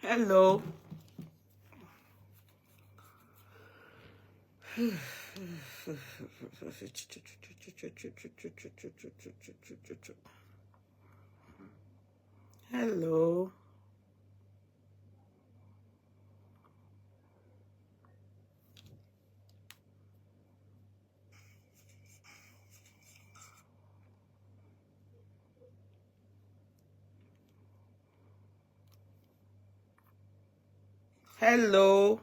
Hello. Hello. Hello.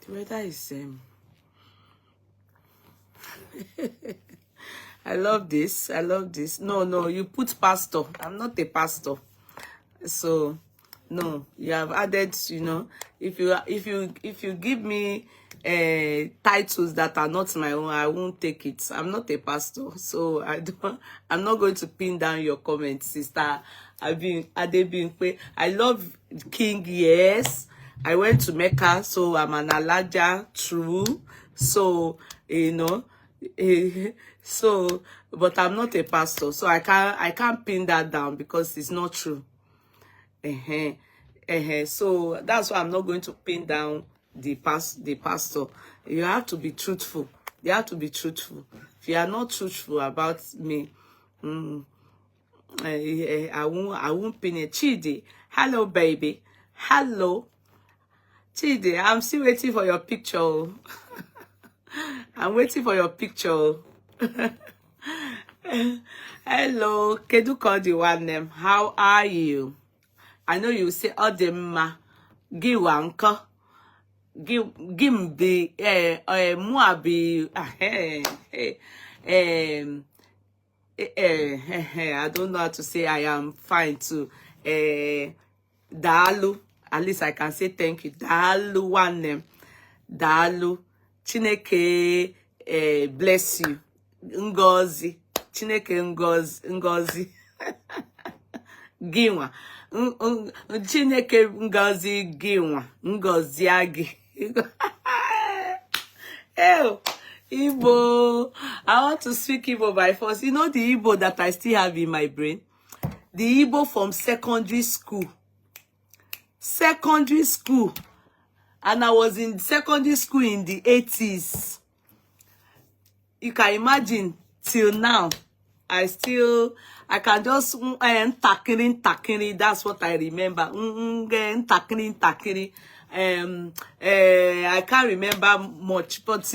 The weather is I love this. I love this. No, you put pastor. I'm not a pastor. So no, you have added, if you give me titles that are not my own, I won't take it. I'm not a pastor, so I'm not going to pin down your comments, sister. Adebimpe. I love King, yes. I went to Mecca, so I'm an Alaja, true. So, so, but I'm not a pastor, so I can't pin that down because it's not true. So that's why I'm not going to pin down the pastor. You have to be truthful. You have to be truthful. If you are not truthful about me, I won't pin it. Chidi, hello baby. Hello. Chidi, I'm still waiting for your picture. I'm waiting for your picture. Hello. Kedu call the one name. How are you? I know you say Odemma. Giwanko. Gimbi Muabi. I don't know how to say I am fine too. Dalu. At least I can say thank you. Dalu one name. Dalu. Chineke bless you. Ngozi. Chineke Ngozi. Ginwa. Chineke Ngozi Ginwa. Ngozi agi. Ew. Igbo. I want to speak Igbo by force. You know the Igbo that I still have in my brain? The Igbo from secondary school. Secondary school. And I was in secondary school in the 80s. You can imagine till now. I can just takiri. That's what I remember. Takiri. I can't remember much, but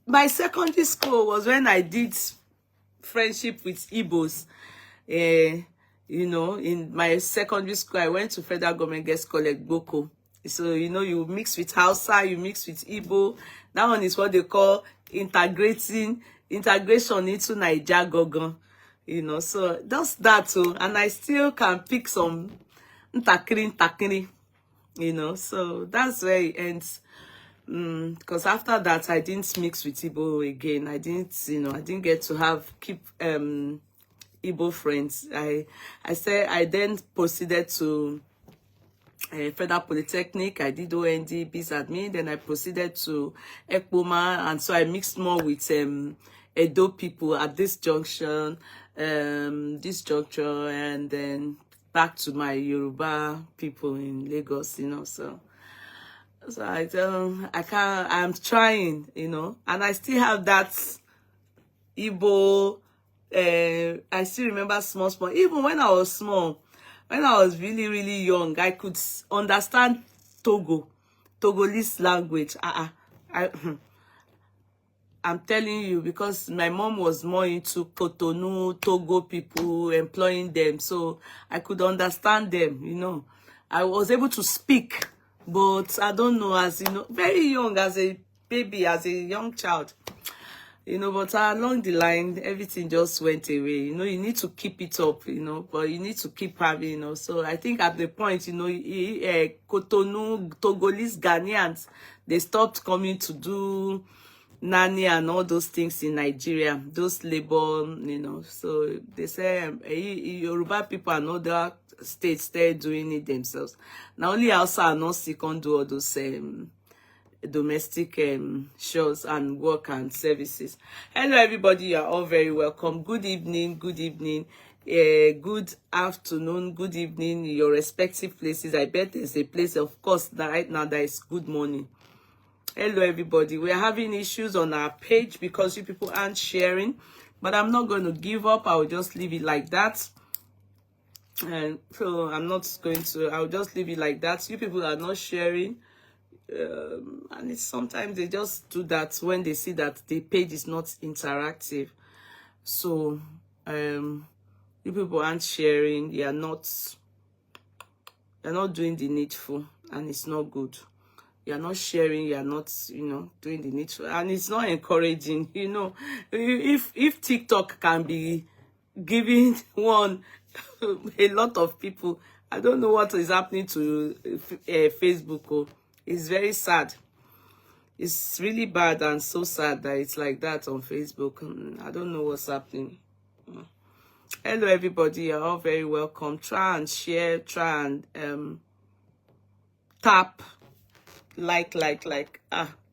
my secondary school was when I did friendship with Igbos. In my secondary school, I went to Federal Government Girls College, Boko. So, you mix with Hausa, you mix with Igbo. That one is what they call integration into Niger Gogon. So that's that too. And I still can pick some takiri. So that's where it ends. Because after that, I didn't mix with Igbo again. I didn't get to keep Igbo friends. I then proceeded to Federal Polytechnic. I did OND, biz admin. Then I proceeded to Ekpoma, and so I mixed more with Edo people at this juncture, and then back to my Yoruba people in Lagos. So I'm trying, and I still have that Igbo. I still remember small. Even when I was small. When I was really, really young, I could understand Togolese language. I'm telling you, because my mom was more into Cotonou, Togo people, employing them. So I could understand them, I was able to speak, but I don't know, as very young, as a baby, as a young child. But along the line, everything just went away. You need to keep it up, but you need to keep having, So I think at the point, Cotonou, Togolese, Ghanaians, they stopped coming to do nanny and all those things in Nigeria, those labor, so they say Yoruba people and other states, they're doing it themselves. Now only Hausa and not sick on do all those domestic shows and work and services. Hello everybody, you are all very welcome. Good evening, good afternoon, good evening in your respective places. I bet there's a place, of course, that right now that is good morning. Hello everybody, we are having issues on our page because you people aren't sharing, but I'm not going to give up. I'll just leave it like that. And so I'll just leave it like that. You people are not sharing. And it's sometimes they just do that when they see that the page is not interactive. So you people aren't sharing, you're not doing the needful, and it's not good. You're not sharing, you're not doing the needful, and it's not encouraging. If TikTok can be giving one a lot of people, I don't know what is happening to Facebook. Oh, it's very sad. It's really bad and so sad that it's like that on Facebook. I don't know what's happening. Hello everybody, you're all very welcome. Try and share, try and tap like.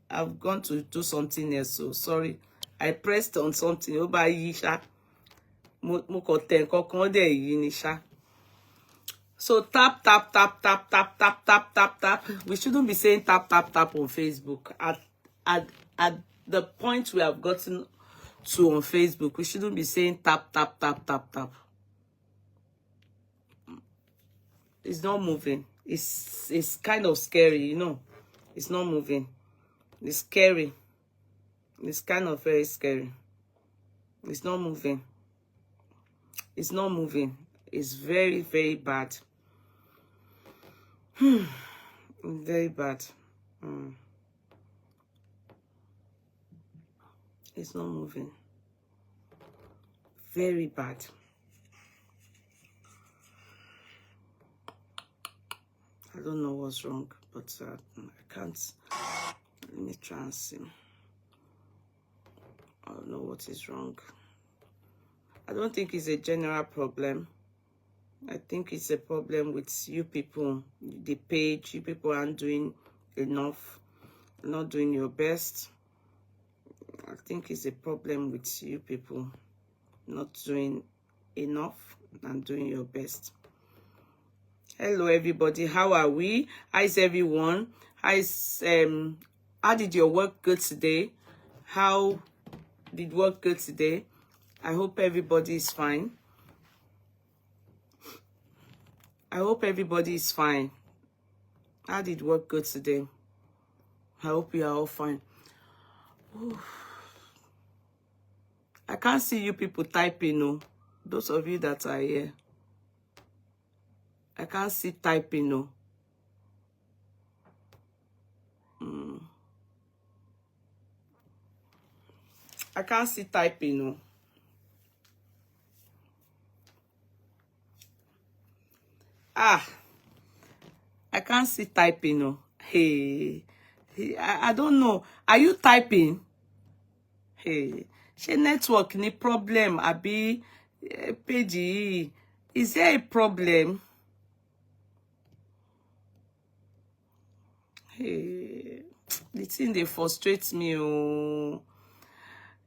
I've gone to do something else, so sorry. I pressed on something over Yisha. So tap. We shouldn't be saying tap on Facebook. At the point we have gotten to on Facebook, we shouldn't be saying tap. It's not moving. It's kind of scary, It's not moving. It's scary. It's kind of very scary. It's not moving. It's not moving. It's very, very bad. Very bad. It's not moving. Very bad. I don't know what's wrong, but I can't. Let me try and see. I don't know what is wrong. I don't think it's a general problem. I think it's a problem with you people, the page. You people aren't doing enough. You're not doing your best. I think it's a problem with you people not doing enough and doing your best. Hello everybody, how are we? How's everyone? How did your work go today? How did work go today? I hope everybody is fine. I hope everybody is fine. How did work go today? I hope you are all fine. Ooh. I can't see you people typing, no. Those of you that are here. I can't see typing, no. I can't see typing, no. I can't see typing, no. Hey, I don't know. Are you typing? Hey, she network ni problem. Abi page. Is there a problem? Hey, the thing they frustrates me. Oh,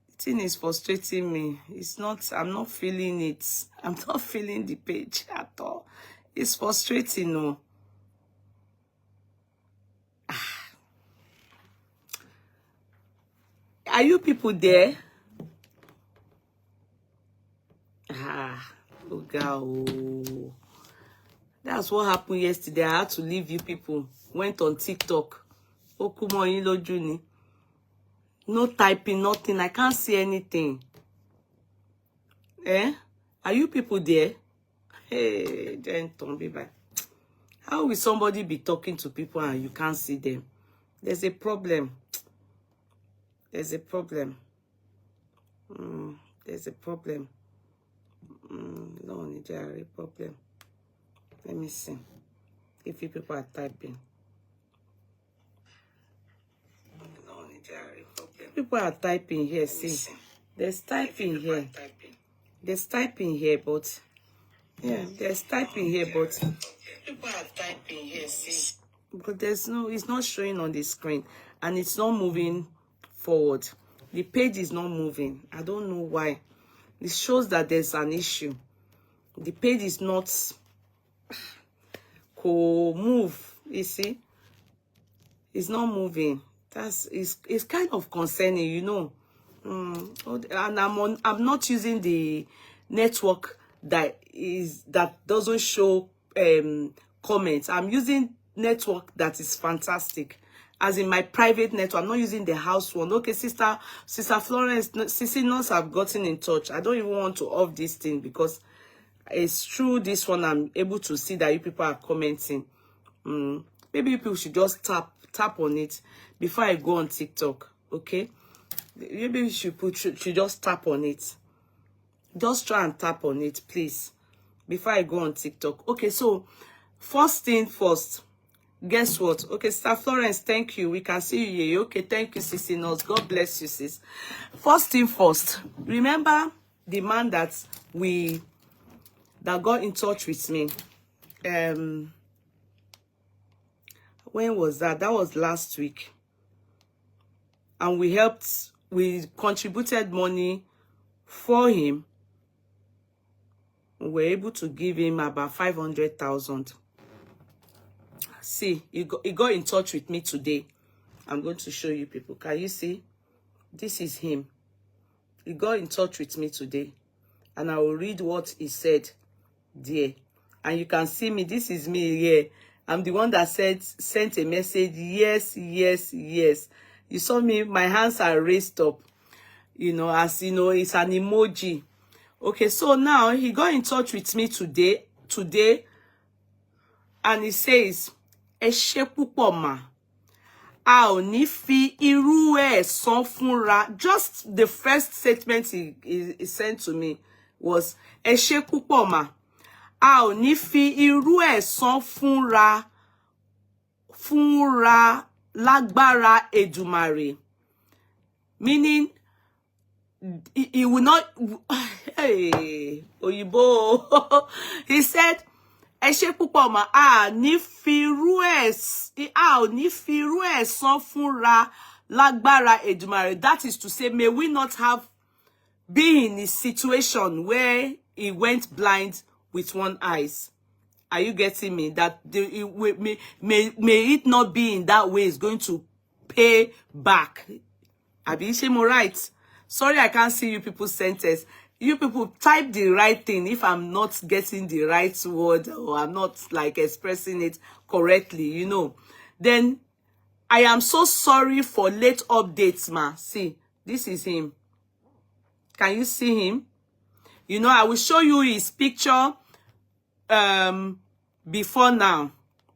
the thing is frustrating me. It's not. I'm not feeling it. I'm not feeling the page at all. It's frustrating. Oh. Are you people there? Oga Ooo. That's what happened yesterday. I had to leave you people. Went on TikTok. Okumo yin loju ni. No typing, nothing. I can't see anything. Are you people there? Hey, don't be bad. How will somebody be talking to people and you can't see them? There's a problem. There's a problem. There's a problem. No, Nigeria problem. Let me see if you people are typing. No, Nigeria problem. people are typing here. See, there's typing here. There's typing here, but yeah, there's typing here, but people are typing here. See, but there's no, it's not showing on the screen, and it's not moving forward. The page is not moving. I don't know why. It shows that there's an issue. The page is not move. You see, it's not moving. It's kind of concerning, you know. And I'm not using the network that doesn't show comments. I'm using network that is fantastic, as in my private network. I'm not using the house one. Okay, sister Florence, Sissy Nurse have gotten in touch. I don't even want to off this thing because it's through this one I'm able to see that you people are commenting. Maybe you people should just tap on it before I go on TikTok. Okay, maybe you should just tap on it. Just try and tap on it, please, before I go on TikTok. Okay, so first thing first, guess what? Okay, Sister Florence, thank you. We can see you here. Okay, thank you, Sissy Nurse. God bless you, sis. First thing first, remember the man that got in touch with me. When was that? That was last week. And we contributed money for him. We were able to give him about 500,000. See, he got in touch with me today. I'm going to show you people. Can you see? This is him. He got in touch with me today. And I will read what he said there. And you can see me. This is me here. I'm the one that sent a message. Yes, yes, yes. You saw me. My hands are raised up. You know, as you know, it's an emoji. Okay, so now he got in touch with me today, and he says, "Ẹ ṣé púpọ̀ mà. A ò ní fi irú ẹ̀ san fúnra." Just the first statement he sent to me was, "Ẹ ṣé púpọ̀ mà. A ò ní fi irú ẹ̀ san fúnra lágbára Èdùmàrè." Meaning, he will not. Hey, Oyibo. He said, "Ẹ ṣé púpọ̀ mà, a ò ní fi irú ẹ̀ san fúnra lágbára Èdùmàrè." That is to say, may we not be in a situation where he went blind with one eye. Are you getting me? That may it not be in that way. It's going to pay back. Abi, is mo right? Sorry, I can't see you people's sentence. You people type the right thing if I'm not getting the right word or I'm not like expressing it correctly, you know. Then I am so sorry for late updates, ma. See, this is him. Can you see him? You know, I will show you his picture before now.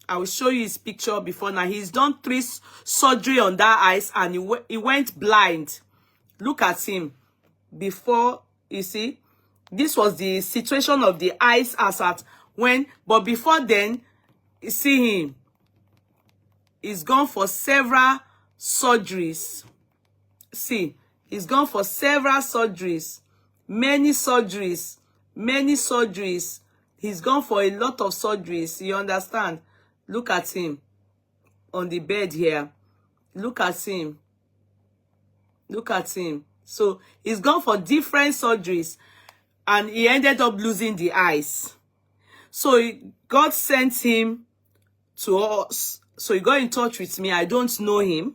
I will show you his picture before now. He's done 3 surgery on that eyes and he went blind. Look at him. Before, you see, this was the situation of the eyes as at when, but before then, you see him. He's gone for several surgeries. See, he's gone for several surgeries. Many surgeries. He's gone for a lot of surgeries. You understand? Look at him on the bed here. Look at him. Look at him. So he's gone for different surgeries and he ended up losing the eyes. So God sent him to us. So he got in touch with me. I don't know him.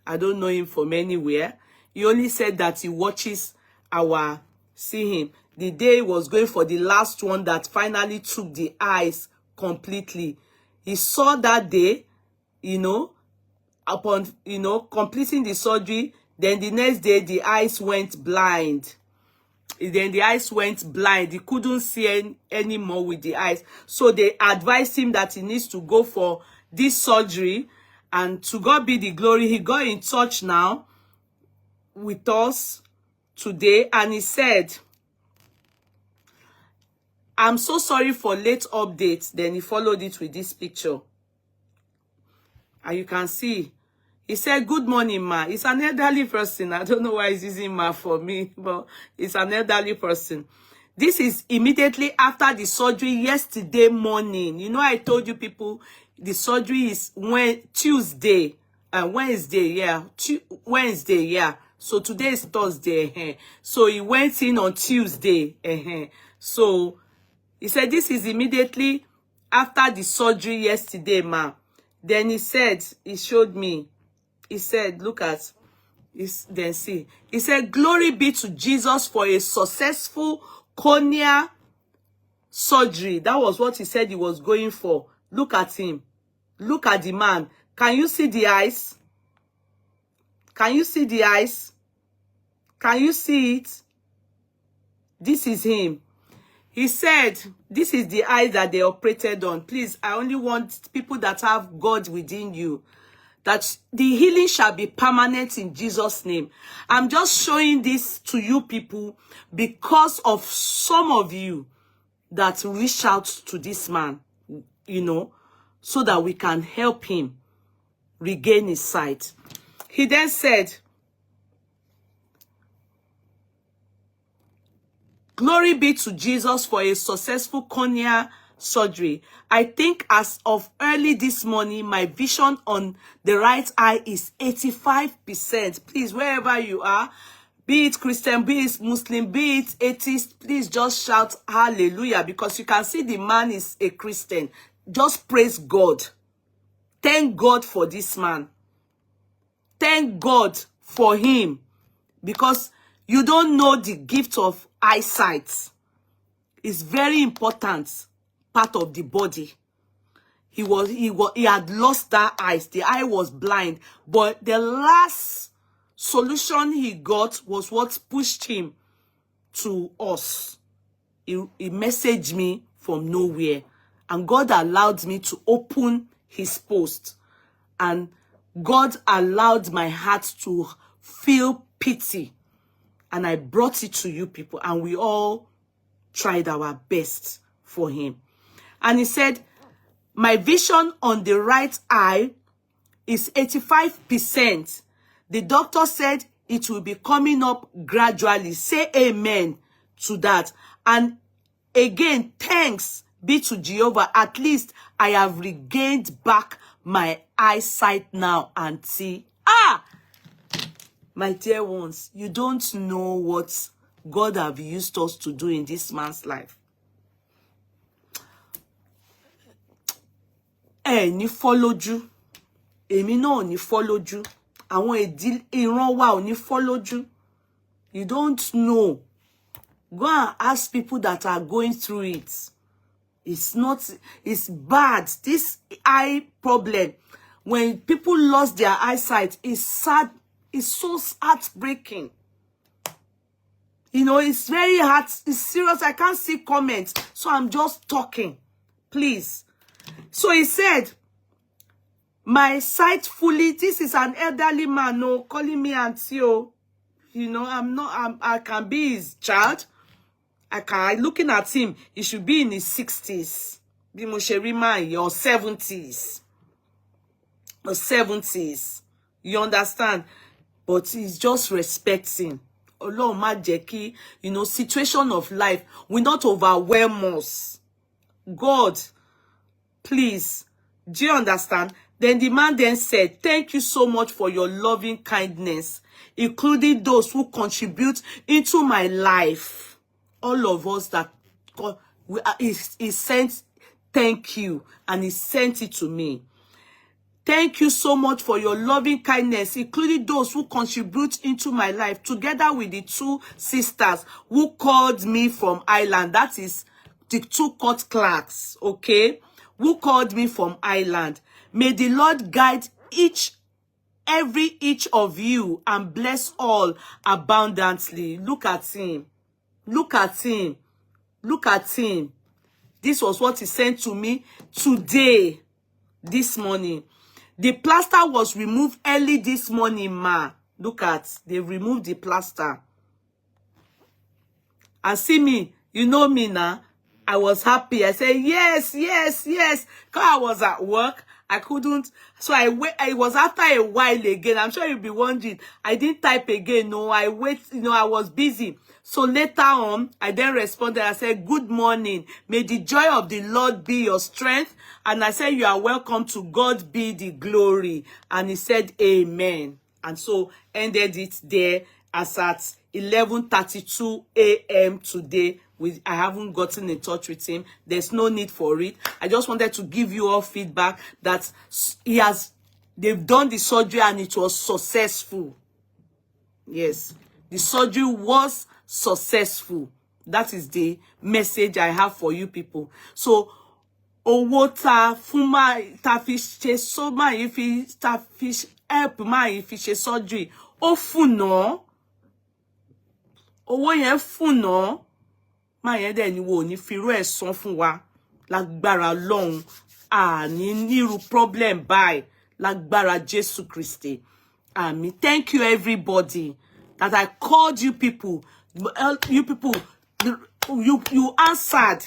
I don't know him from anywhere. He only said that he watches our, see him. The day he was going for the last one that finally took the eyes completely. He saw that day, you know, upon, you know, completing the surgery. Then the next day, the eyes went blind. Then the eyes went blind. He couldn't see anymore with the eyes. So they advised him that he needs to go for this surgery. And to God be the glory, he got in touch now with us today. And he said, "I'm so sorry for late updates." Then he followed it with this picture. And you can see, He said, good morning, ma. It's an elderly person. I don't know why he's using ma for me, but it's an elderly person. This is immediately after the surgery yesterday morning. You know, I told you people, the surgery is Tuesday, Wednesday, yeah. Wednesday, yeah. So today is Thursday. So he went in on Tuesday. So he said, this is immediately after the surgery yesterday, ma. Then he said, he showed me. He said, look at this, then see. He said, glory be to Jesus for a successful cornea surgery. That was what he said he was going for. Look at him. Look at the man. Can you see the eyes? Can you see the eyes? Can you see it? This is him. He said, this is the eyes that they operated on. Please, I only want people that have God within you, that the healing shall be permanent in Jesus' name. I'm just showing this to you people because of some of you that reach out to this man, you know, so that we can help him regain his sight. He then said, glory be to Jesus for a successful cornea surgery. I think as of early this morning, my vision on the right eye is 85%. Please, wherever you are, be it Christian, be it Muslim, be it atheist, please just shout hallelujah, because you can see the man is a Christian. Just praise God. Thank God for this man. Thank God for him, because you don't know the gift of eyesight. It's very important part of the body. He had lost that eyes. The eye was blind, but the last solution he got was what pushed him to us. He messaged me from nowhere, and God allowed me to open his post, and God allowed my heart to feel pity, and I brought it to you people, and we all tried our best for him. And he said, my vision on the right eye is 85%. The doctor said it will be coming up gradually. Say amen to that. And again, thanks be to Jehovah. At least I have regained back my eyesight now, auntie. My dear ones, you don't know what God have used us to do in this man's life. Ní follow you. Èmi náà ní follow you. Àwọn ìran wa ò ní follow you. You don't know. Go and ask people that are going through it. It's bad. This eye problem, when people lost their eyesight, is sad. It's so heartbreaking. You know, it's very hard. It's serious. I can't see comments, so I'm just talking. Please. So he said, my sight fully, this is an elderly man, no, calling me auntie, oh. You know, I can be his child. Looking at him, he should be in his 60s. Bí mo ṣe rí man or 70s. Or 70s. You understand? But he's just respecting. Ọlọ́run má jẹ́ kí, you know, situation of life will not overwhelm us. God, please, do you understand? Then the man then said, thank you so much for your loving kindness, including those who contribute into my life. All of us that God, he sent thank you, and he sent it to me. Thank you so much for your loving kindness, including those who contribute into my life, together with the two sisters who called me from Ireland. That is the two court clerks, okay, who called me from Ireland. May the Lord guide each of you and bless all abundantly. Look at him. Look at him. Look at him. This was what he sent to me today, this morning. The plaster was removed early this morning, ma. Look at, they removed the plaster. And see me, you know me now. I was happy. I said, yes, yes, yes. Because I was at work. I couldn't. So I wait. It was after a while again. I'm sure you'll be wondering. I didn't type again. No, I wait. You know, I was busy. So later on, I then responded. I said, good morning. May the joy of the Lord be your strength. And I said, you are welcome. To God be the glory. And he said, amen. And so ended it there as at 11:32 a.m. today. I haven't gotten in touch with him. There's no need for it. I just wanted to give you all feedback that they've done the surgery and it was successful. Yes, the surgery was successful. That is the message I have for you people. So, owó ta fún ma ta fi ṣe so ma fi ta fi help ma fi ṣe surgery. Ó fún ná. Owó yẹn fún ná. Ma yẹn dẹ̀ ni wo ní firu ẹ̀ san fún wa. Lágbára Ọlọ́run. Ní níru problem báyìí. Lágbára Jésù Kristi. Àmín. Thank you everybody that I called you people. You people, you answered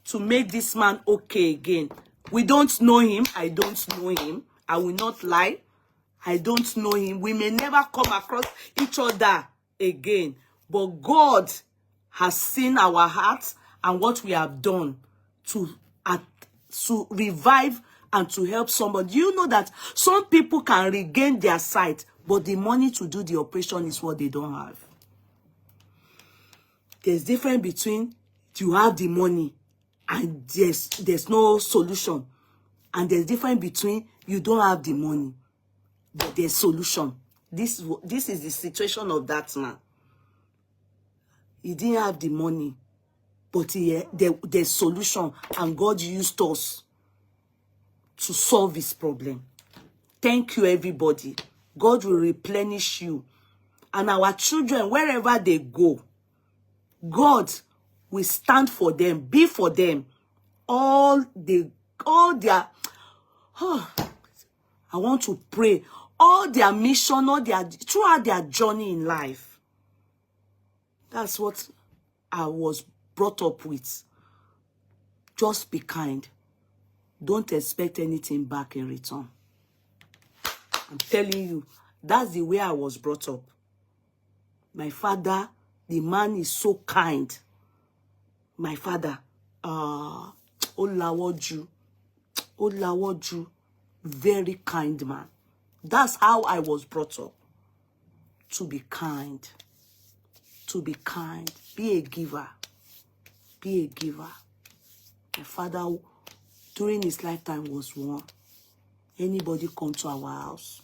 to make this man okay again. We don't know him. I don't know him. I will not lie. I don't know him. We may never come across each other again. But God has seen our hearts and what we have done to revive and to help somebody. Do you know that some people can regain their sight, but the money to do the operation is what they don't have? There's difference between you have the money and there's no solution. And there's difference between you don't have the money, but there's solution. This is the situation of that man. He didn't have the money, but there's solution. And God used us to solve his problem. Thank you, everybody. God will replenish you. And our children, wherever they go, God will stand for them, be for them. All their, I want to pray, all their mission, throughout their journey in life. That's what I was brought up with. Just be kind. Don't expect anything back in return. I'm telling you, that's the way I was brought up. My father, the man is so kind. My father, Olawoju, very kind man. That's how I was brought up. To be kind. To be kind. Be a giver. Be a giver. My father, during his lifetime, was one. Anybody come to our house?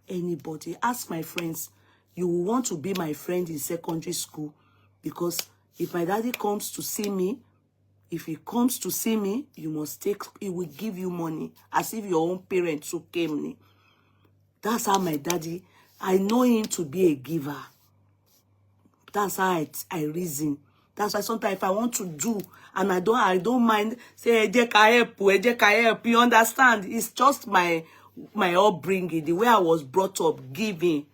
Anybody? Ask my friends. You will want to be my friend in secondary school, because if my daddy comes to see me, if he comes to see me, you must take, he will give you money as if your own parents who came. That's how my daddy, I know him to be a giver. That's how I reason. That's why sometimes if I want to do and I don't mind, say, help, you understand? It's just my upbringing, the way I was brought up, giving.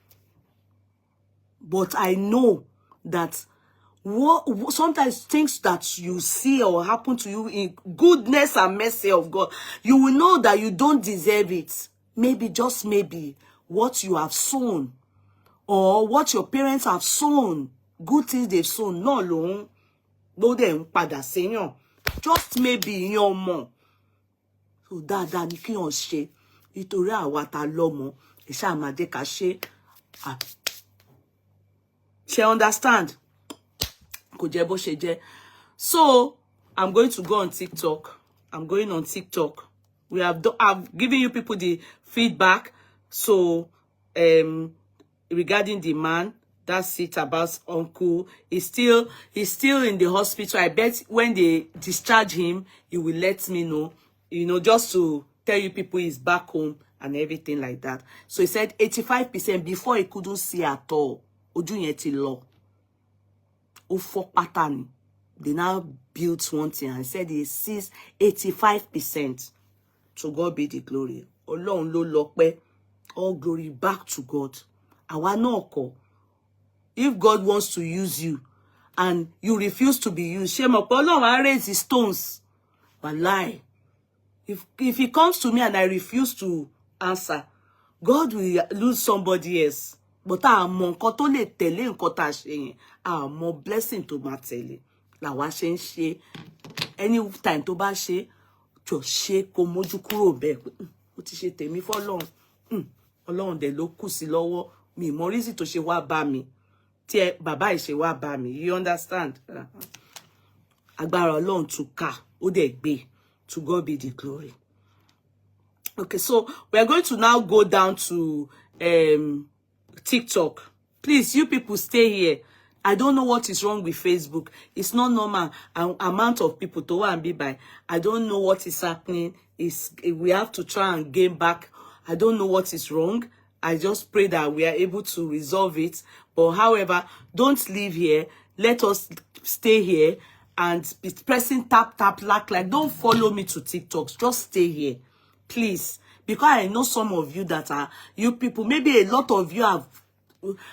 But I know that sometimes things that you see or happen to you in goodness and mercy of God, you will know that you don't deserve it. Maybe, just maybe, what you have sown or what your parents have sown, good things they've sown, no long, no them pada senior, just maybe in your mom. So that ni ki on ṣe, nítorí àwa tá lọ́mọ, ẹ ṣá má jẹ́ ká ṣe. She understand? So I'm going to go on TikTok. I'm going on TikTok. I've given you people the feedback. So regarding the man, that's it about uncle. He's still in the hospital. I bet when they discharge him, he will let me know. You know, just to tell you people he's back home and everything like that. So he said 85% before he couldn't see at all. Ojú yẹn ti lọ. Ó fọ́ pátá ni. They now built one thing and said he sees 85%. To God be the glory. Ọlọ́run ló lọ́pẹ́. All glory back to God. Àwa náà kọ́. If God wants to use you and you refuse to be used, shame up. Ọlọ́run á raise the stones. Wallahi. If he comes to me and I refuse to answer, God will lose somebody else. But àmọ́ nǹkan tó lè tẹ̀lé nǹkan tá ṣe yẹn, àmọ́ blessing tó máa tẹ̀lé làwa ṣe ń ṣe. Anytime tó bá ṣe, jọ ṣe kó mójú kúrò bẹ́ẹ̀ pé ó ti ṣe tèmi fọ́lọ́run. Ọlọ́run dẹ̀ ló kù sí lọ́wọ́. Mi mọ reason tó ṣe wá bá mi. Tí bàbá ì ṣe wá bá mi. You understand? Agbára Ọlọ́run tún ká, ó dẹ̀ gbé. To God be the glory. Okay, so we are going to now go down to TikTok. Please, you people stay here. I don't know what is wrong with Facebook. It's not normal. Amount of people to and be by. I don't know what is happening. We have to try and gain back. I don't know what is wrong. I just pray that we are able to resolve it. But however, don't leave here. Let us stay here and be pressing tap, tap, like, don't follow me to TikTok. Just stay here, please. Because I know some of you that are, you people, maybe a lot of you have,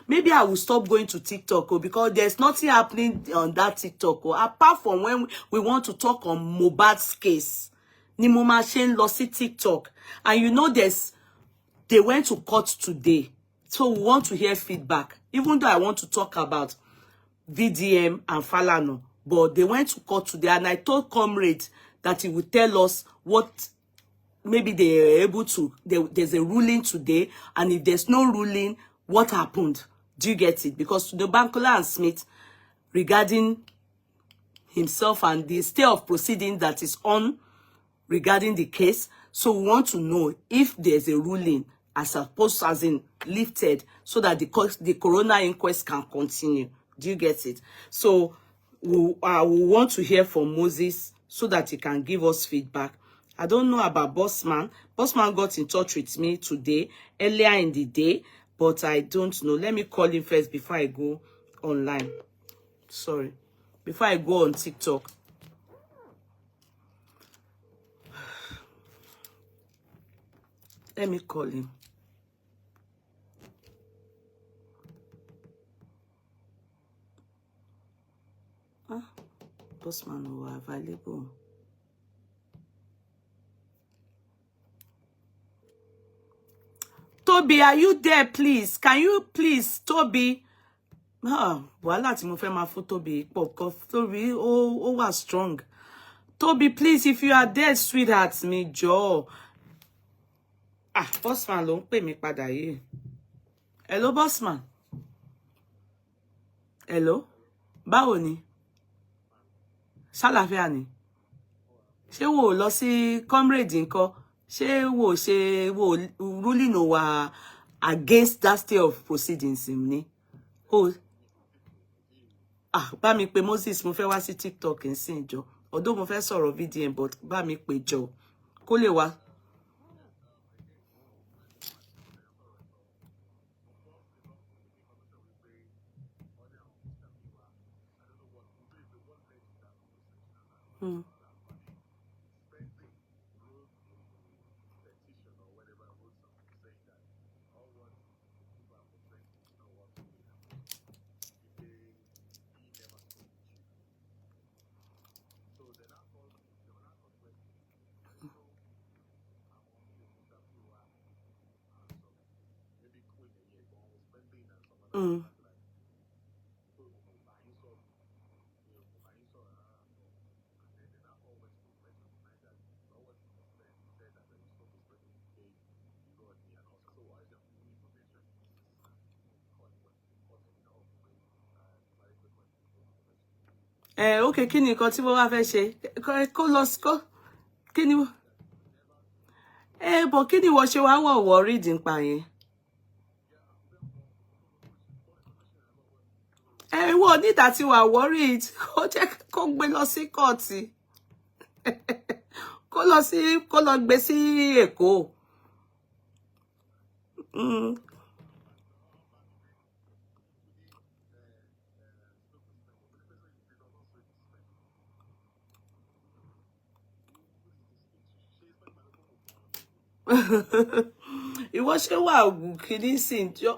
maybe I will stop going to TikTok, because there's nothing happening on that TikTok. Apart from when we want to talk on Mohbad's case. Ni mo ma ṣe ń lọ sí TikTok. And you know they went to court today. So we want to hear feedback. Even though I want to talk about VDM and Falano. But they went to court today, and I told Comrade that he would tell us what maybe they are able to. There's a ruling today, and if there's no ruling, what happened? Do you get it? Because the Bankola and Smith, regarding himself and the state of proceeding that is on regarding the case, so we want to know if there's a ruling as opposed as in lifted, so that the coroner inquest can continue. Do you get it? So we want to hear from Moses so that he can give us feedback. I don't know about Bossman. Bossman got in touch with me today, earlier in the day, but I don't know. Let me call him first before I go online. Sorry. Before I go on TikTok. Let me call him. Bossman who are available. Toby, are you there, please? Can you please, Toby? Wàhálà tí mo fẹ́ máa fún Toby. Toby, oh, was strong. Toby, please, if you are there, sweetheart, me Joe. Bossman ló ń pè mí padà yìí. Hello, Bossman. Hello? Báwo ni? Ṣàlàáfíà ni? Ṣé wo lọ sí Comrade ńkọ́? Ṣé wo ruling over against that state of proceedings ni? Bá mi pè Moses, mo fẹ́ wá sí TikTok ńsìn jọ. Although mo fẹ́ sọ̀rọ̀ VDM, but bá mi pè jọ. Kó lè wá. Okay, kí ni nǹkan tí mo wá fẹ́ ṣe? Kó lọ kó kí ni but kí ni wọ́n ṣe wá wọ̀ worried nípa yẹn? Wọ́n nígbà tí wà worried, ó jẹ́ kó gbé lọ sí kọ́ọ̀tì. Kó lọ gbé sí Èkó. Ìwọ ṣe wà kìíní sí ìjọ.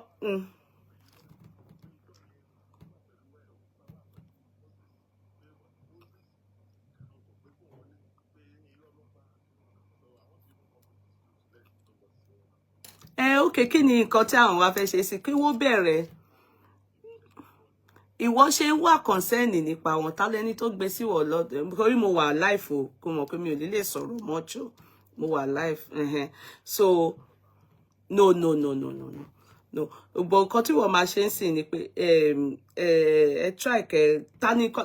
Okay, kí ni nǹkan tí àwọn wá fẹ́ ṣe sí kí wọ́n bẹ̀rẹ̀. Ìwọ ṣe ń wà concern nípa wọn ta lẹni tó gbé sí wọ lọ́dọ̀ nítorí mo wà live o kó mọ̀ pé mi ò lè sọ̀rọ̀ mọ́jọ mo wà live so no but nǹkan tí wọ́n máa ṣe ń sìn ni pé ẹ try kẹ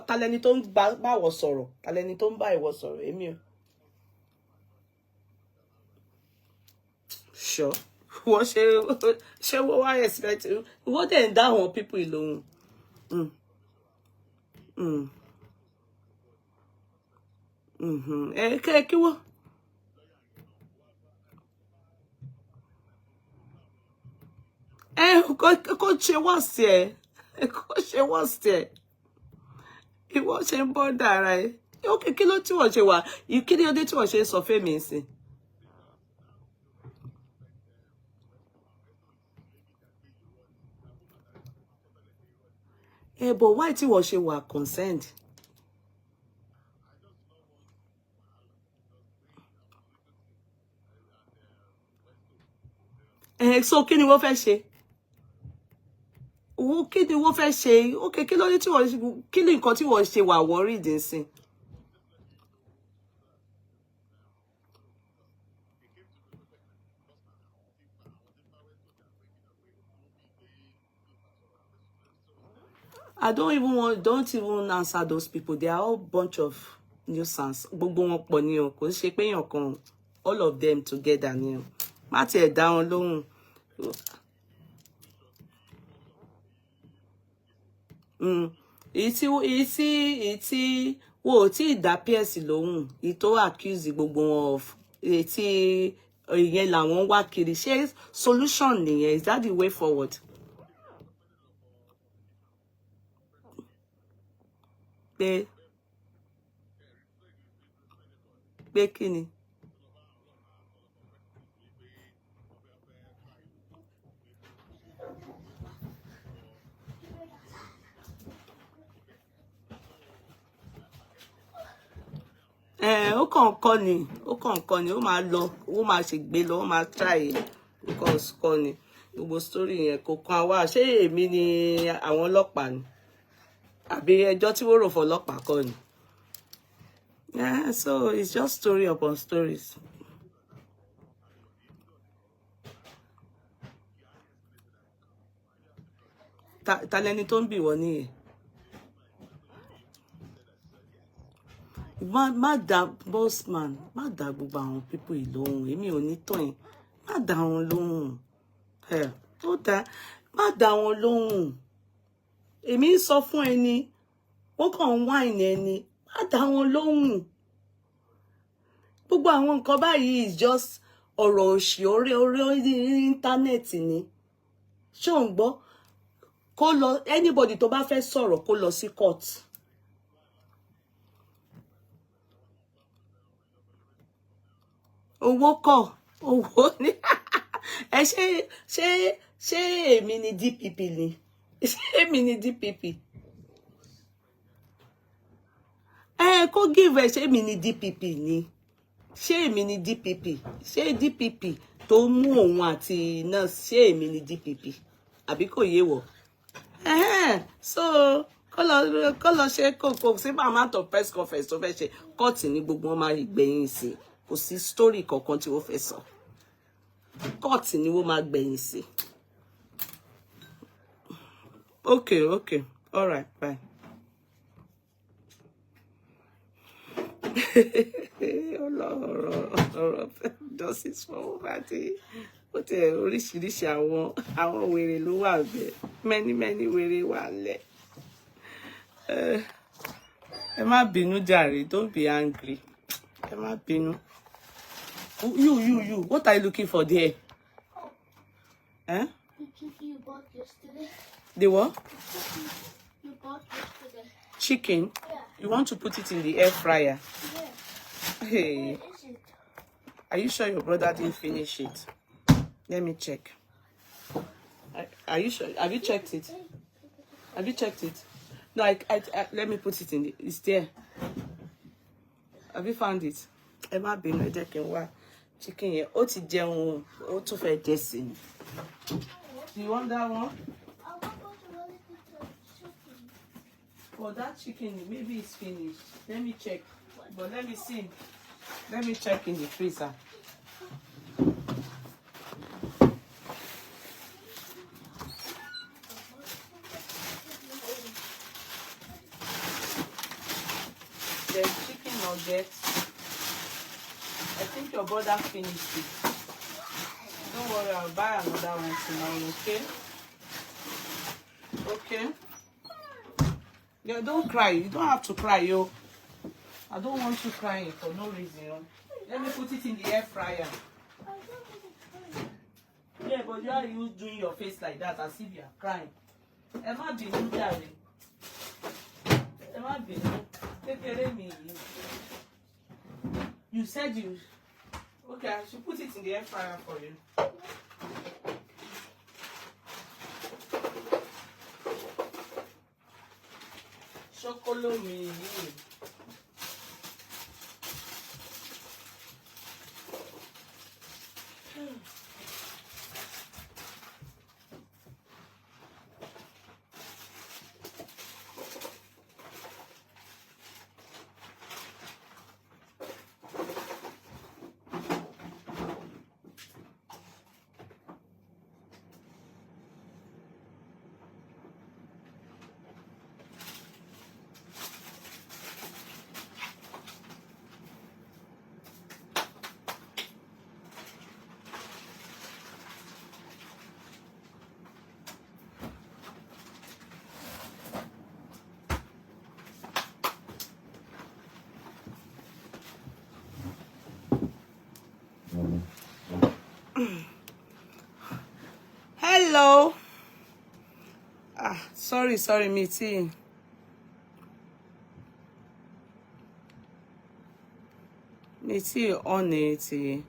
ta lẹni tó ń bá wọ sọ̀rọ̀ ta lẹni tó ń bá ìwọ sọ̀rọ̀ èmi o sure wọ́n ṣe wọ́n wá expect wọ́n dẹ̀ ń dá àwọn people ìlòhùn. Kí wọ́n kó ṣe wọ́n sí kó ṣe wọ́n sí ìwọ ṣe ń bọ́ dára kí ló tí wọ́n ṣe wà kí ni ọdẹ tí wọ́n ṣe sọ fẹ́mi sí. But why tí wọ́n ṣe wà concerned? So kí ni wọ́n fẹ́ ṣe? Kí ni wọ́n fẹ́ ṣe? Okay, kí ló dé tí wọ́n kí ni nǹkan tí wọ́n ṣe wà worried nsìn? I don't even answer those people. They are all bunch of nuisance. Gbogbo wọn pọ̀ ni o. Kò ṣe pé èèyàn kan all of them together ni o. Má tiẹ̀ dá wọn lóhùn. Èyí tí wo tí dá PS lóhùn. Èyí tó accuse gbogbo wọn of tí ìyẹn làwọn wá kiri. Ṣé solution nìyẹn? Is that the way forward? Pé kí ni? Ó kàn kọ́ ni ó máa lọ ó máa ṣègbè lọ ó máa try ó kàn kọ́ ni gbogbo story yẹn kò kan wá ṣé èmi ni àwọn ọlọ́pàá ni àbí ẹjọ́ tí wọ́n rò fún ọlọ́pàá kọ́ ni. So it's just story upon stories. Ta lẹni tó ń bì wọ́n nìyẹn. Má dá bossman má dá gbogbo àwọn pípọ̀ ìlóhùn èmi ò ní tàn yín má dá wọn lóhùn tó dá má dá wọn lóhùn èmi ń sọ fún ẹni wọ́n kàn ń wáìnì ẹni má dá wọn lóhùn gbogbo àwọn nǹkan báyìí is just ọ̀rọ̀ òṣì orí íńtánẹ́ẹ̀tì ni ṣé ò ń gbọ́ kó lọ anybody tó bá fẹ́ sọ̀rọ̀ kó lọ sí court. Owó kọ́ owó ní ṣé èmi ni DPP ni ṣé èmi ni DPP kó give ṣé èmi ni DPP ni ṣé èmi ni DPP ṣé DPP tó mú òun àti nurse ṣé èmi ni DPP àbí kò yé wọ so kó lọ ṣe kókó sí màmá tó press conference tó fẹ́ ṣe kóòtù ní gbogbo wọn máa rí gbẹ̀yìn sí kò sí story kankan tí wọ́n fẹ́ sọ kóòtù ni wọ́n máa gbẹ̀yìn sí. Okay all right bye. ọ̀rọ̀ justice for Mohbad ó tẹ oríṣiríṣi àwọn wèrè ló wà bẹ́ẹ̀ many wèrè wà lẹ̀ ẹ má bínú jàre don't be angry ẹ má bínú. You what are you looking for there? The chicken you bought yesterday. The what? You bought yesterday. Chicken? Yeah. You want to put it in the air fryer? Yeah. Hey. Where is it? Are you sure your brother didn't finish it? Let me check. Are you sure? Have you checked it? Have you checked it? No, I let me put it in it's there. Have you found it? Ẹ má bínú ẹ jẹ́ kí n wá chicken here. Ó ti jẹun, ó tún fẹ́ jẹ sí ni. Do you want that one? For that chicken, maybe it's finished. Let me check. But let me see. Let me check in the freezer. There's chicken nuggets. I think your brother finished it. Don't worry, I'll buy another one tomorrow, okay? Okay? Yeah, don't cry. You don't have to cry, yo. I don't want you crying for no reason, yo. Let me put it in the air fryer. Yeah, but you are doing your face like that as if you are crying. Emma bínú jàre. Emma bínú. Kékeré mi. You said you... Okay, I should put it in the air fryer for you. Chocolate me. Hello. Sorry, Mitty. Mitty on it.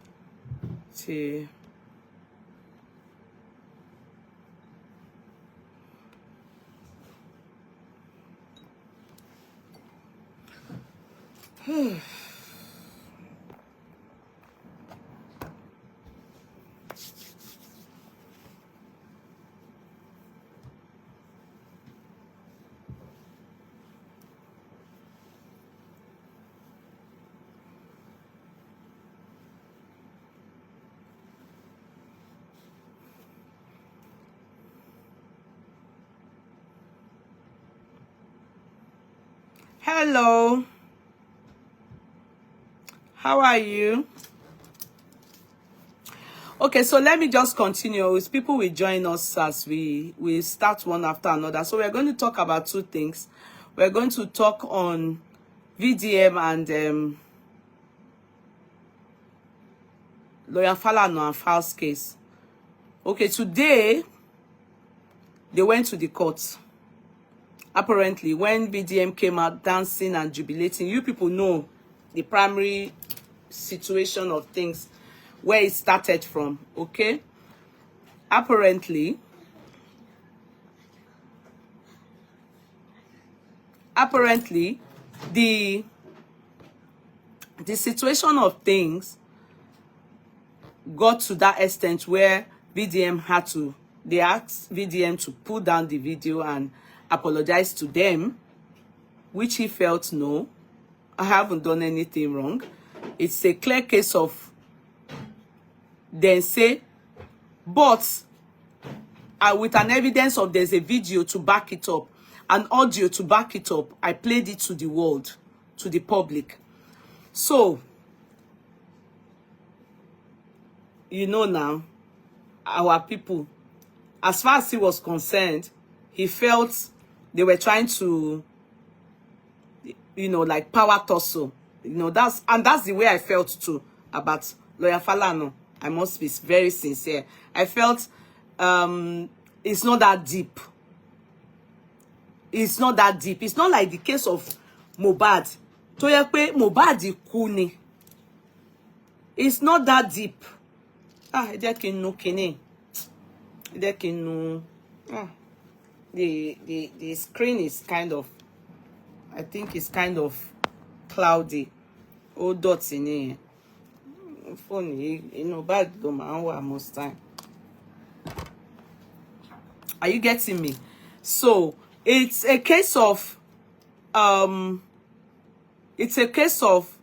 Hello. How are you? Okay, so let me just continue. With people will join us as we start one after another. So we're going to talk about two things. We're going to talk on VDM and Lawyer Falana and Fal's case. Okay, today they went to the court. Apparently, when VDM came out dancing and jubilating, you people know the primary situation of things, where it started from, okay? Apparently, the situation of things got to that extent where VDM had to, they asked VDM to pull down the video and apologize to them, which he felt, no, I haven't done anything wrong. It's a clear case of then say, but with an evidence of there's a video to back it up, an audio to back it up. I played it to the world, to the public. So, you know now, our people, as far as he was concerned, he felt they were trying to, you know, like power tussle. You know, that's the way I felt too about Lawyer Falana. I must be very sincere. I felt it's not that deep. It's not that deep. It's not like the case of Mohbad. Tó yẹ pé Mohbad kú ni. It's not that deep. Ẹ jẹ́ kí n nu kíní. Ẹ jẹ́ kí n nu. The screen is kind of, I think it's kind of cloudy. Ó dọ̀tí ni. funny, you know, bad go man most time. Are you getting me? So it's a case of it's a case of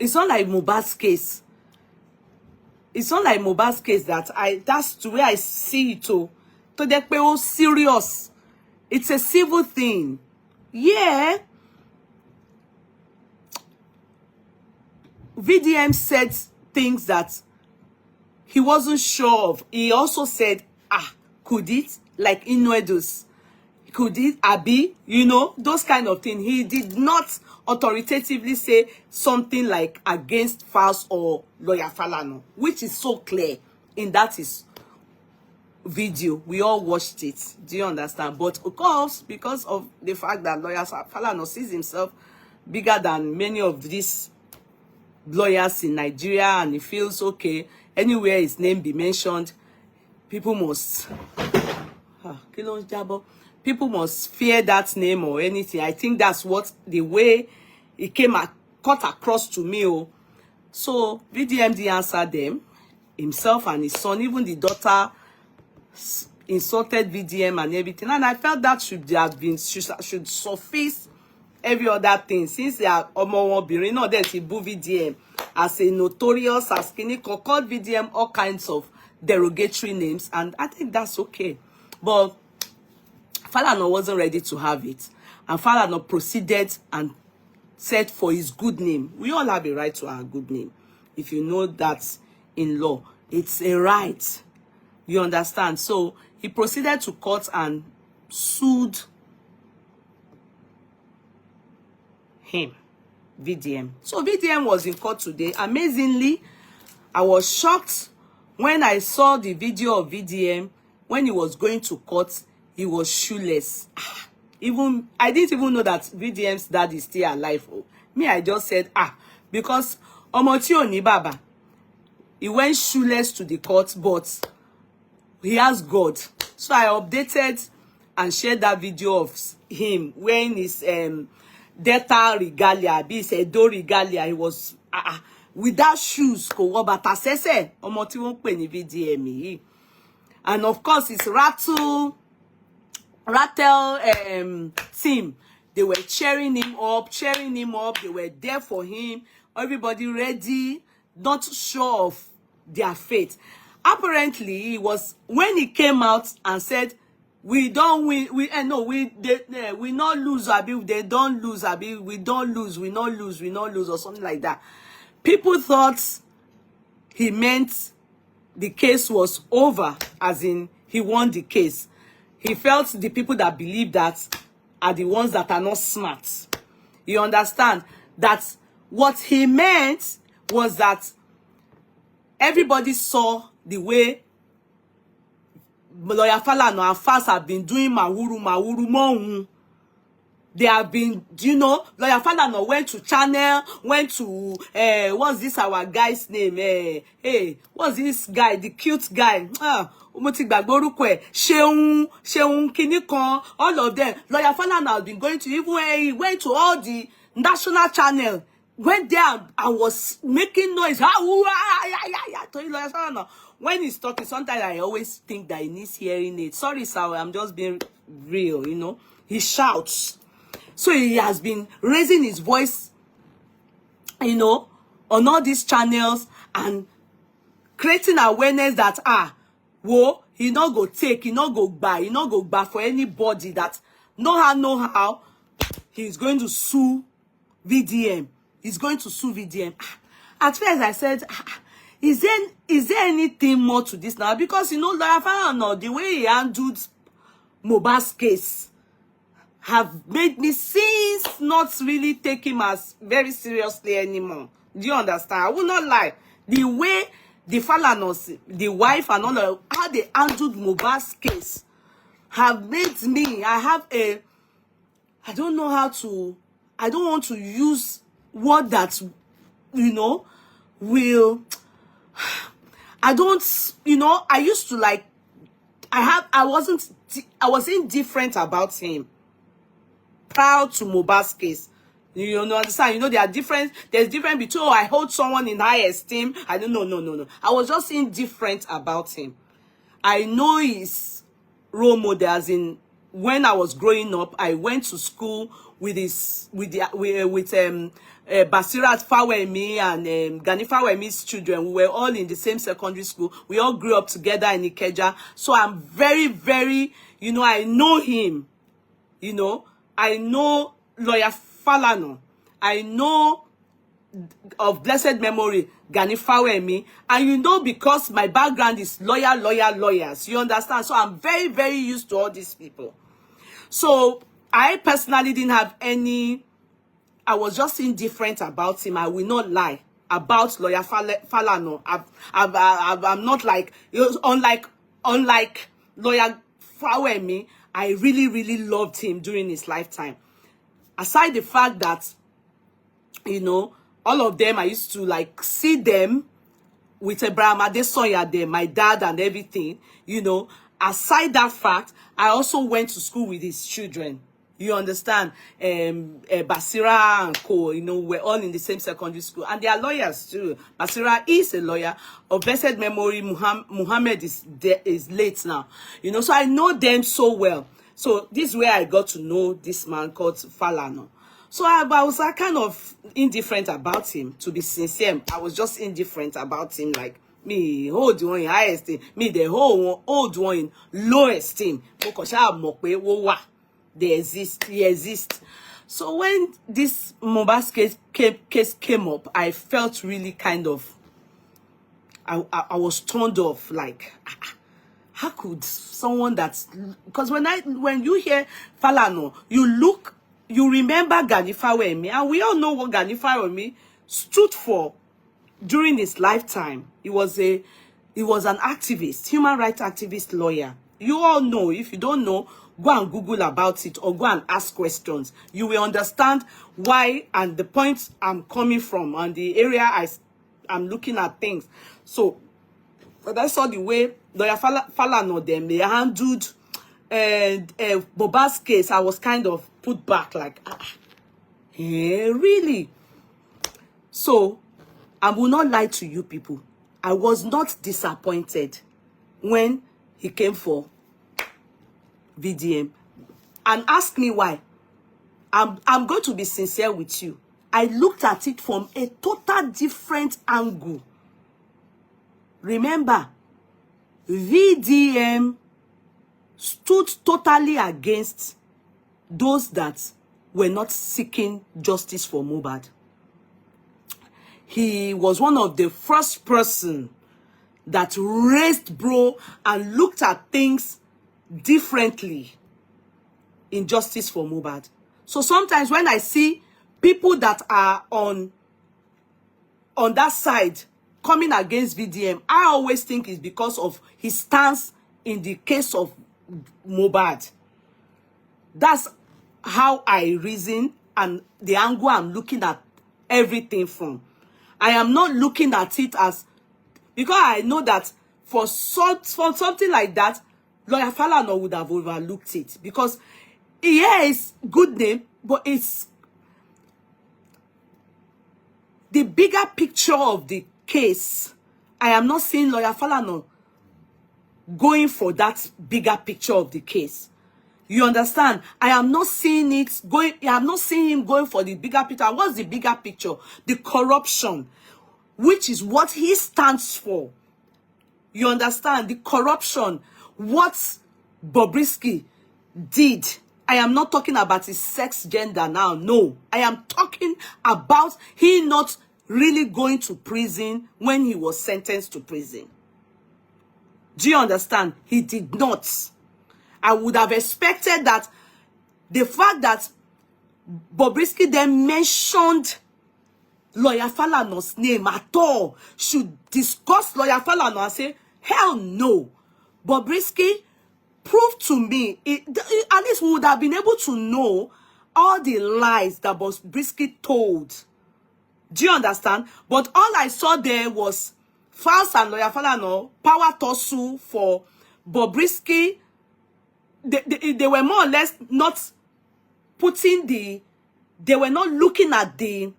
it's not like Mohbad's case. It's not like Mohbad's case that's the way I see it. To the people serious. It's a civil thing. Yeah. VDM said things that he wasn't sure of. He also said, could it? Like innuendos. Could it? Abi? You know, those kind of things. He did not authoritatively say something like against Falz or Lawyer Falana, which is so clear in that his video. We all watched it. Do you understand? But of course, because of the fact that Lawyer Falana sees himself bigger than many of these lawyers in Nigeria, and he feels okay anywhere his name be mentioned, people must people must fear that name or anything. I think that's what the way it cut across to me. Oh. So VDMD answered them, himself and his son, even the daughter insulted VDM and everything. And I felt that should have been should surface every other thing, since they are Omo not that he boo VDM as a notorious as called VDM all kinds of derogatory names, and I think that's okay. But Falana wasn't ready to have it, and Falana proceeded and said for his good name. We all have a right to our good name. If you know that in law, it's a right. You understand? So he proceeded to court and sued him, VDM. So VDM was in court today. Amazingly, I was shocked when I saw the video of VDM when he was going to court. He was shoeless. Even I didn't even know that VDM's dad is still alive. Me, I just said because Omo ni baba. He went shoeless to the court, but he has God. So I updated and shared that video of him when his Delta regalia, this Edo regalia, he was without shoes. And of course, his rattle team, they were cheering him up. They were there for him. Everybody ready, not sure of their fate. Apparently, he was when he came out and said, we don't win, we not lose, Abi, they don't lose, Abi, we not lose, or something like that. People thought he meant the case was over, as in he won the case. He felt the people that believe that are the ones that are not smart. You understand? That what he meant was that everybody saw the way Lawyer Falana and Falz have been doing mahuru. They have been, you know, Lawyer Falana went to channel, went to what's this our guy's name? Hey, what's this guy, the cute guy? Sheung Kinikan, all of them. Lawyer Falana has been going to, even he went to all the national channel, went there and was making noise. When he's talking, sometimes I always think that he needs hearing aid. Sorry, sir, I'm just being real, you know. He shouts. So he has been raising his voice, you know, on all these channels and creating awareness that, he not go take, he not go buy for anybody that know how, he's going to sue VDM. He's going to sue VDM. At first I said, is there anything more to this now? Because, you know, Lawyer Falana, the way he handled Mohbad's case have made me since not really take him as very seriously anymore. Do you understand? I will not lie. The way the Falanas, the wife and all of how they handled Mohbad's case have made me, I don't want to use word that, you know, will, I used to like, I was indifferent about him. proud to Mohbad's case. You understand? You know, there are different. There's difference between, oh, I hold someone in high esteem. I don't know, no. I was just indifferent about him. I know his role model, as in when I was growing up, I went to school with Basirat Fawemi and Gani Fawemi's children. We were all in the same secondary school. We all grew up together in Ikeja. So I'm very, very, you know, I know him. You know, I know Lawyer Falana. I know of blessed memory Gani Fawemi, and you know, because my background is lawyers, you understand? So I'm very, very used to all these people. So I personally didn't have any, I was just indifferent about him. I will not lie about Lawyer Falana. I'm not like, unlike Lawyer Fawemi, I really, really loved him during his lifetime. Aside the fact that, you know, all of them, I used to like see them with Abraham Adesoya there, my dad and everything, you know. Aside that fact, I also went to school with his children. You understand? Basira and Co, you know, we're all in the same secondary school. And they are lawyers too. Basira is a lawyer. Of blessed memory, Muhammad is late now. You know, so I know them so well. So this is where I got to know this man called Falana. So I was kind of indifferent about him, to be sincere. I was just indifferent about him, like, me hold one in high esteem, me the whole hold one in low esteem. They exist, he exists. So when this Mohbad case came up, I felt really kind of, I was turned off, like, how could someone that's, because when you hear Falana, you remember Gani Fawemi, and we all know what Gani Fawemi stood for during his lifetime. He was an activist, human rights activist, lawyer. You all know. If you don't know, go and Google about it or go and ask questions. You will understand why and the points I'm coming from and the area I'm looking at things. So, but I saw the way Lawyer Falana them, they handled Mohbad's case. I was kind of put back, like, really? So, I will not lie to you people. I was not disappointed when he came for VDM. And ask me why. I'm going to be sincere with you. I looked at it from a total different angle. Remember, VDM stood totally against those that were not seeking justice for Mohbad. He was one of the first person that raised bro and looked at things differently in justice for Mohbad. So sometimes when I see people that are on that side coming against VDM, I always think it's because of his stance in the case of Mohbad. That's how I reason and the angle I'm looking at everything from. I am not looking at it as, because I know that for something like that, Lawyer Falana would have overlooked it, because is good name, but it's the bigger picture of the case. I am not seeing Lawyer Falana going for that bigger picture of the case. You understand? I am not seeing it going. I am not seeing him going for the bigger picture. What's the bigger picture? The corruption, which is what he stands for. You understand? The corruption, what Bobrisky did. I am not talking about his sex gender now. No. I am talking about he not really going to prison when he was sentenced to prison. Do you understand? He did not. I would have expected that the fact that Bobrisky then mentioned Lawyer Falana's name at all should discuss Lawyer Falana and say, hell no. Bobrisky proved to me, at least we would have been able to know all the lies that Bobrisky told. Do you understand? But all I saw there was Falz and Lawyer Falana power tussle for Bobrisky. They were more or less not putting they were not looking at the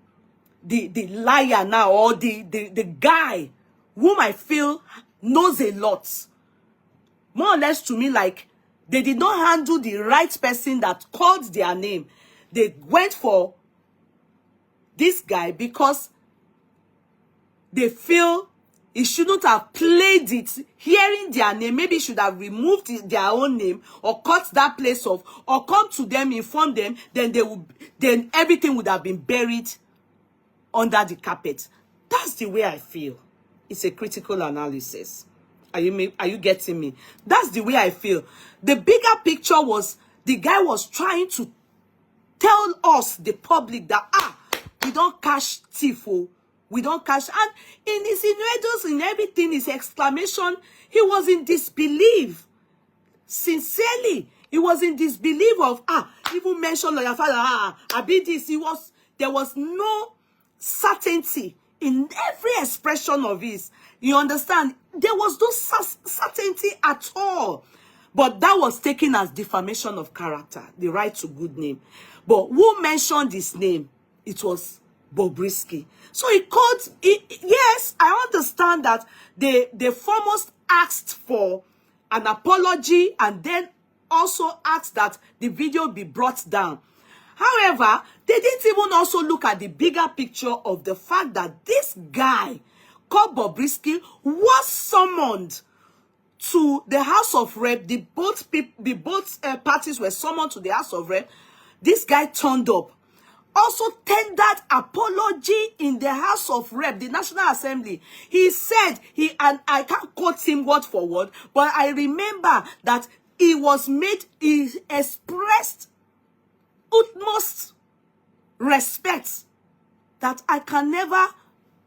liar now, or the guy whom I feel knows a lot. More or less to me, like, they did not handle the right person that called their name. They went for this guy because they feel he shouldn't have played it. Hearing their name, maybe he should have removed their own name or cut that place off, or come to them, inform them, then everything would have been buried under the carpet. That's the way I feel. It's a critical analysis. Are you getting me? That's the way I feel. The bigger picture was the guy was trying to tell us, the public, that we don't catch thief, we don't catch. And in his innuendos, in everything, his exclamation, he was in disbelief. Sincerely, he was in disbelief of even mention lawyer father, I be this. There was no certainty in every expression of his. You understand? There was no certainty at all. But that was taken as defamation of character, the right to good name. But who mentioned his name? It was Bobrisky. So he called, yes, I understand that they foremost asked for an apology and then also asked that the video be brought down. However, they didn't even also look at the bigger picture of the fact that this guy called Bobrisky was summoned to the House of Rep. The both parties were summoned to the House of Rep. This guy turned up. Also tendered apology in the House of Rep, the National Assembly. He said, and I can't quote him word for word, but I remember that he expressed utmost respect, that I can never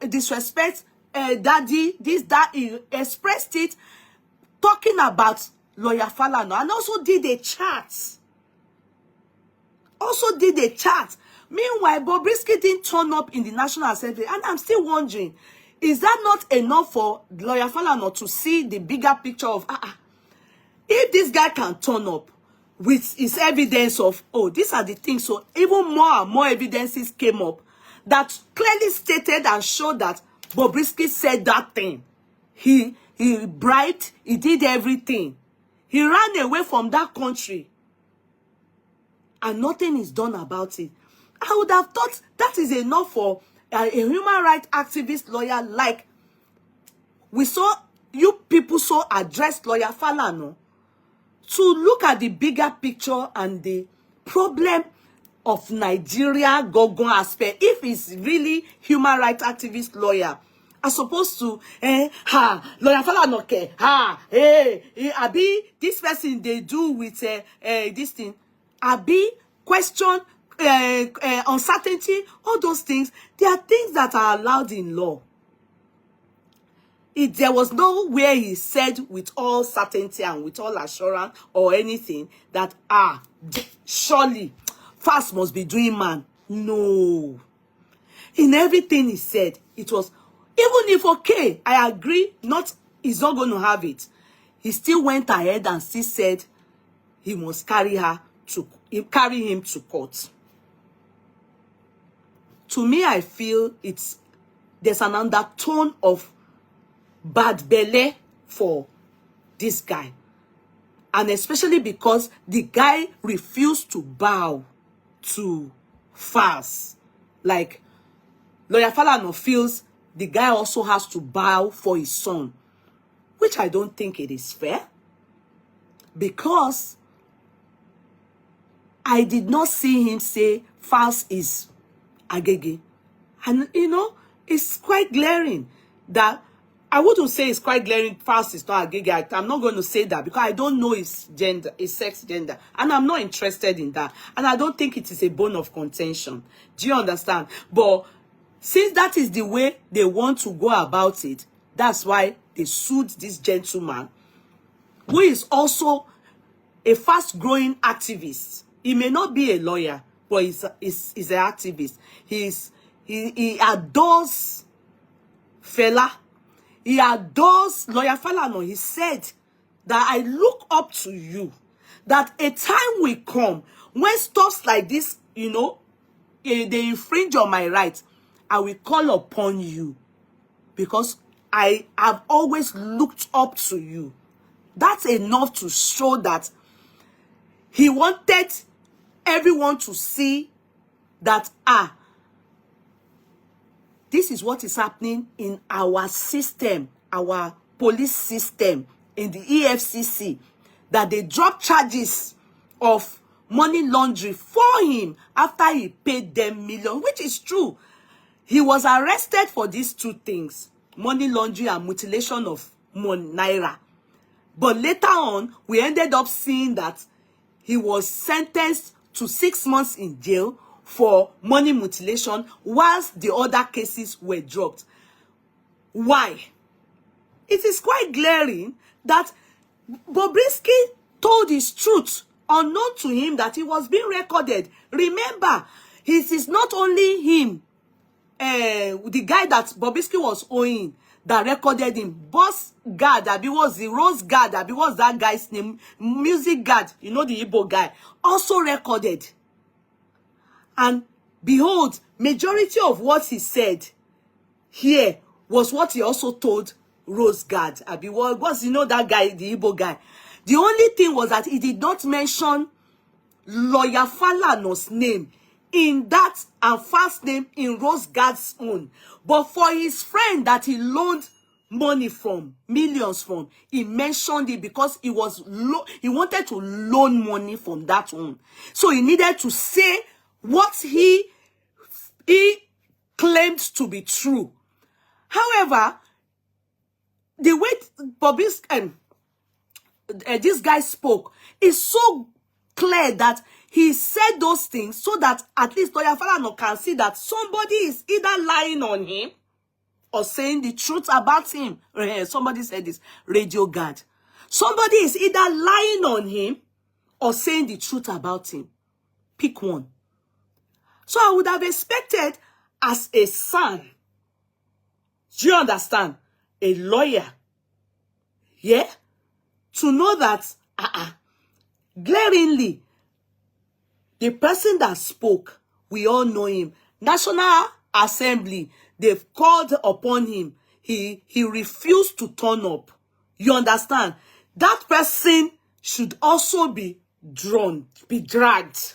disrespect daddy, that he expressed it, talking about lawyer Falana, and also did a chat. Meanwhile, Bobrisky didn't turn up in the National Assembly, and I'm still wondering, is that not enough for lawyer Falana to see the bigger picture of, if this guy can turn up with his evidence of, these are the things, so even more and more evidences came up that clearly stated and showed that Bobrisky said that thing. He bribed, he did everything. He ran away from that country, and nothing is done about it. I would have thought that is enough for a human rights activist lawyer like we saw you people so addressed lawyer Falana to look at the bigger picture and the problem of Nigeria Gogon aspect. If it's really human rights activist lawyer, as opposed to lawyer Falana abi this person they do with this thing, abi question uncertainty, all those things, they are things that are allowed in law. There was nowhere he said with all certainty and with all assurance or anything that surely fast must be doing man. No. In everything he said, it was, even if okay, I agree, he's not going to have it. He still went ahead and still said he must carry him to court. To me, I feel there's an undertone of bad belly for this guy. And especially because the guy refused to bow to Fals. Like, lawyer Falana feels the guy also has to bow for his son, which I don't think it is fair. Because I did not see him say Fals is Agege. And, it's quite glaring that, I wouldn't say it's quite glaring Fals is not Agege. I'm not going to say that because I don't know his gender, his sex gender. And I'm not interested in that. And I don't think it is a bone of contention. Do you understand? But since that is the way they want to go about it, that's why they sued this gentleman, who is also a fast-growing activist. He may not be a lawyer, but he's an activist. He adores Fela. He adores lawyer Falana. He said that I look up to you. that a time will come when stuff like this, you know, they infringe on my rights. I will call upon you because I have always looked up to you. That's enough to show that he wanted everyone to see that, this is what is happening in our system, our police system, in the EFCC, that they drop charges of money laundering for him after he paid them millions, which is true. He was arrested for these two things, money laundering and mutilation of naira. But later on, we ended up seeing that he was sentenced to 6 months in jail for money mutilation, whilst the other cases were dropped. Why? It is quite glaring that Bobrisky told his truth, unknown to him, that he was being recorded. Remember, it is not only him, the guy that Bobrisky was owing, that recorded him. Boss guard, that was the Rose guard, that was that guy's name, music guard, you know, the Igbo guy, also recorded. And behold, majority of what he said here was what he also told Rose guard. Was, you know, that guy, the Igbo guy. The only thing was that he did not mention Lawyer Falana's name in that and first name in Rose guard's own. But for his friend that he loaned money from, millions from, he mentioned it because he was he wanted to loan money from that one. So he needed to say what he claimed to be true. However, the way Bobrisky this guy spoke is so clear that he said those things so that at least Lawyer Falana can see that somebody is either lying on him or saying the truth about him. Somebody said this, radio guard. Somebody is either lying on him or saying the truth about him. Pick one. So I would have expected, as a son, do you understand, a lawyer, yeah, to know that glaringly, the person that spoke, we all know him. National Assembly, they've called upon him. He refused to turn up. You understand? That person should also be dragged.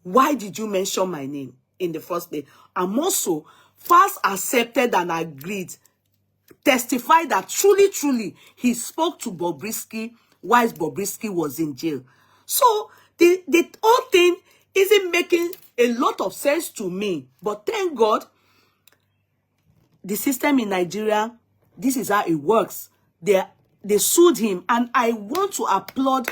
Why did you mention my name in the first place? I'm also first accepted and agreed, testified that truly, truly, he spoke to Bobrisky whilst Bobrisky was in jail. So the whole thing isn't making a lot of sense to me. But thank God, the system in Nigeria, this is how it works. They sued him, and I want to applaud.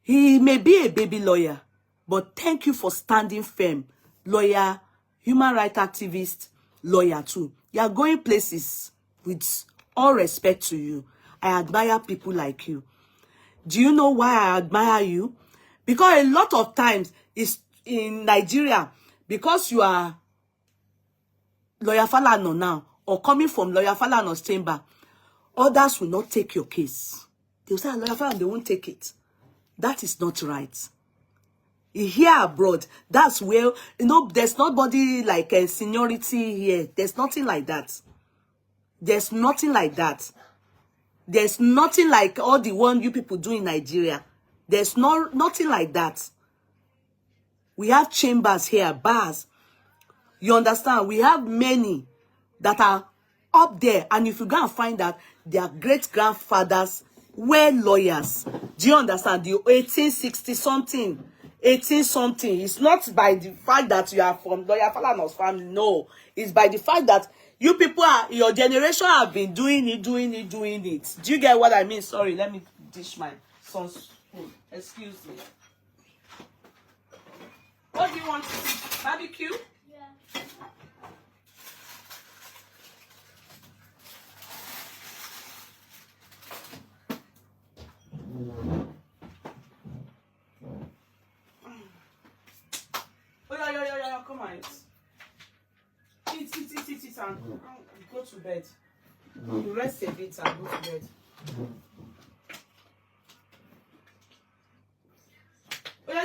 He may be a baby lawyer, but thank you for standing firm. Lawyer, human rights activist, lawyer too. You are going places with all respect to you. I admire people like you. Do you know why I admire you? Because a lot of times it's in Nigeria, because you are Lawyer Falana now, or coming from Lawyer Falana's chamber, others will not take your case. They will say, Lawyer Falana, they won't take it. That is not right. Here abroad, that's where, you know, there's nobody like a seniority here. There's nothing like that. There's nothing like that. There's nothing like all the one you people do in Nigeria. There's nothing like that. We have chambers here, bars. You understand? We have many that are up there. And if you go and find that their great-grandfathers were lawyers. Do you understand? The 1860-something, 18-something. It's not by the fact that you are from Lawyer Falana's family. No. It's by the fact that you people are, your generation have been doing it. Do you get what I mean? Sorry, let me dish my son's spoon. Excuse me. What do you want to eat? Barbecue? Yeah. Oh, yeah, come on. Eat, and go to bed. You rest a bit and go to bed. Oh, yeah,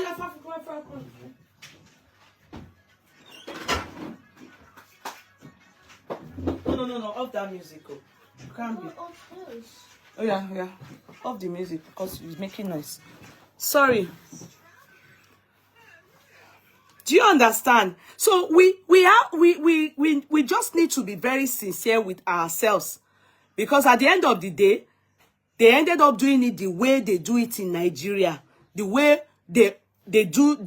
no, off that music. Oh. You can't be. Oh yeah. Off the music because it's making noise. Sorry. Do you understand? So we just need to be very sincere with ourselves, because at the end of the day, they ended up doing it the way they do it in Nigeria, the way they do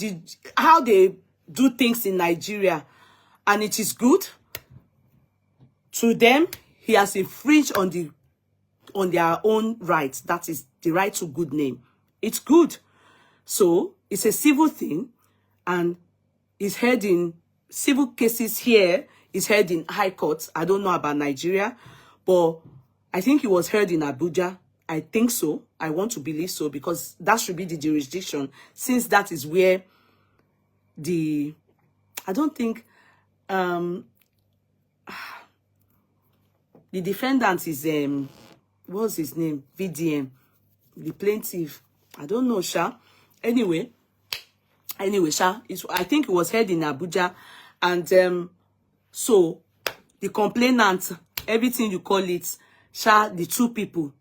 how they do things in Nigeria, and it is good to them. He has infringed on their own rights. That is the right to good name. It's good. So it's a civil thing, and it's heard in civil cases here. It's heard in high courts. I don't know about Nigeria, but I think it was heard in Abuja. I think so. I want to believe so, because that should be the jurisdiction, since that is where I don't think the defendant is what's his name? VDM. The plaintiff. I don't know, Sha. Anyway, Sha, I think it was held in Abuja, and so the complainant, everything you call it, Sha, the two people.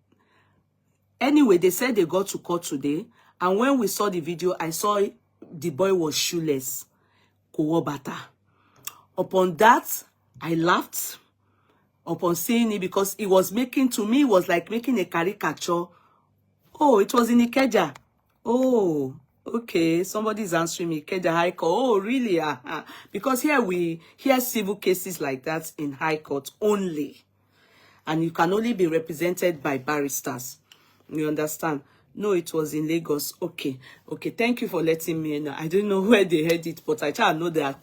Anyway, they said they got to court today, and when we saw the video, I saw the boy was shoeless. Kowobata. Upon that, I laughed. Upon seeing it, because it was making, to me, it was like making a caricature. Oh, it was in Ikeja. Oh, okay. Somebody's answering me. Ikeja High Court. Oh, really? Because here we hear civil cases like that in High Court only. And you can only be represented by barristers. You understand? No, it was in Lagos. Okay. Thank you for letting me know. I don't know where they heard it, but I try to know that.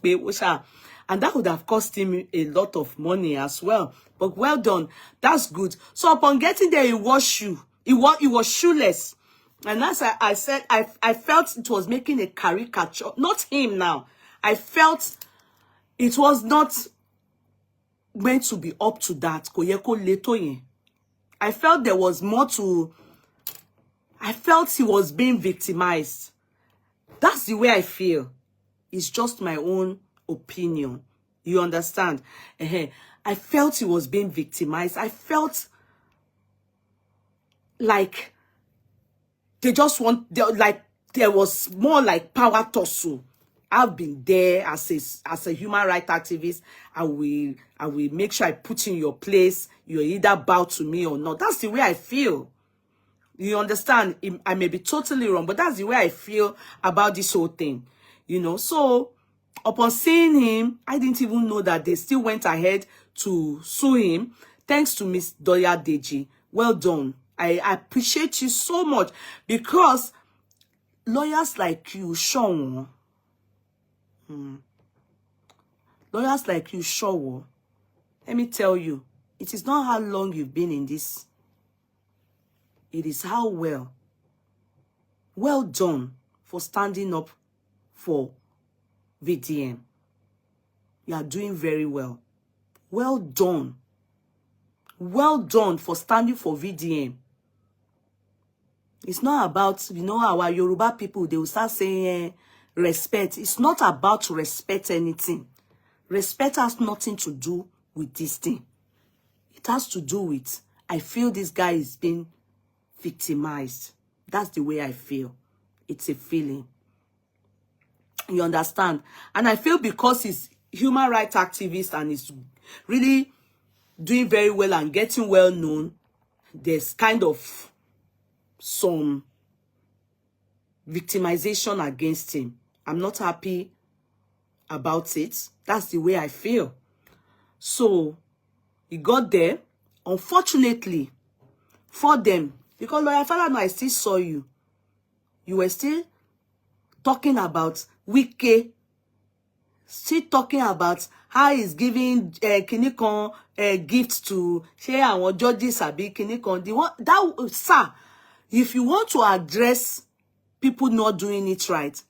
And that would have cost him a lot of money as well. But well done. That's good. So upon getting there, he was shoeless. And as I said, I felt it was making a caricature. Not him now. I felt it was not meant to be up to that. I felt there was more to... I felt he was being victimized. That's the way I feel. It's just my own opinion. You understand? I felt he was being victimized. I felt like there was more like power tussle. I've been there as a human rights activist. I will make sure I put in your place. You either bow to me or not. That's the way I feel. You understand? I may be totally wrong, but that's the way I feel about this whole thing. You know, so upon seeing him, I didn't even know that they still went ahead to sue him. Thanks to Miss Doya Deji. Well done. I appreciate you so much, because lawyers like you, Sean, lawyers like you, Sean, let me tell you, it is not how long you've been in this. It is how well. Well done for standing up for VDM. You are doing very well. Well done. Well done for standing for VDM. It's not about, you know, our Yoruba people, they will start saying respect. It's not about respect anything. Respect has nothing to do with this thing. It has to do with, I feel this guy is being victimized. That's the way I feel. It's a feeling. You understand? And I feel because he's human rights activist and is really doing very well and getting well known, there's kind of some victimization against him. I'm not happy about it. That's the way I feel. So he got there. Unfortunately for them, because Lawyer Falana, I still saw you. You were still talking about Wike, still talking about how he's giving kinikon gifts to share and judges abi kinikon. The one that, sir, if you want to address people not doing it right,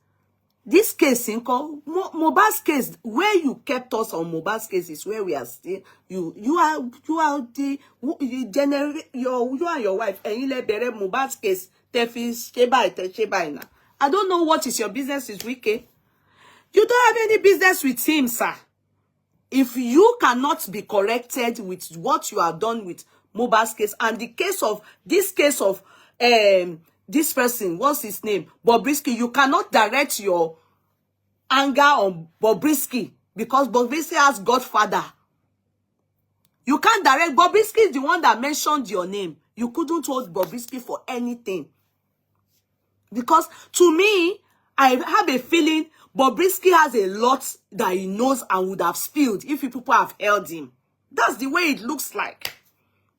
this case, Mohbad's case, where you kept us on Mohbad's case is where we are still. You are the you and your wife. And you let Mohbad's case. I don't know what is your business with Wike. You don't have any business with him, sir. If you cannot be corrected with what you have done with Mohbad's case and the case of this person, what's his name? Bobrisky, you cannot direct your anger on Bobrisky because Bobrisky has Godfather. You can't direct. Bobrisky is the one that mentioned your name. You couldn't hold Bobrisky for anything. Because to me, I have a feeling Bobrisky has a lot that he knows and would have spilled if people have held him. That's the way it looks like.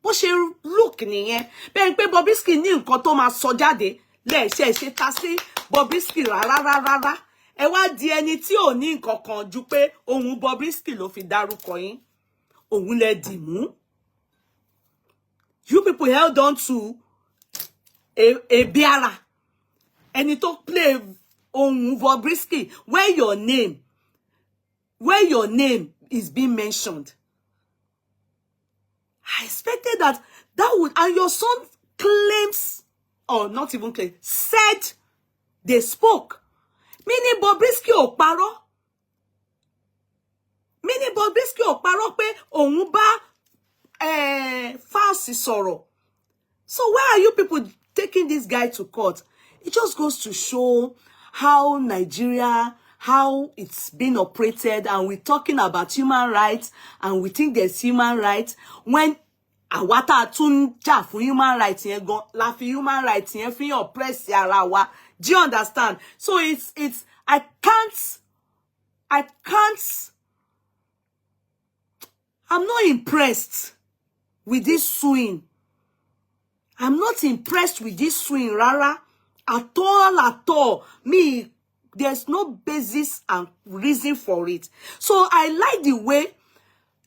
But she look nìyẹn. Bẹ́ẹ̀ pé Bobrisky ní nǹkan tó máa sọ jáde. Le ṣe ta sí Bobrisky rárá. Ẹ wá di ẹni tí ò ní nǹkan kan ju pé ohun Bobrisky ló fi dárúkọ yín. Ohun lẹ dì mú. You people held on to a biara. Ẹni tó play ohun Bobrisky where your name is being mentioned. I expected that would, and your son claims, or not even claims, said they spoke. Meaning Bobrisky ò parọ́. Meaning Bobrisky ò parọ́ pé òun bá false sọ̀rọ̀. So why are you people taking this guy to court? It just goes to show how Nigeria, how it's been operated, and we're talking about human rights, and we think there's human rights, when awata tún jà fún human rights yẹn gan, la fi human rights yẹn fi oppress ara wa. Do you understand? So it's I can't, I'm not impressed with this suing. I'm not impressed with this suing, rara. At all. Me, there's no basis and reason for it. So I like the way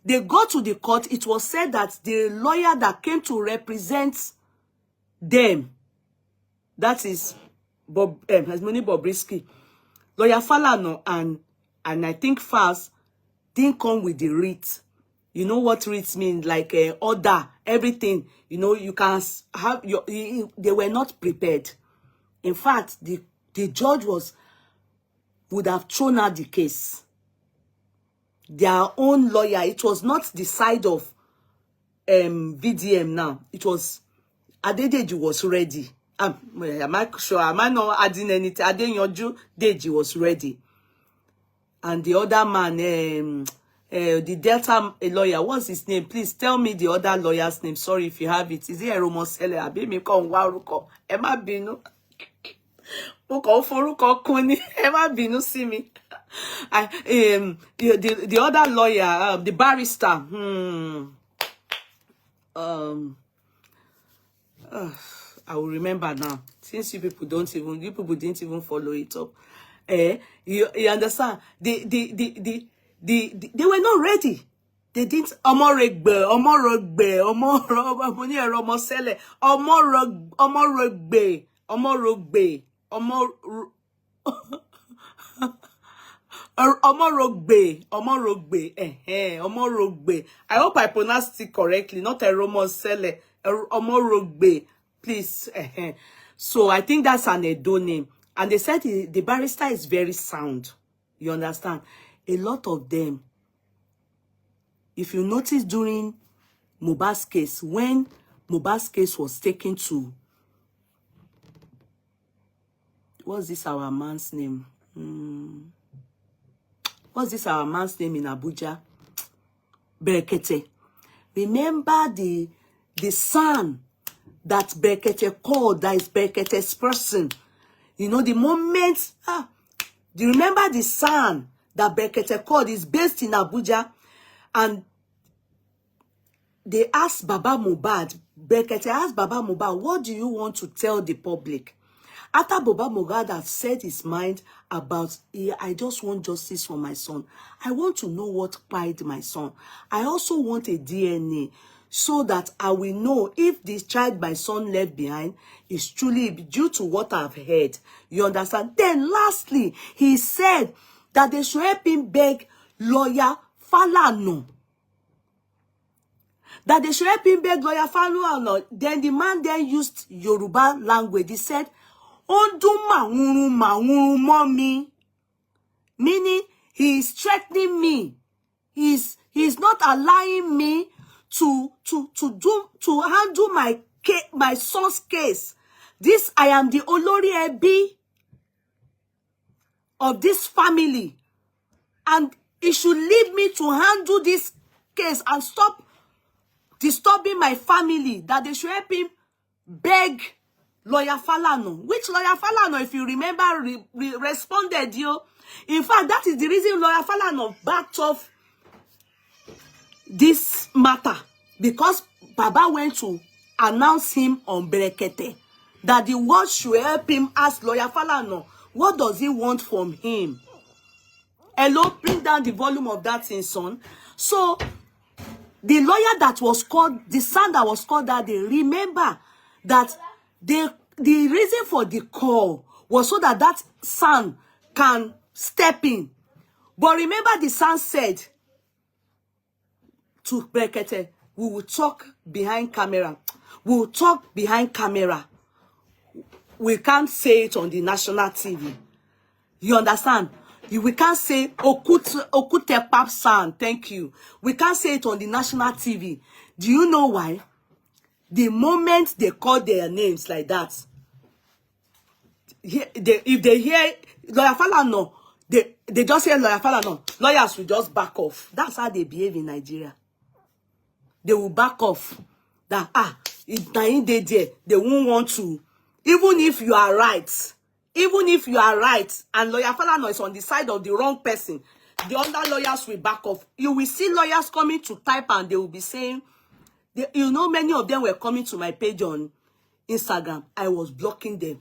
they got to the court. It was said that the lawyer that came to represent them, that is Bobrisky, Lawyer Falano and I think Fast didn't come with the writ. You know what writs mean? Like order, everything. You know, you can have your. They were not prepared. In fact, the judge would have thrown out the case. Their own lawyer. It was not the side of VDM now. It was Adedeji was ready. Am I sure? Am I not adding anything? Adedeji was ready. And the other man, the Delta lawyer, what's his name? Please tell me the other lawyer's name. Sorry if you have it. Is it Eromosele? Abi mi kon wa oruko. Ẹ má bínú. Mo kàn forúkọ kun ni. Ẹ má bínú sí mi. The other lawyer, the barrister. I will remember now. Since you people didn't even follow it up. You understand? They were not ready. They didn't. Omorogbe. I hope I pronounced it correctly. Not Eromosele. Omorogbe. Please. So I think that's an Edo name. And they said the barrister is very sound. You understand? A lot of them. If you notice during Mohbad's case, when Mohbad's case was taken to, what's this our man's name? What's this our man's name in Abuja? Berekete. Remember the son that Berekete called, that is Berekete's person. You know, the moment, do you remember the son that Berekete called is based in Abuja? And they asked Baba Mohbad, Berekete asked Baba Mohbad, what do you want to tell the public? After Baba Mohbad had said his mind about, I just want justice for my son. I want to know what killed my son. I also want a DNA so that I will know if this child my son left behind is truly due to what I've heard. You understand? Then lastly, he said that they should help him beg lawyer Falano. That they should help him beg lawyer Falano. Then the man then used Yoruba language. He said, Ondu mawuru mommy. Meaning, he is threatening me. He's not allowing me to handle my son's case. This, I am the Olori Ebi of this family. And he should leave me to handle this case and stop disturbing my family. That they should help him beg Lawyer Falana. Which Lawyer Falana, if you remember, responded, yo. In fact, that is the reason Lawyer Falana backed off this matter. Because Baba went to announce him on Berekete. That the world should help him ask Lawyer Falana, what does he want from him? Hello, bring down the volume of that thing, son. So, the lawyer that was called, the son that was called that day, remember that the reason for the call was so that that son can step in. But remember the son said to Brekete, we will talk behind camera. We will talk behind camera. We can't say it on the national TV. You understand? We can't say Okute Pap San, thank you. We can't say it on the national TV. Do you know why? The moment they call their names like that, if they hear Lawyer Falana, they just say Lawyer Falana, lawyers will just back off. That's how they behave in Nigeria. They will back off. That, if they there, they won't want to. Even if you are right, and Lawyer Falana is on the side of the wrong person, the other lawyers will back off. You will see lawyers coming to type and they will be saying, you know, many of them were coming to my page on Instagram. I was blocking them.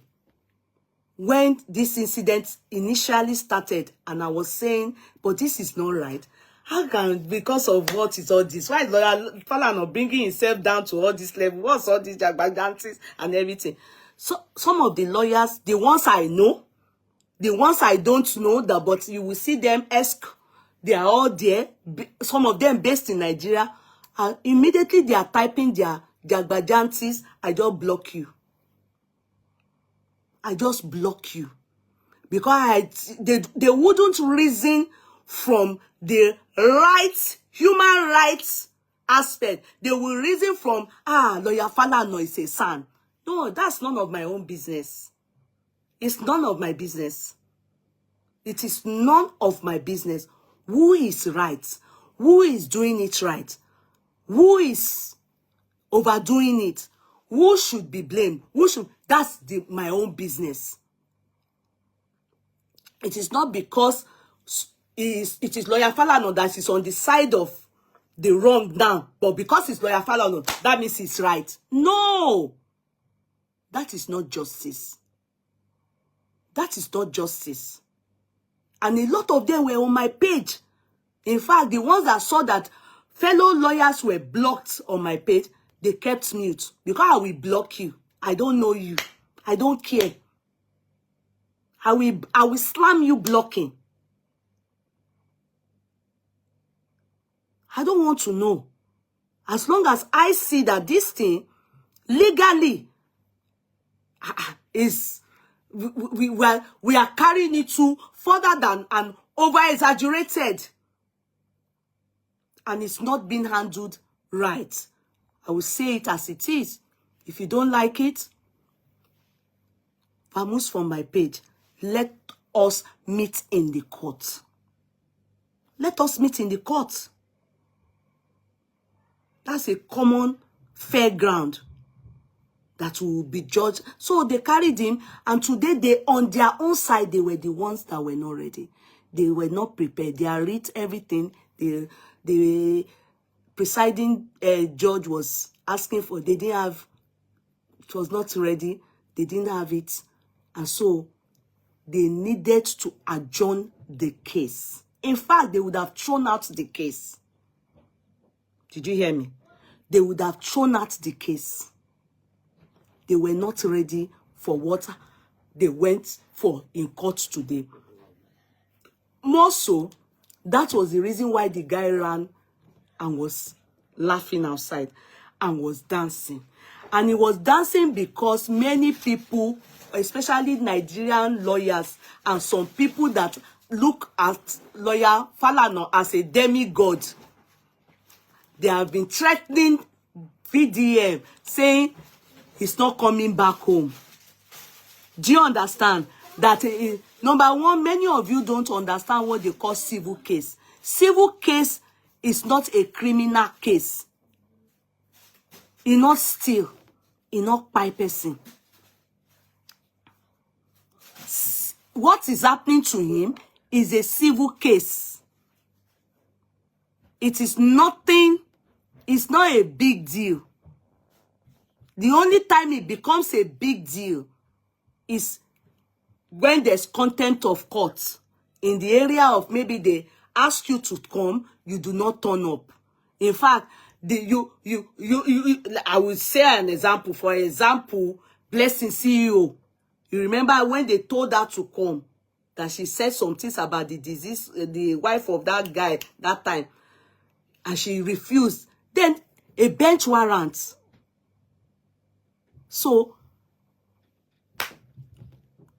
When this incident initially started, and I was saying, but this is not right. How can, because of what is all this? Why is Lawyer Falana bringing himself down to all this level? What's all these jagbajantis and everything? So some of the lawyers, the ones I know, the ones I don't know, but you will see them ask, they are all there. Some of them based in Nigeria, and immediately they are typing their jagbajantis. I just block you. I just block you. Because they wouldn't reason from the human rights aspect. They will reason from, Lawyer Falana is a son. No, that's none of my own business. It's none of my business. It is none of my business. Who is right? Who is doing it right? Who is overdoing it? Who should be blamed? That's my own business. It is not because it is Lawyer Falana that is on the side of the wrong now, but because it's Lawyer Falana, that means it's right. No! That is not justice. That is not justice. And a lot of them were on my page. In fact, the ones that saw that fellow lawyers were blocked on my page, they kept mute. Because I will block you. I don't know you. I don't care. I will slam you blocking. I don't want to know. As long as I see that this thing legally is we are carrying it to further than and over exaggerated, and it's not being handled right. I will say it as it is. If you don't like it, vamos from my page. Let us meet in the court. Let us meet in the court. That's a common fair ground that will be judged. So they carried him, and today they, on their own side, they were the ones that were not ready. They were not prepared. They had read everything. The presiding judge was asking for. They didn't have. It was not ready. They didn't have it, and so they needed to adjourn the case. In fact, they would have thrown out the case. Did you hear me? They would have thrown out the case. They were not ready for what they went for in court today. More so, that was the reason why the guy ran and was laughing outside and was dancing. And he was dancing because many people, especially Nigerian lawyers and some people that look at lawyer Falana as a demigod, they have been threatening VDM, saying he's not coming back home. Do you understand? That number one, many of you don't understand what they call civil case. Civil case is not a criminal case. He not steal, he not buy person. What is happening to him is a civil case. It is nothing, it's not a big deal. The only time it becomes a big deal is when there's contempt of court. In the area of maybe they ask you to come, you do not turn up. In fact, I will say an example. For example, Blessing CEO. You remember when they told her to come, that she said some things about the disease, the wife of that guy that time, and she refused. Then a bench warrant. So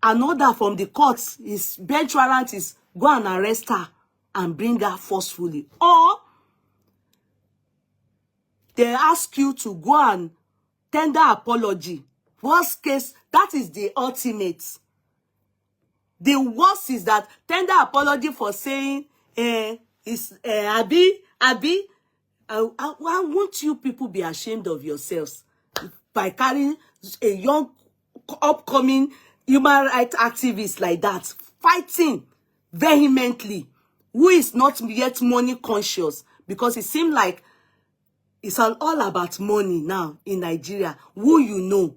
an order from the courts is bench warrant is go and arrest her and bring her forcefully. Or they ask you to go and tender apology. Worst case, that is the ultimate. The worst is that tender apology for saying, Abi, why won't you people be ashamed of yourselves by carrying a young, upcoming human rights activist like that, fighting vehemently, who is not yet money conscious, because it seems like it's all about money now in Nigeria. Who you know.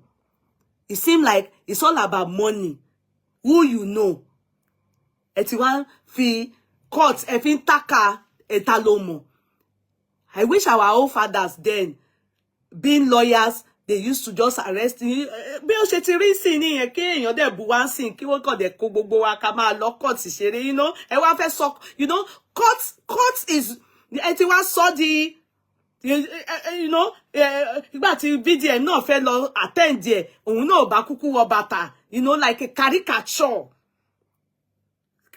It seems like it's all about money. Who you know. Etiwan fi court efin taka etalomo. I wish our old fathers then, being lawyers, they used to just arrest me. Bí ó ṣe ti rí sí nìyẹn kí èèyàn dẹ̀ bu wá sí kí wọ́n kàn dẹ̀ kó gbogbo wa ká máa lọ court ṣeré, you know. Ẹ wá fẹ́ sọ, you know, court is etiwan sọ di, you know, ìgbà tí VDM náà fẹ́ lọ attend ẹ̀, òun náà bá kúkú wọ bàtà, you know, like a caricature.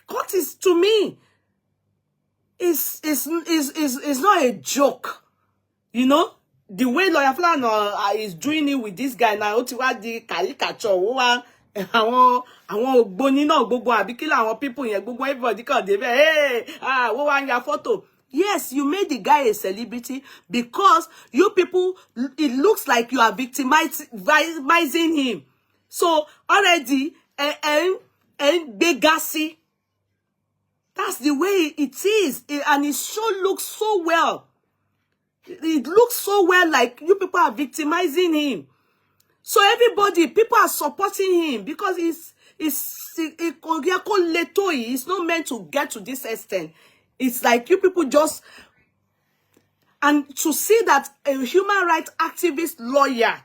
Court is, to me, is not a joke, you know. The way Lawyer Falana is doing it with this guy now, ó ti wá di caricature. Ó wá àwọn ògbóni náà gbogbo àbí kí làwọn people yẹn gbogbo everybody kàn dé bẹ́ẹ̀, hey, ó wá ń ya photo. Yes, you made the guy a celebrity because you people, it looks like you are victimizing him. So already, Begasi, that's the way it is. And it sure looks so well. It looks so well like you people are victimizing him. So everybody, people are supporting him because it's not meant to get to this extent. It's like you people just, and to see that a human rights activist lawyer,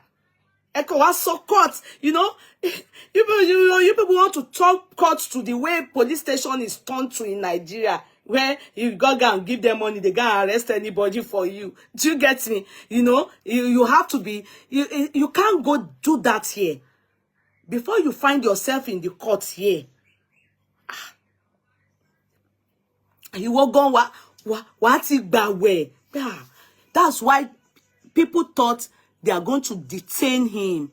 court, you know, you people want to turn court to the way police station is turned to in Nigeria, where you go and give them money, they can't arrest anybody for you. Do you get me? You know, you have to be, you can't go do that here. Before you find yourself in the court here, you will go what it way. That's why people thought they are going to detain him.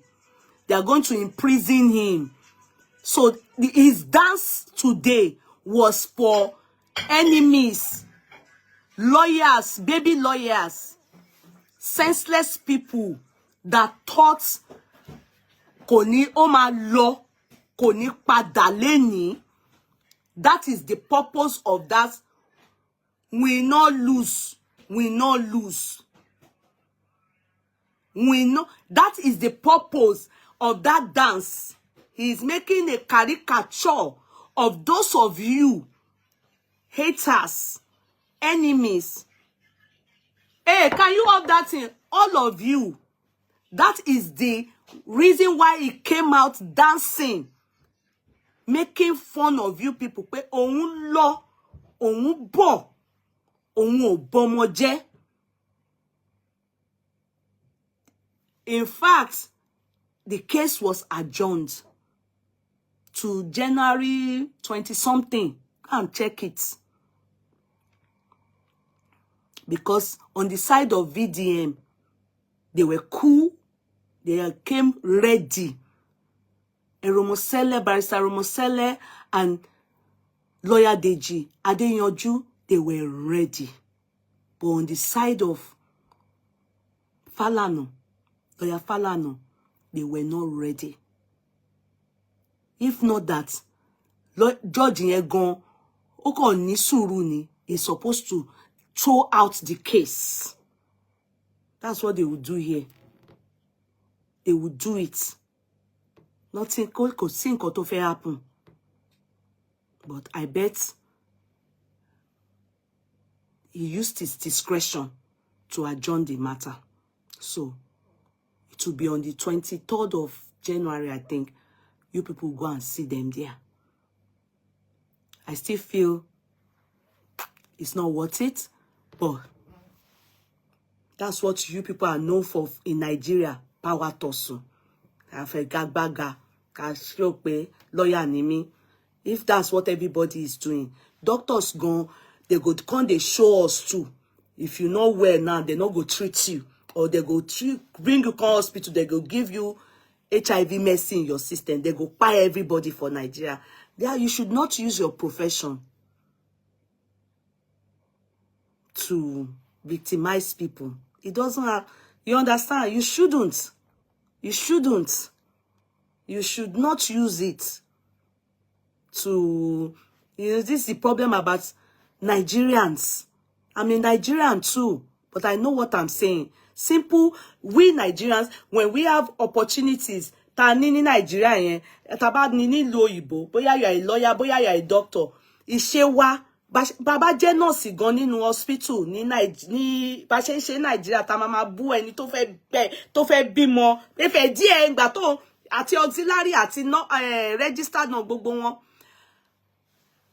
They are going to imprison him. So his dance today was for enemies, lawyers, baby lawyers, senseless people that thought koni oma lo, koni padaleni. That is the purpose of that. We not lose. We not lose. We know that is the purpose of that dance. He is making a caricature of those of you haters, enemies. Hey, can you have that in all of you? That is the reason why he came out dancing, making fun of you people. Pé òun lọ, òun bọ̀, òun ò bọ́mọ jẹ́. In fact, the case was adjourned to January 20-something. Go and check it. Because on the side of VDM, they were cool. They came ready. Barrister Romosele, and lawyer Deji Adeyanju, they were ready. But on the side of Falana, lawyer Falana, they were not ready. If not that, Judge Yegon, Oko Nisuruni is supposed to throw out the case. That's what they would do here. They would do it. Nothing could think or to happen. But I bet he used his discretion to adjourn the matter. So it will be on the 23rd of January, I think. You people go and see them there. I still feel it's not worth it, but that's what you people are known for in Nigeria. Power tussle. Gagbaga, lawyer nimi. If that's what everybody is doing, doctors go, they go come, they show us too. If you know where now, they not go treat you, or they go bring you to hospital, they go give you HIV medicine in your system. They go buy everybody for Nigeria. Yeah, you should not use your profession to victimize people. It doesn't have, you understand? You shouldn't. You shouldn't. You should not use it to, this is the problem about Nigerians. I'm a Nigerian too, but I know what I'm saying. Simple, we Nigerians, when we have opportunities, ta ni Nigeria taba ni lo Igbo, boya you are a lawyer, boya you are a doctor, iṣẹ́ wa, baba jẹ́ nurse gan nínú hospital ní bá ṣe ń ṣe Nigeria, ta máa bú ẹni tó fẹ́ bímọ, pé fẹ́ díẹ̀ ńgbà tó àti auxiliary àti registered náà gbogbo wọn.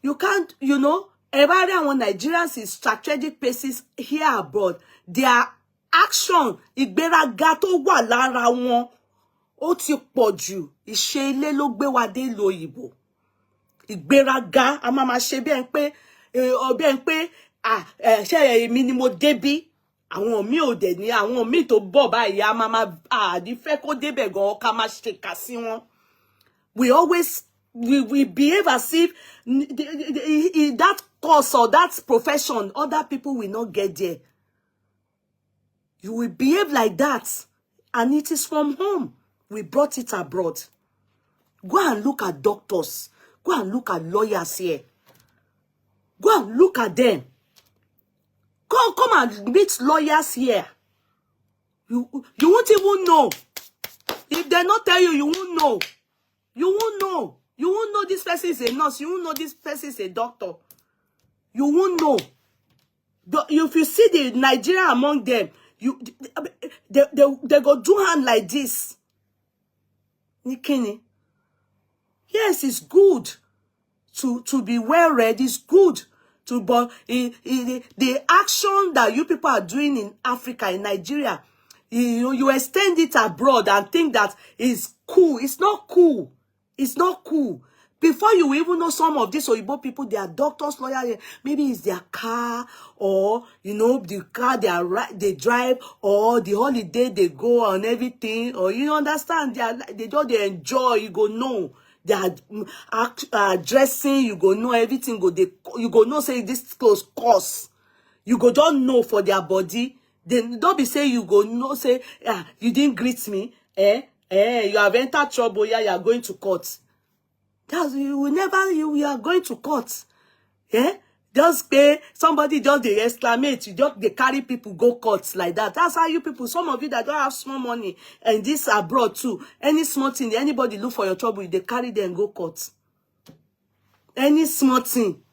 You can't, you know, every Nigerians in strategic places here abroad, their action, ìgbéraga tó wà lára wọn, ó ti pọ̀ jù. Ìṣe ilé ló gbé wa dé ìlú òyìnbó. Ìgbéraga, a máa ṣe bí ẹn pé, ṣé èmi ni mo débí. Àwọn mi ò dẹ̀ ní, àwọn mi tó bọ̀ báyìí, a máa ní fẹ́ kó débẹ̀ gan, ká máa ṣe kà sí wọn. We always, we behave as if that course or that profession, other people will not get there. You will behave like that. And it is from home. We brought it abroad. Go and look at doctors. Go and look at lawyers here. Go and look at them. Come and meet lawyers here. You won't even know. If they not tell you, you won't know. You won't know. You won't know this person is a nurse. You won't know this person is a doctor. You won't know. If you see the Nigerian among them, they go do hand like this. Nikini. Yes, it's good to be well read. It's good to, but the action that you people are doing in Africa, in Nigeria, you extend it abroad and think that it's cool. It's not cool. It's not cool. Before you even know some of these Oyibo people, they are doctors, lawyers, maybe it's their car, or, you know, the car they drive, or the holiday they go on everything, or you understand, they enjoy, you go know. They are dressing, you go know everything, you go know, say this clothes cost. You go don't know for their body. Then don't be say you go know, say, you didn't greet me, you have entered trouble, you are going to court. You are going to court. Just pay, somebody just they exclamate, they carry people go court like that. That's how you people, some of you that don't have small money, and this abroad too, any small thing, anybody look for your trouble, they carry them go court. Any small thing.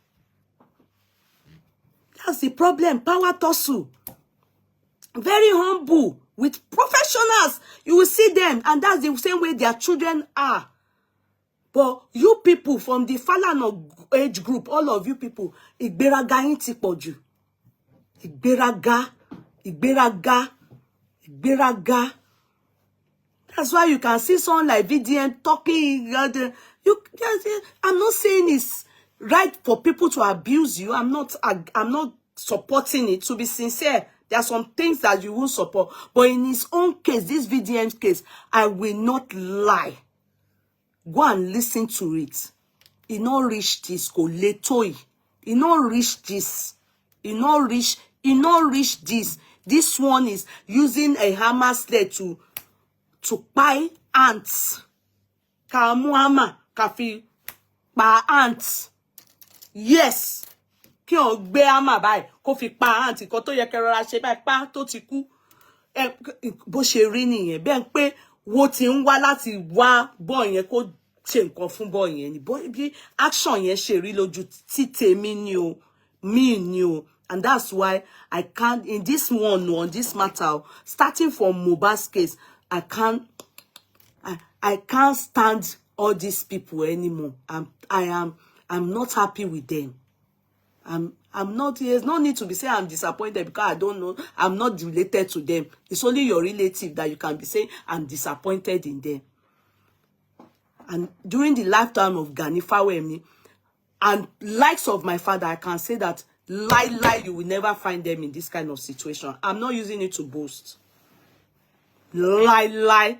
That's the problem. Power tussle. Very humble. With professionals. You will see them, and that's the same way their children are. But you people from the Falana age group, all of you people, ìgbéraga yín ti pọ̀jù. Ìgbéraga. That's why you can see someone like VDM talking. I'm not saying it's right for people to abuse you. I'm not supporting it. To be sincere, there are some things that you will support. But in his own case, this VDM case, I will not lie. Go and listen to it. He not reach this. Go letoi. He not reach this. He not reach this. This one is using a hammer sled to buy ants. Kamu hammer kafi pa ants. Yes. Kí o gbé hammer báyìí kó fi pa ants kó tó yẹ kẹ́ rọra ṣe báyìí pa tó ti kú. Bó ṣe rí nìyẹn. Bẹ́ẹ̀ pé wo ti ń wá láti wá boy yẹn kó ṣe nǹkan fún boy yẹn ni. Boy bí action yẹn ṣe rí lójú tí tèmi ni o. Me ni o. And that's why I can't, in this one, on this matter, starting from Mohbad's case, I can't stand all these people anymore. I'm not happy with them. I'm not, there's no need to be saying I'm disappointed because I don't know, I'm not related to them. It's only your relative that you can be saying I'm disappointed in them. And during the lifetime of Gani Fawemi and likes of my father, I can say that lie, you will never find them in this kind of situation. I'm not using it to boast. Lie.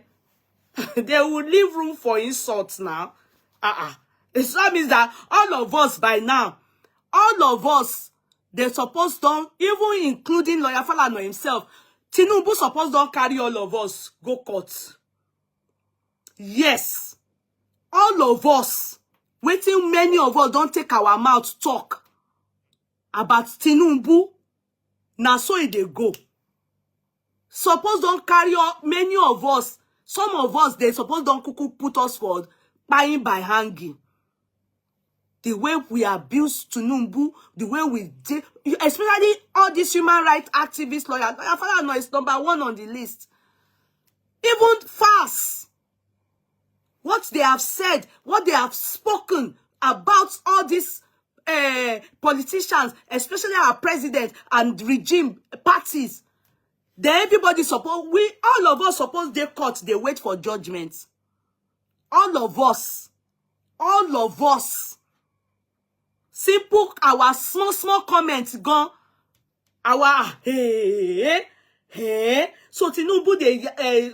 They will leave room for insults now. It means that all of us by now, all of us, they're supposed to, even including Lawyer Falana himself, Tinubu supposed to carry all of us, go court. Yes. All of us, waiting many of us don't take our mouth talk about Tinubu, na so it dey go. Suppose don't carry up many of us. Some of us, they suppose don't kuku put us for buying by hanging. The way we abuse Tinubu, the way we did, especially all these human rights activists, lawyers. My father is #1 on the list. Even fast. What they have said, what they have spoken about all these politicians, especially our president and regime parties, then everybody suppose, all of us suppose they court, they wait for judgment. All of us. Simple, our small comments gone. Our hey. So Tinubu they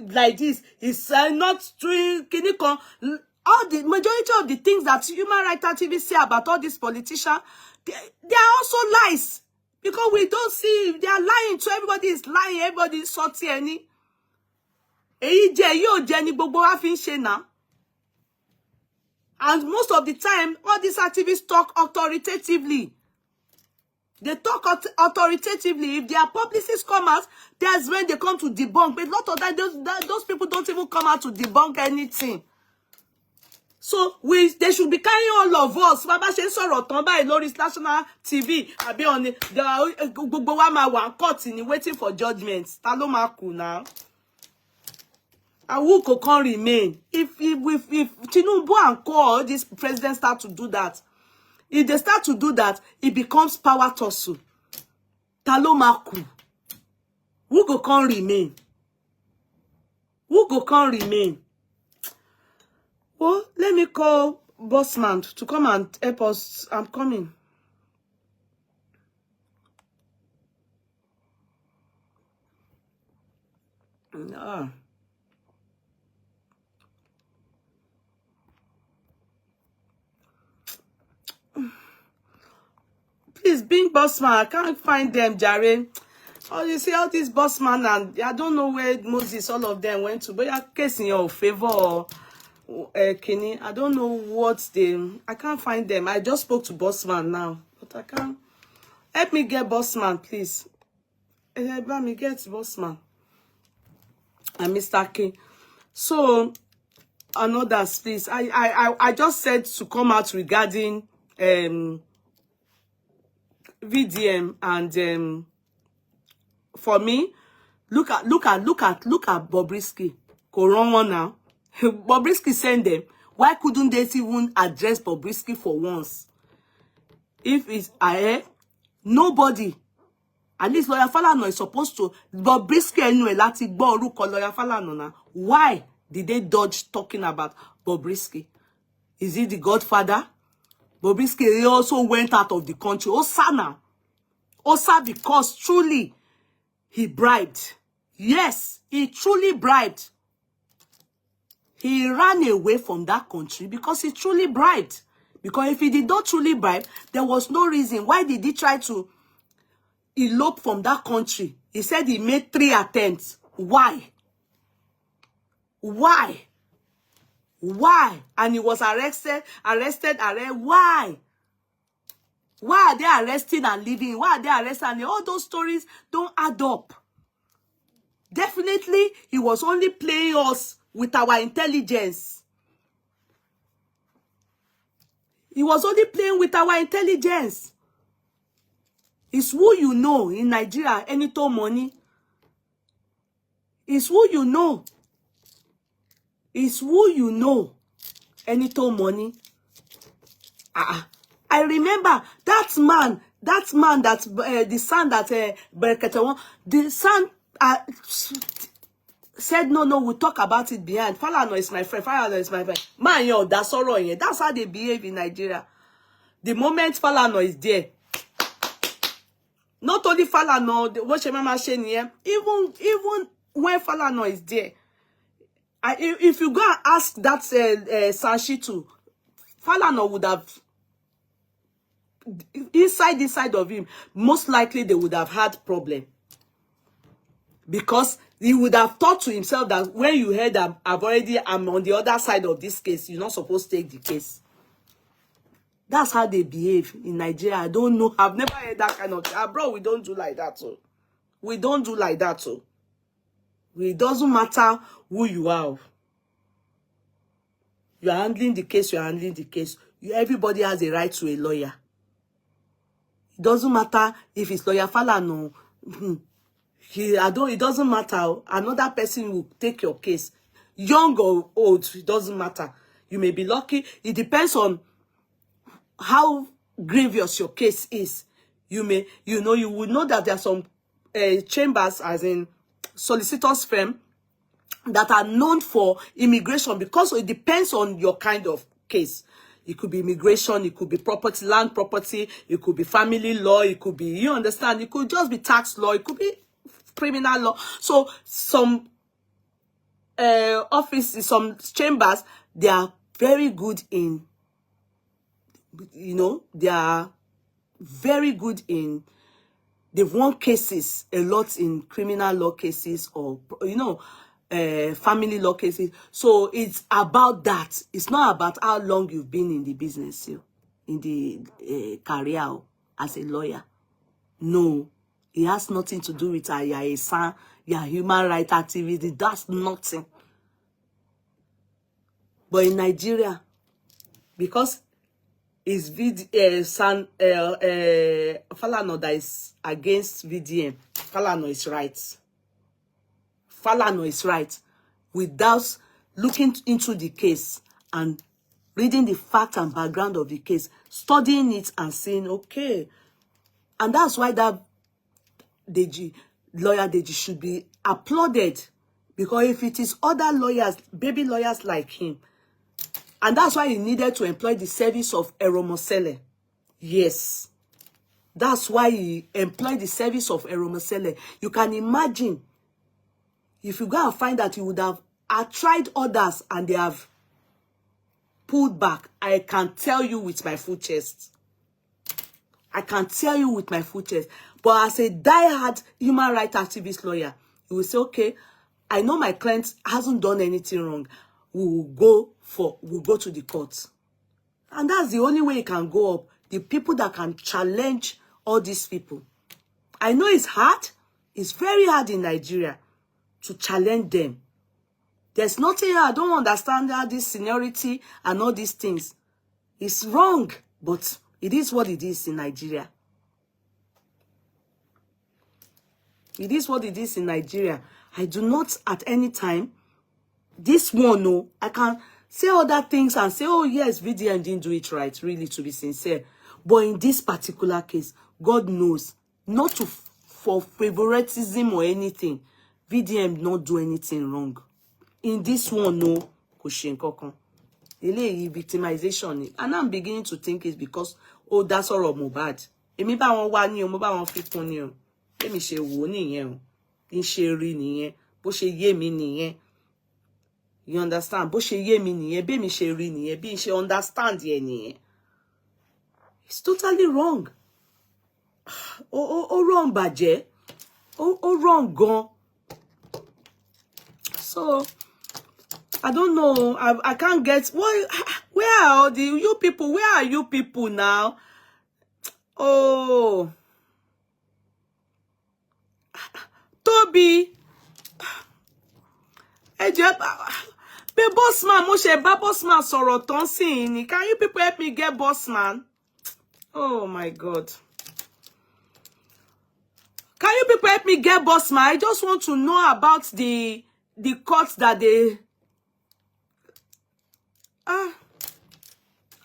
like this is not doing all the majority of the things that human rights activists say about all these politicians, they are also lies. Because we don't see, they are lying. So everybody is lying. Everybody is salty. And most of the time, all these activists talk authoritatively. They talk authoritatively. If their publicists come out, that's when they come to debunk. But a lot of that, those people don't even come out to debunk anything. So they should be carrying all of us. Baba ṣe sọ̀rọ̀ tán báyìí lórí national TV. Àbí on the gbogbo wa máa wà court ni waiting for judgment. Ta ló máa kú now? And who can remain? If Tinubu and all these presidents start to do that, if they start to do that, it becomes power tussle. Ta ló máa kú? Who can remain? Who can remain? Well, let me call Bossman to come and help us. I'm coming. Please, being Bossman, I can't find them, Jaren. Oh, you see all these Bossman, and I don't know where Moses, all of them went to, but you're case in your favor or Kenny. I don't know what I can't find them. I just spoke to Bossman now, but I can't. Help me get Bossman, please. Help me get Bossman. And Mr. King. So, and others, please. I just said to come out regarding VDM and for me, look at Bobrisky. Go wrong one now. Bobrisky sent them. Why couldn't they even address Bobrisky for once? If it's nobody, at least Lawyer Falana is supposed to. Bobrisky anyway, láti gbọ́ orúkọ Lawyer Falana now. Why Did they dodge talking about Bobrisky? Is he the godfather? Bobrisky also went out of the country. Osana. Osa because truly he bribed. Yes, he truly bribed. He ran away from that country because he truly bribed. Because if he did not truly bribe, there was no reason. Why did he try to elope from that country? He said he made 3 attempts. Why? Why? Why? And he was arrested. Why? Why are they arresting and leaving? Why are they arresting and leaving? All those stories don't add up. Definitely, he was only playing us with our intelligence. He was only playing with our intelligence. It's who you know in Nigeria, anytime money. It's who you know. It's who you know, anytime money. I remember that man that the son that the son said no, we'll talk about it behind. Falana is my friend. Falana is my friend. Man, yo, that's all right. That's how they behave in Nigeria. The moment Falana is there, not only Falana, what she mama saying here, even when Falana is there, if you go and ask that Sanshitu, Falana would have inside of him, most likely they would have had problem. Because he would have thought to himself that when you heard that I'm on the other side of this case, you're not supposed to take the case. That's how they behave in Nigeria. I don't know. I've never heard that kind of thing. Bro, we don't do like that. So we don't do like that. So it doesn't matter who you are. You are handling the case. You are handling the case. Everybody has a right to a lawyer. It doesn't matter if it's lawyer Falana. It doesn't matter. Another person will take your case. Young or old, it doesn't matter. You may be lucky. It depends on how grievous your case is. You would know that there are some chambers, as in solicitors firm, that are known for immigration, because it depends on your kind of case. It could be immigration, it could be property, land property, it could be family law, it could be, you understand, it could just be tax law, it could be criminal law. So some offices, some chambers, they are very good in, they are very good in, they've won cases a lot in criminal law cases or, family law cases. So it's about that. It's not about how long you've been in the business, in the career as a lawyer. No. It has nothing to do with you're a son, you're human rights activist. That's nothing. But in Nigeria, because it's Falana that is against VDM, Falana is right. Falana is right. Without looking into the case and reading the fact and background of the case, studying it and saying, okay. And that's why that lawyer Deji should be applauded, because if it is other lawyers, baby lawyers like him, and that's why he needed to employ the service of Eromosele. Yes, that's why he employed the service of Eromosele. You can imagine if you go and find that he would have tried others and they have pulled back. I can tell you with my full chest. I can tell you with my full chest. But as a die-hard human rights activist lawyer, you will say, okay, I know my client hasn't done anything wrong. We'll go to the courts. And that's the only way it can go up. The people that can challenge all these people. I know it's hard. It's very hard in Nigeria to challenge them. There's nothing, I don't understand how this seniority and all these things. It's wrong, but it is what it is in Nigeria. It is what it is in Nigeria. I do not at any time, this one, no, I can say other things and say, oh yes, VDM didn't do it right, really, to be sincere. But in this particular case, God knows, not for favoritism or anything, VDM not do anything wrong. in this one, no, kò ṣe nǹkankan. Eléyìí victimization ni. And I'm beginning to think it's because, oh, that's all of Mohbad. Èmi bá wọn wá ní o, mo bá wọn fi kún ní o. Èmi ṣe wò nìyẹn o. Kì í ṣe rí nìyẹn. Bó ṣe yé mi nìyẹn. You understand? Bó ṣe yé mi nìyẹn. Bí mi ṣe rí nìyẹn. Bí ṣe understand yẹn nìyẹn. It's totally wrong. Oh, wrong bàjẹ́. Oh, wrong gan. So, I don't know. I can't get what. Where are all you people? Where are you people now? Oh, Toby. Be boss man, mo ṣe bá boss man sọ̀rọ̀ tán sí ni. Can you people help me get boss man? Oh my God. Can you people help me get boss man? I just want to know about the court that they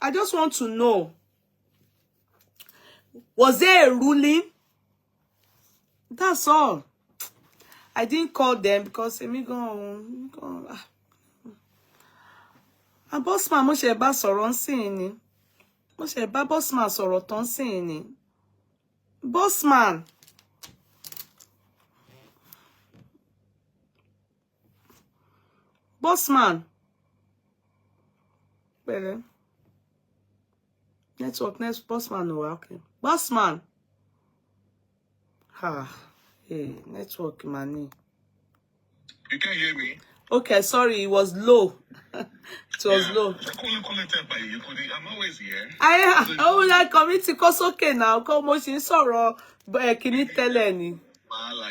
I just want to know. Was there a ruling? That's all. I didn't call them because me go. A boss man mo ṣe bá sọ̀rọ̀ nsìn ni. Mo ṣe bá boss man sọ̀rọ̀ tán nsìn ni. Boss man. Boss man. Better. Network next boss man no okay. Boss man. Hey, network money. You can't hear me. Okay, sorry, it was low. It was low. I'm always here. I like committee cause okay now. Come on, sorrow can you tell any?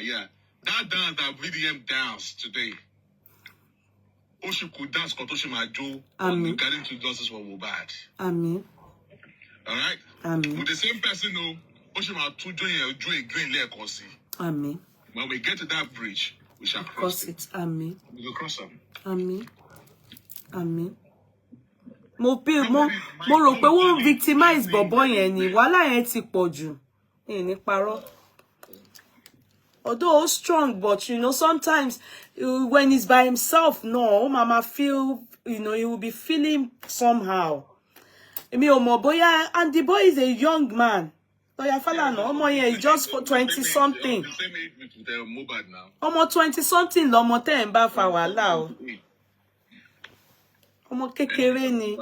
Yeah. That dance that VDM dance today. Oshi could dance Kotoshima regarding to justice for Mohbad. Amen. Alright? Amen. With the same person who Oshima to join Lea Kosi. Amen. When we get to that bridge, we shall cross it. Amen. We will cross them. Amen. Amen. Mo rò pé wọ́n victimize bọ̀bọ́ yẹn ni wàhálà yẹn ti pọ̀ jù. Ní parọ́. Although strong, but you know, sometimes when he's by himself, no, mama feel, you know, he will be feeling somehow. And the boy is a young man. He's just for 20 something. Almost 20 something. Lomo te mba fa wala. Omo kekere ni.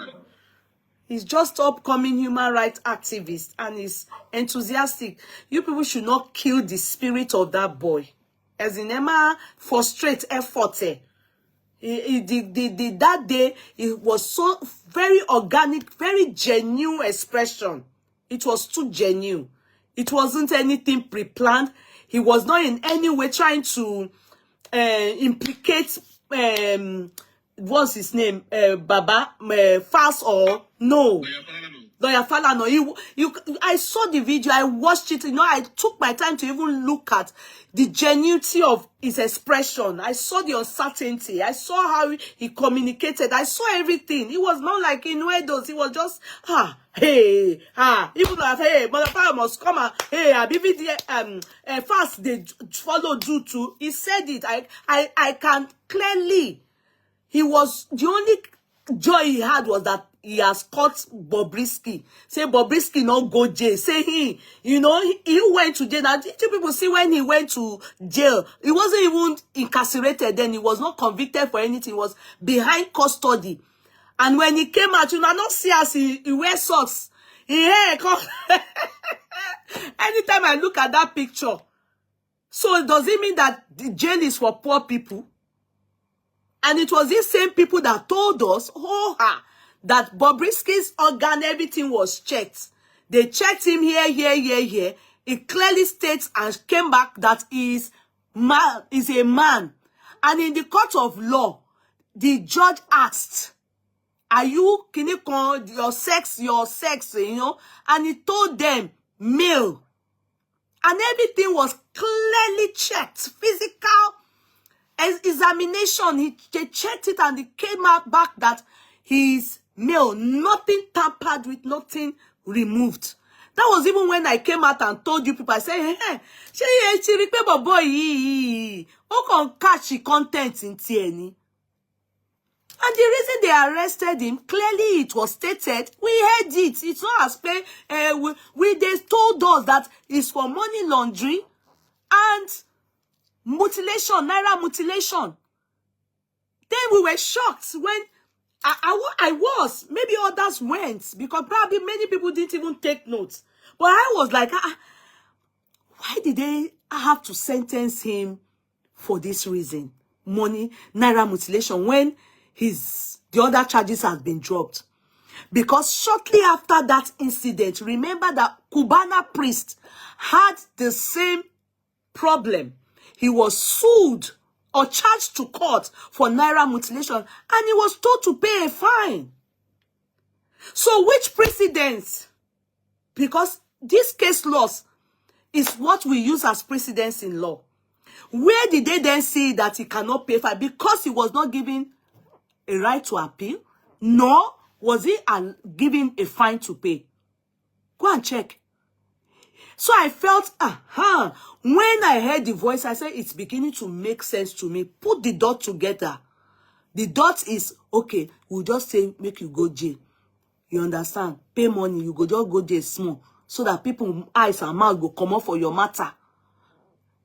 He's just upcoming human rights activist and is enthusiastic. You people should not kill the spirit of that boy. As in Emma frustrate effort. That day, it was so very organic, very genuine expression. It was too genuine. It wasn't anything pre-planned. He was not in any way trying to implicate what's his name? Baba Fast or no. Lawyer Falano. I saw the video, I watched it, you know, I took my time to even look at the genuinity of his expression. I saw the uncertainty. I saw how he communicated. I saw everything. It was not like in Wedos. It was just, hey, even though, hey, motherfucker must come and, hey, fast, they follow due to. He said it. I can clearly. He was, the only joy he had was that he has caught Bobrisky. Say Bobrisky not go jail. Say he, you know, he went to jail. Now, two people see when he went to jail, he wasn't even incarcerated then. He was not convicted for anything. He was behind custody. And when he came out, you know, not see as he wears socks. Anytime I look at that picture, so does it mean that the jail is for poor people? And it was these same people that told us, that Bobrisky's organ, everything was checked. They checked him here. It clearly states and came back that he is a man. And in the court of law, the judge asked, are you, your sex, you know? And he told them, male. And everything was clearly checked, physical examination. They checked it and it came out back that he's male, nothing tampered with, nothing removed. That was even when I came out and told you people, I said, hey, she boy, who can catch the content in TNE? And the reason they arrested him, clearly it was stated, we heard it. It's not as they told us that it's for money laundering and mutilation, naira mutilation. Then we were shocked when I was, maybe others went, because probably many people didn't even take notes. But I was like, why did they have to sentence him for this reason? Money, naira mutilation, when the other charges have been dropped. Because shortly after that incident, remember that Cubana priest had the same problem. He was sued or charged to court for naira mutilation, and he was told to pay a fine. So which precedents? Because this case laws is what we use as precedents in law. Where did they then see that he cannot pay fine? Because he was not given a right to appeal, nor was he given a fine to pay. Go and check. So I felt, when I heard the voice, I said, it's beginning to make sense to me. Put the dot together. The dot is, okay, we'll just say, make you go jail. You understand? Pay money, you go just go jail small. So that people, eyes and mouth go come up for your matter.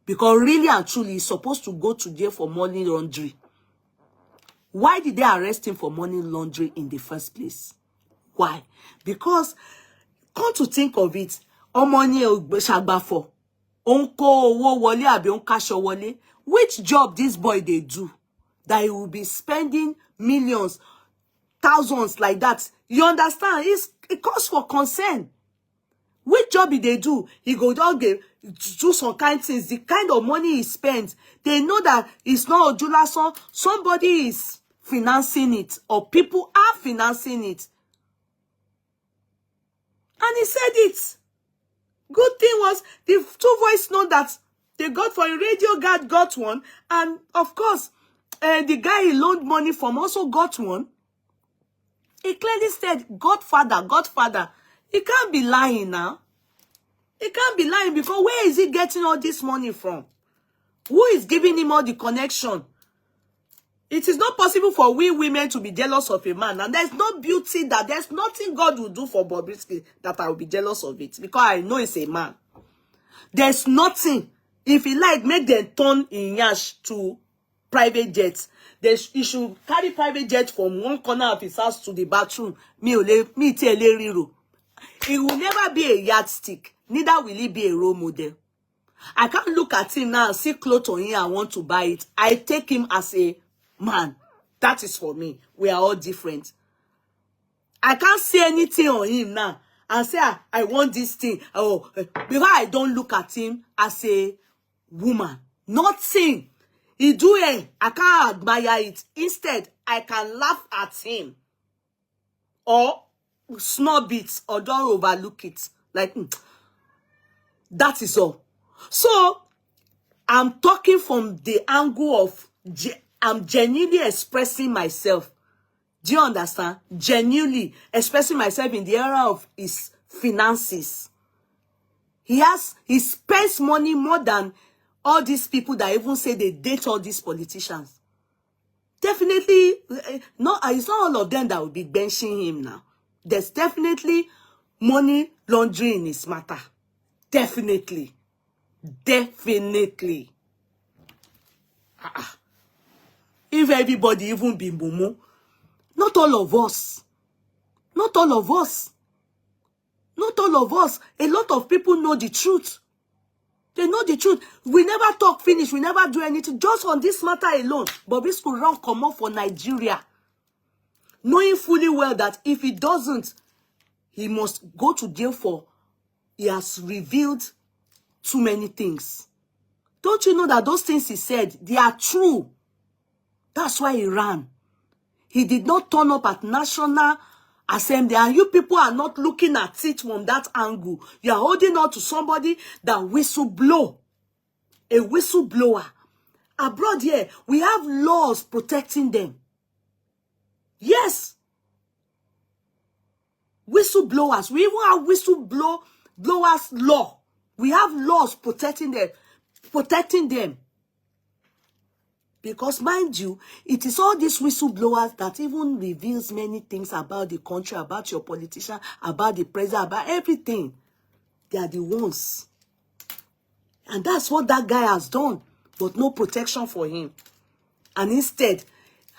Because really and truly, he's supposed to go to jail for money laundering. Why did they arrest him for money laundering in the first place? Why? Because, come to think of it, money shagbafo, onko owo wole abi onkasho wole. Which job this boy they do that he will be spending millions, thousands like that? You understand? It calls for concern. Which job did they do? He go down there, do some kind of things. The kind of money he spends, they know that it's not Ojula son. Somebody is financing it, or people are financing it. And he said it. Good thing was the two voice note that they got for a radio guard got one, and of course, the guy he loaned money from also got one. He clearly said, Godfather. He can't be lying now. He can't be lying, because where is he getting all this money from? Who is giving him all the connection? It is not possible for we women to be jealous of a man. And there's no beauty that there's nothing God will do for Bobrisky that I will be jealous of it. Because I know it's a man. There's nothing. If he like, make them turn in yash to private jets. He should carry private jet from one corner of his house to the bathroom. He will never be a yardstick. Neither will he be a role model. I can't look at him now and see clothes on him and want to buy it. I take him as a man. That is for me. We are all different. I can't see anything on him now and say, I want this thing. Oh, because I don't look at him as a woman. Nothing. He do it. I can't admire it. Instead, I can laugh at him. Or snub it. Or don't overlook it. Like, that is all. So, I'm talking from the angle of, I'm genuinely expressing myself. Do you understand? Genuinely expressing myself in the area of his finances. He spends money more than all these people that even say they date all these politicians. Definitely, it's not all of them that will be benching him now. There's definitely money laundering in his matter. Definitely. Definitely. If everybody even be mumu, not all of us. Not all of us. Not all of us. A lot of people know the truth. They know the truth. We never talk finish. We never do anything. Just on this matter alone, Bobrisky run come up for Nigeria. Knowing fully well that if he doesn't, he must go to jail for he has revealed too many things. Don't you know that those things he said, they are true? That's why he ran. He did not turn up at National Assembly, and you people are not looking at it from that angle. You are holding on to somebody that whistleblow. A whistleblower. Abroad here, we have laws protecting them. Yes. Whistleblowers. We even have whistleblowers law. We have laws protecting them. Because mind you, it is all these whistleblowers that even reveals many things about the country, about your politician, about the president, about everything. They are the ones. And that's what that guy has done. But no protection for him. And instead,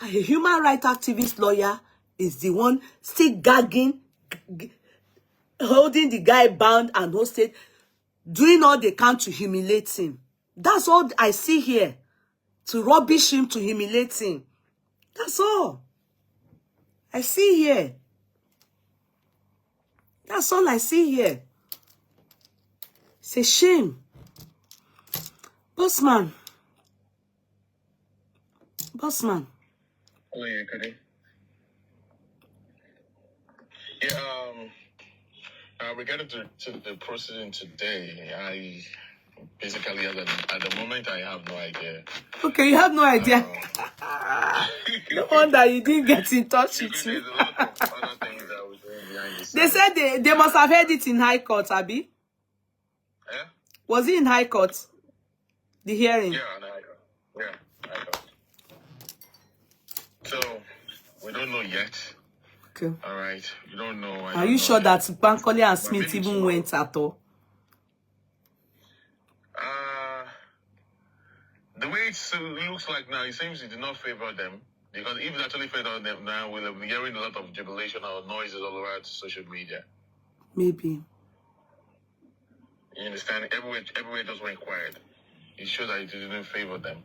a human rights activist lawyer is the one still gagging, holding the guy bound and hostage, doing all they can to humiliate him. That's all I see here. To rubbish him, to humiliate him. That's all I see here. That's all I see here. It's a shame. Bossman. Bossman. Hello, yeah, Cody. Yeah, regarding to the proceeding today, I basically, at the moment, I have no idea. Okay, you have no idea. No wonder you didn't get in touch with me. There's a lot of other things that we're doing behind the scenes. They said they must have heard it in High Court, Abi. Yeah? Was it in High Court? The hearing? Yeah, no, I got. So, we don't know yet. Okay. All right, we don't know. Are you sure that Bankole and Smith even went at all? The way it looks like now, it seems it did not favor them. Because if it actually favored them now, we'll be hearing a lot of jubilation or noises all over social media. Maybe. You understand? Everywhere just went quiet. It shows that it didn't favor them.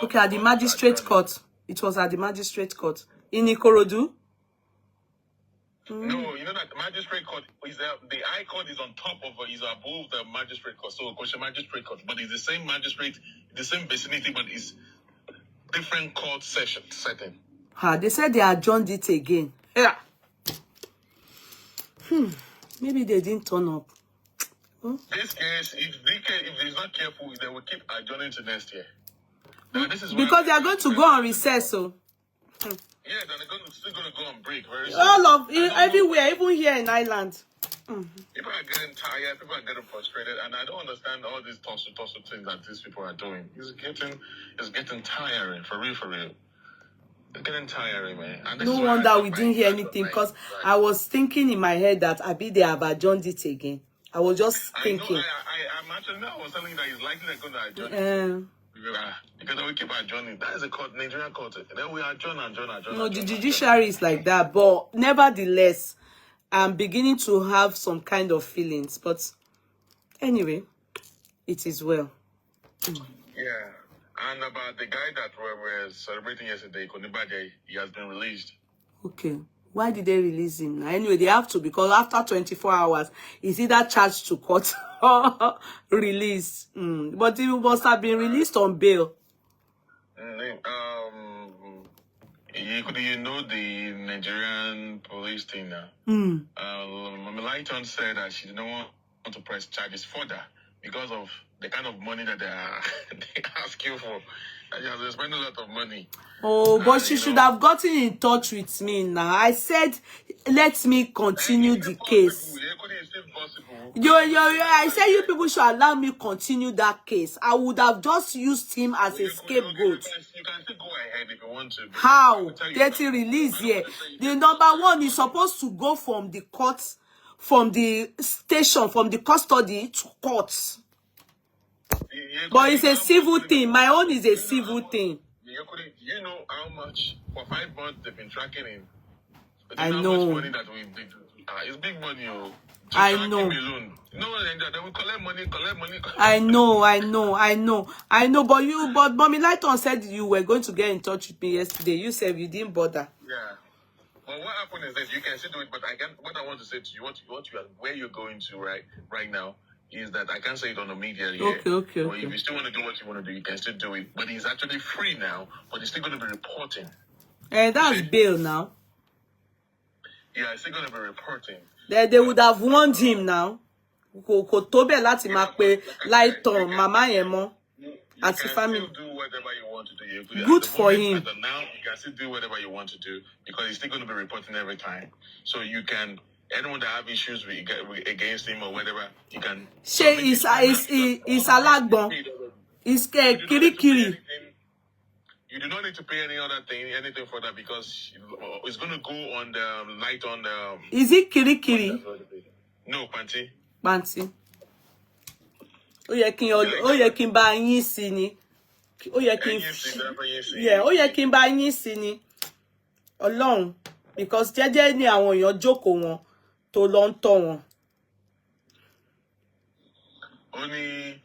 Okay, at the magistrate court. It was at the magistrate court. In Ikorodu? No, you know that the magistrate court is the high court is on top of is above the magistrate court. So of course the magistrate court, but it's the same magistrate, the same vicinity, but it's different court setting. They said they adjourned it again. Yeah. Maybe they didn't turn up. This case, if they're not careful, they will keep adjourning to next year. Now, this is because they are going to go on recess, so. Yeah, then they're still going to go on break very soon. All of everywhere, even here in Ireland. People are getting tired, people are getting frustrated, and I don't understand all these tussle things that these people are doing. It's getting tiring, for real. It's getting tiring, man. And No wonder we didn't hear anything, because I was thinking in my head that Abi they have adjourned it again. I was just thinking. I'm actually now I was telling you that it's likely they're going to adjourn it. Because we keep adjourning. That is a court, Nigerian court. Then we adjourn. No, the judiciary is like that, but nevertheless, I'm beginning to have some kind of feelings. But anyway, it is well. Yeah. And about the guy that we were celebrating yesterday, Konibaje, he has been released. Okay. Why did they release him? Anyway, they have to, because after 24 hours, he's either charged to court or released. But he must have been released on bail. You know the Nigerian police thing now? Mama Lighton said that she didn't want to press charges further because of the kind of money that they ask you for. And you have to spend a lot of money. Oh, but she should have gotten in touch with me now. I said, let me continue the case. I said you people should allow me continue that case. I would have just used him as a scapegoat. You can still go ahead if you want to. How? Getting released here. The number one is supposed to go from the court, from the station, from the custody to court. But it's a civil thing. My own is a civil thing. You know how much for 5 months they've been tracking him? I know. Much money that we did. It's big money. I know. No, they will collect money. I know. But Mommy Lighton said you were going to get in touch with me yesterday. You said you didn't bother. Yeah. But what happened is that you can still do it. But what I want to say to you, where you're going to right now, is that I can't say it on the media yet. Okay. Or if you still want to do what you want to do, you can still do it. But he's actually free now, but he's still going to be reporting. And that's bail now. Yeah, he's still going to be reporting. They would have warned him now. Kò tó bẹ́ẹ̀ láti máa pe Lighton, mama yẹn mọ́. As a family. You can still do whatever you want to do. Good for him. Now, you can still do whatever you want to do because he's still going to be reporting every time. So you can... Anyone that have issues against him or whatever, you can. She is alagbon. Is kirikiri. You do not need to pay anything for that because it's going to go on the light on the. Is it Kirikiri? No, Panty. Panty. Ó yẹ kí n bá yín sí ni. Ó yẹ kí n yeah, ó yẹ kí n bá yín sí ni. Ọlọ́run, because jẹ́jẹ́ ni àwọn èèyàn jókòó wọn tó lọ ń tọ́ wọn. Only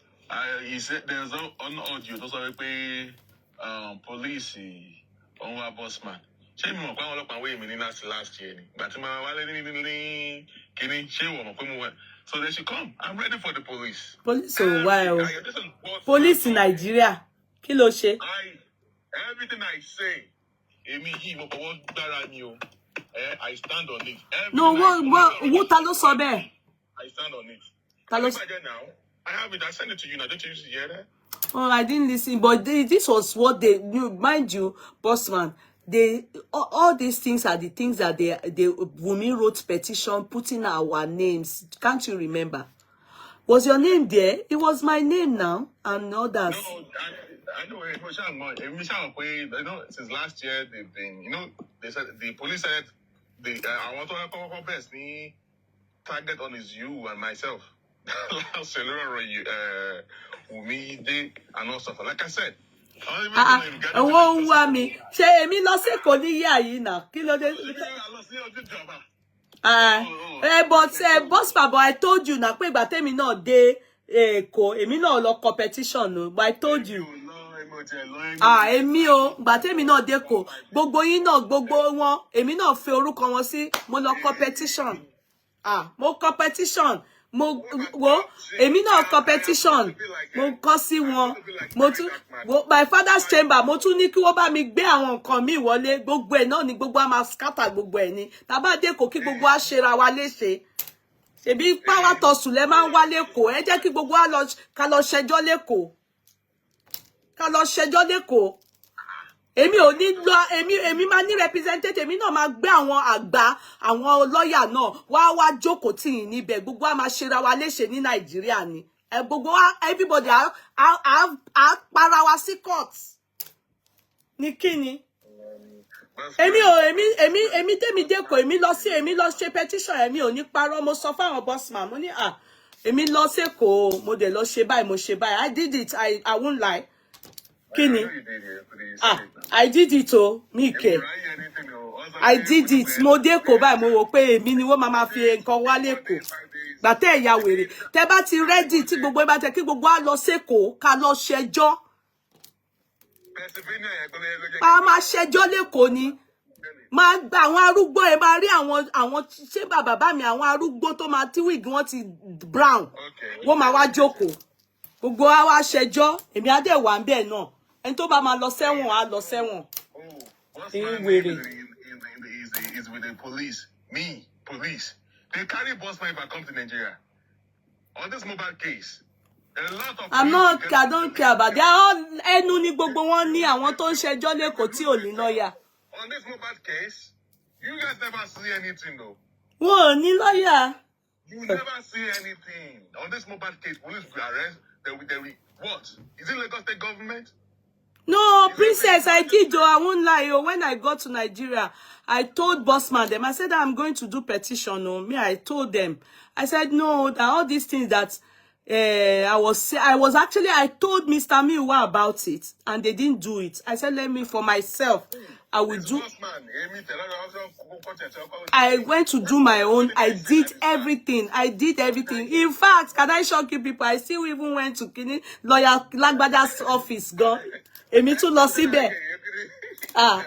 he said there's on audio to say pé police on our boss man. Ṣé mo mọ̀ pé àwọn ọlọ́pàá wé mi ní last year ni. Ìgbà tí mo wá lé ní kíní ṣé wọ́n mọ̀ pé mo wẹ̀. So they should come. I'm ready for the police. Police ò wá ẹ o. Police in Nigeria. Kí ló ṣe? Everything I say, èmi yìí mo fọwọ́ gbára ni o. I stand on it. No, what ta ló sọ bẹ́ẹ̀? I stand on it. Ta ló now? I have it. I send it to you now. Don't you hear that? Oh, I didn't listen. But this was what they knew. Mind you, Bossman, all these things are the things that they Wunmi wrote petition, putting our names. Can't you remember? Was your name there? It was my name now and others. No, I know. You know, since last year they've been. You know, they said the police said I want to have best target on is you and myself. And also, like I said, wọ́n wá mi ṣé èmi lọ sí Èkó ní yíyá yìí náà kí ló dé. But boss baba, I told you na pé ìgbà tèmi náà dé Èkó èmi náà lọ competition no, but I told you. Èmi o ìgbà tèmi náà dé Èkó gbogbo yín náà gbogbo wọn èmi náà fi orúkọ wọn sí mo lọ competition. Mo competition. Mo wo èmi náà competition mo kọ sí wọn mo tún my father's chamber mo tún ní kí wọ́n bá mi gbé àwọn nǹkan mi wọlé gbogbo ẹ̀ náà ni gbogbo a máa scatter gbogbo ẹ̀ ni tá bá dé kó kí gbogbo a ṣera wa léṣe ṣebí power toss le máa ń wá lÉkòó ẹ jẹ́ kí gbogbo a lọ ká lọ ṣẹjọ́ lÉkòó ká lọ ṣẹjọ́ lÉkòó èmi ò ní lọ èmi máa ní representative èmi náà máa gbé àwọn àgbà àwọn lọ́yà náà wá jókòó tì yín níbẹ̀ gbogbo a máa ṣera wa léṣe ní Nàìjíríà ni gbogbo everybody á para wa sí court ní kíni èmi tèmi dẹ́kọ̀ èmi lọ ṣe petition èmi ò ní parọ́ mo sọ fáwọn bossman mo ní èmi lọ sẹ́kọ̀ọ́ mo dẹ̀ lọ ṣe báyìí mo ṣe báyìí I did it I won't lie. Kini? I did it mi ke. I did it. Mo dé Èkó báyìí mo wò pé èmi ni wọ́n máa fi nǹkan wá lÉkòó. Gbà tẹ́ ẹ̀yà wèrè. Tẹ́ bá ti ready tí gbogbo ẹ bá tẹ́ kí gbogbo á lọ sÉkòó ká lọ ṣẹjọ́. Máa ṣẹjọ́ lÉkòó ni. Máa gba àwọn arúgbó ẹ máa rí àwọn ṣé bàbá mi àwọn arúgbó tó máa tí wig wọn ti brown. Wọ́n máa wá jókòó. Gbogbo á wá ṣẹjọ́ èmi á dẹ̀ wà ńbẹ̀ náà. Ẹni tó bá máa lọ sẹ́wọ̀n á lọ sẹ́wọ̀n. Is with the police. Me, police. They carry boss man if I come to Nigeria. On this mobile case, a lot of I don't care about that. Ẹnu ni gbogbo wọn ní àwọn tó ń ṣẹjọ́ lÉkòó tí ò ní lọ́yà. On this mobile case, you guys never see anything though. Wọ́n ò ní lọ́yà. You never see anything. On this mobile case, police will arrest. They will what? Is it Lagos State government? No, princess, I did though. I won't lie. When I got to Nigeria, I told bossman them. I said I'm going to do petition. I told them. I said no. That all these things that I told Mr. Miwa about it, and they didn't do it. I said let me for myself. I will do. I went to do my own. I did everything. In fact, can I shock you people? I still even went to lawyer Lagbada's office. Go. Èmi tún lọ síbẹ̀.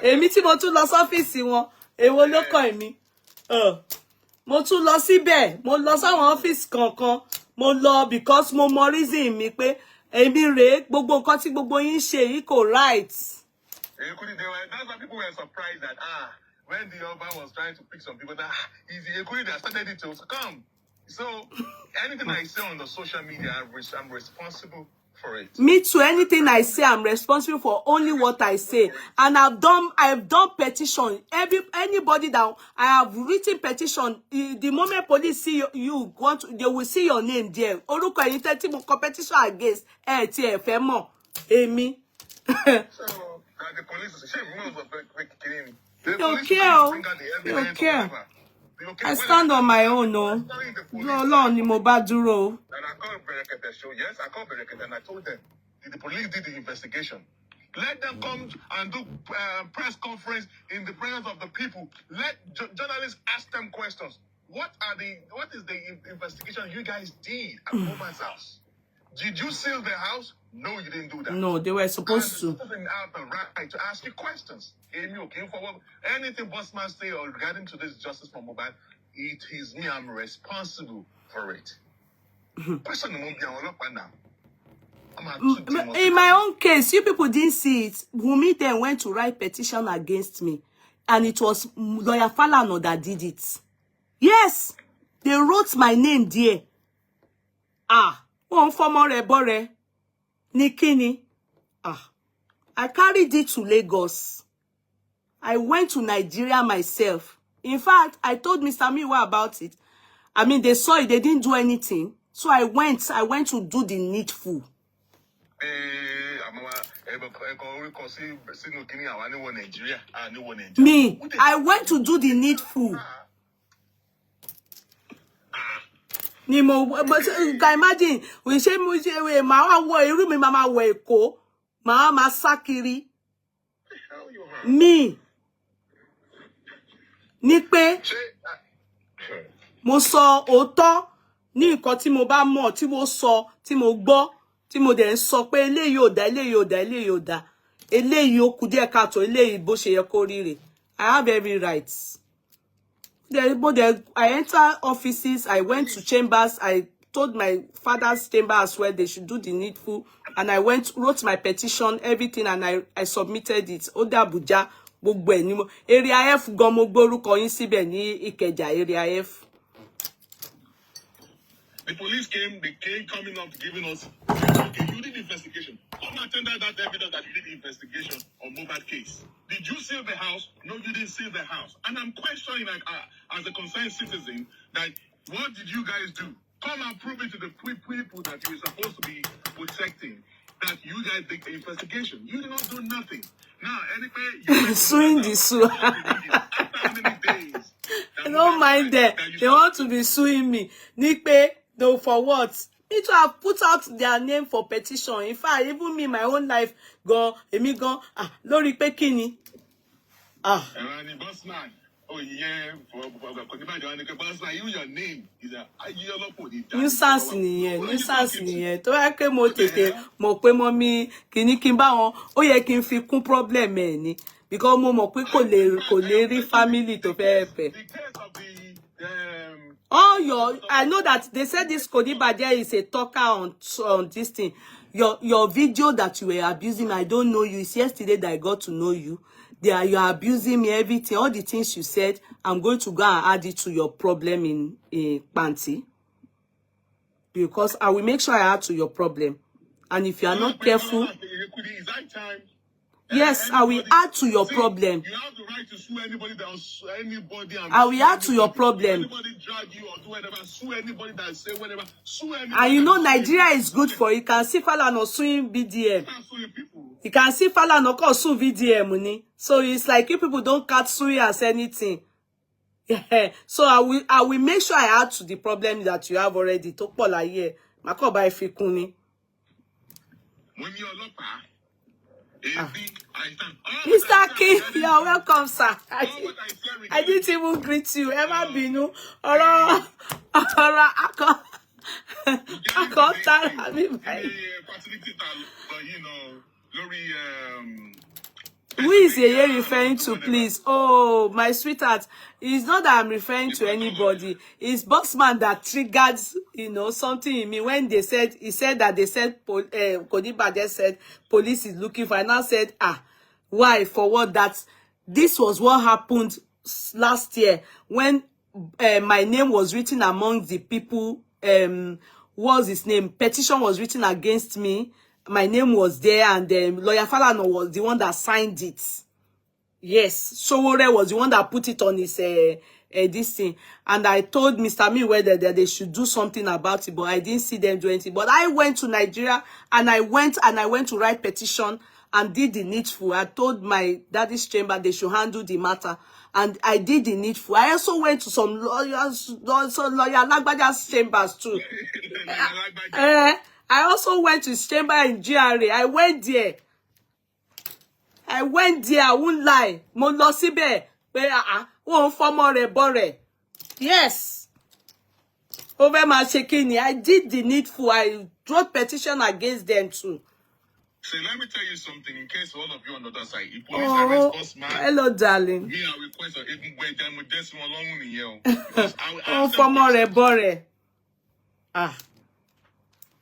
Èmi tí mo tún lọ sọ́fíìsì wọn. Èwo ló kàn èmi. Mo tún lọ síbẹ̀. Mo lọ sáwọn ọ́fíìsì kankan. Mo lọ because mo mọ reason mi pé èmi rèé gbogbo nǹkan tí gbogbo yín ṣe yìí kò right. That's why people were surprised that when the Oba was trying to pick some people that they started it to come. So anything I say on the social media, I'm responsible for it. Me too. Anything I say, I'm responsible for only what I say. And I've done petition. Anybody that I have written petition, the moment police see you they will see your name there. Oruko ẹ̀yin tí mo competition against ti ẹ fẹ́ mọ̀. Èmi. So the police is shame. They don't care. They don't care. I stand on my own, no. No, ni mo bá dúró. And I called Berekete show. Yes, I called Berekete and I told them the police did the investigation. Let them come and do press conference in the presence of the people. Let journalists ask them questions. What is the investigation you guys did at Moman's house? Did you seal the house? No, you didn't do that. No, they were supposed to. They have the right to ask you questions. Anything Bossman say or regarding to this justice for mobile, it is me. I'm responsible for it. Question now. In my own case, you people didn't see it. Wunmi then went to write petition against me, and it was Lawyer Falana that did it. Yes, they wrote my name there. One former rebore, Nikini. I carried it to Lagos. I went to Nigeria myself. In fact, I told Mr. Miwa about it. I mean, they saw it, they didn't do anything. So I went to do the needful. Me, I went to do the needful. Nimo, but can imagine we say mama wo iru mi mama wo Eko, mama sakiri. Me. Ní pé mo sọ òótọ́ ní nǹkan tí mo bá mọ̀, tí mo sọ, tí mo gbọ́, tí mo dẹ̀ ń sọ pé eléyìí ò dá, eléyìí ò dá, eléyìí ò dá, eléyìí ó kù díẹ̀ káàtó, eléyìí bó ṣe yẹ kó rí rè. I have every right. I enter offices, I went to chambers, I told my father's chamber as well they should do the needful, and I wrote my petition, everything, and I submitted it. Ode Abuja, gbogbo ẹ̀ ni mo. Area F gan mo gbórúkọ yín síbẹ̀ ní Ìkẹjà, Area F. The police came coming up giving us, okay, you did the investigation. Come and tender that evidence that you did the investigation on mobile case. Did you seal the house? No, you didn't seal the house. And I'm questioning, like, as a concerned citizen, that what did you guys do? Come and prove it to the people that you're supposed to be protecting, that you guys did the investigation. You did not do nothing. Now, anyway, suing the sue. I don't mind them. They want to be suing me. Nipe, no, for what? Need to have put out their name for petition. In fact, even me, my own life, go, emi go, lórí pé kíni. Bossman. Oh yeah, your name is nuisance nìyẹn. Tó yẹ pé mo tètè mọ̀ pé mọ́mí kíní kí n bá wọn, ó yẹ kí n fi kún problem ẹ̀ ni, because mo mọ̀ pé kò lè rí family tó fẹ́ fẹ́. I know that they said this Kodibaje is a talker on this thing. Your video that you were abusing, I don't know you. It's yesterday that I got to know you. You are abusing me, everything, all the things you said. I'm going to go and add it to your problem in Panty. Because I will make sure I add to your problem. And if you are not careful, yes, I will add to your problem. You have the right to sue anybody that will anybody. I will add to your problem. Anybody drag you or do whatever, sue anybody that say whatever, sue anybody. And you know Nigeria is good for it. You can see Falana suing BDM. You can see Falana call sue VDM money. So it's like you people don't catch suing as anything. Yeah. So I will make sure I add to the problem that you have already. Topola here. Mako ba ifikuni. When you're Mr. King, you're welcome, sir. I didn't even greet you. Emma Binu. Who is Yeye referring to, please? Oh, my sweetheart. It's not that I'm referring to anybody. It's Bossman that triggered, something in me when he said Kodibaje said police is looking for. And I said, why? For what? That this was what happened last year when my name was written among the people. What's his name? Petition was written against me. My name was there, and Lawyer Falana was the one that signed it. Yes, Sowore was the one that put it on his this thing. And I told Mr. Me whether they should do something about it, but I didn't see them do anything. But I went to Nigeria, and I went to write petition and did the needful. I told my daddy's chamber they should handle the matter, and I did the needful. I also went to some lawyers, some lawyer Lagbaja's chambers too. I also went to his chamber in GRA. I went there. I won't lie. Mo lọ síbẹ̀ pé wọ́n fọmọ rẹ̀ bọ̀rẹ̀. Yes. Over my shekini, I did the needful. I wrote petition against them too. So let me tell you something in case all of you on the other side. If police arrest boss man, hello, darling. Me, I request even wait them with this one along with you. Because Oh, for more bore.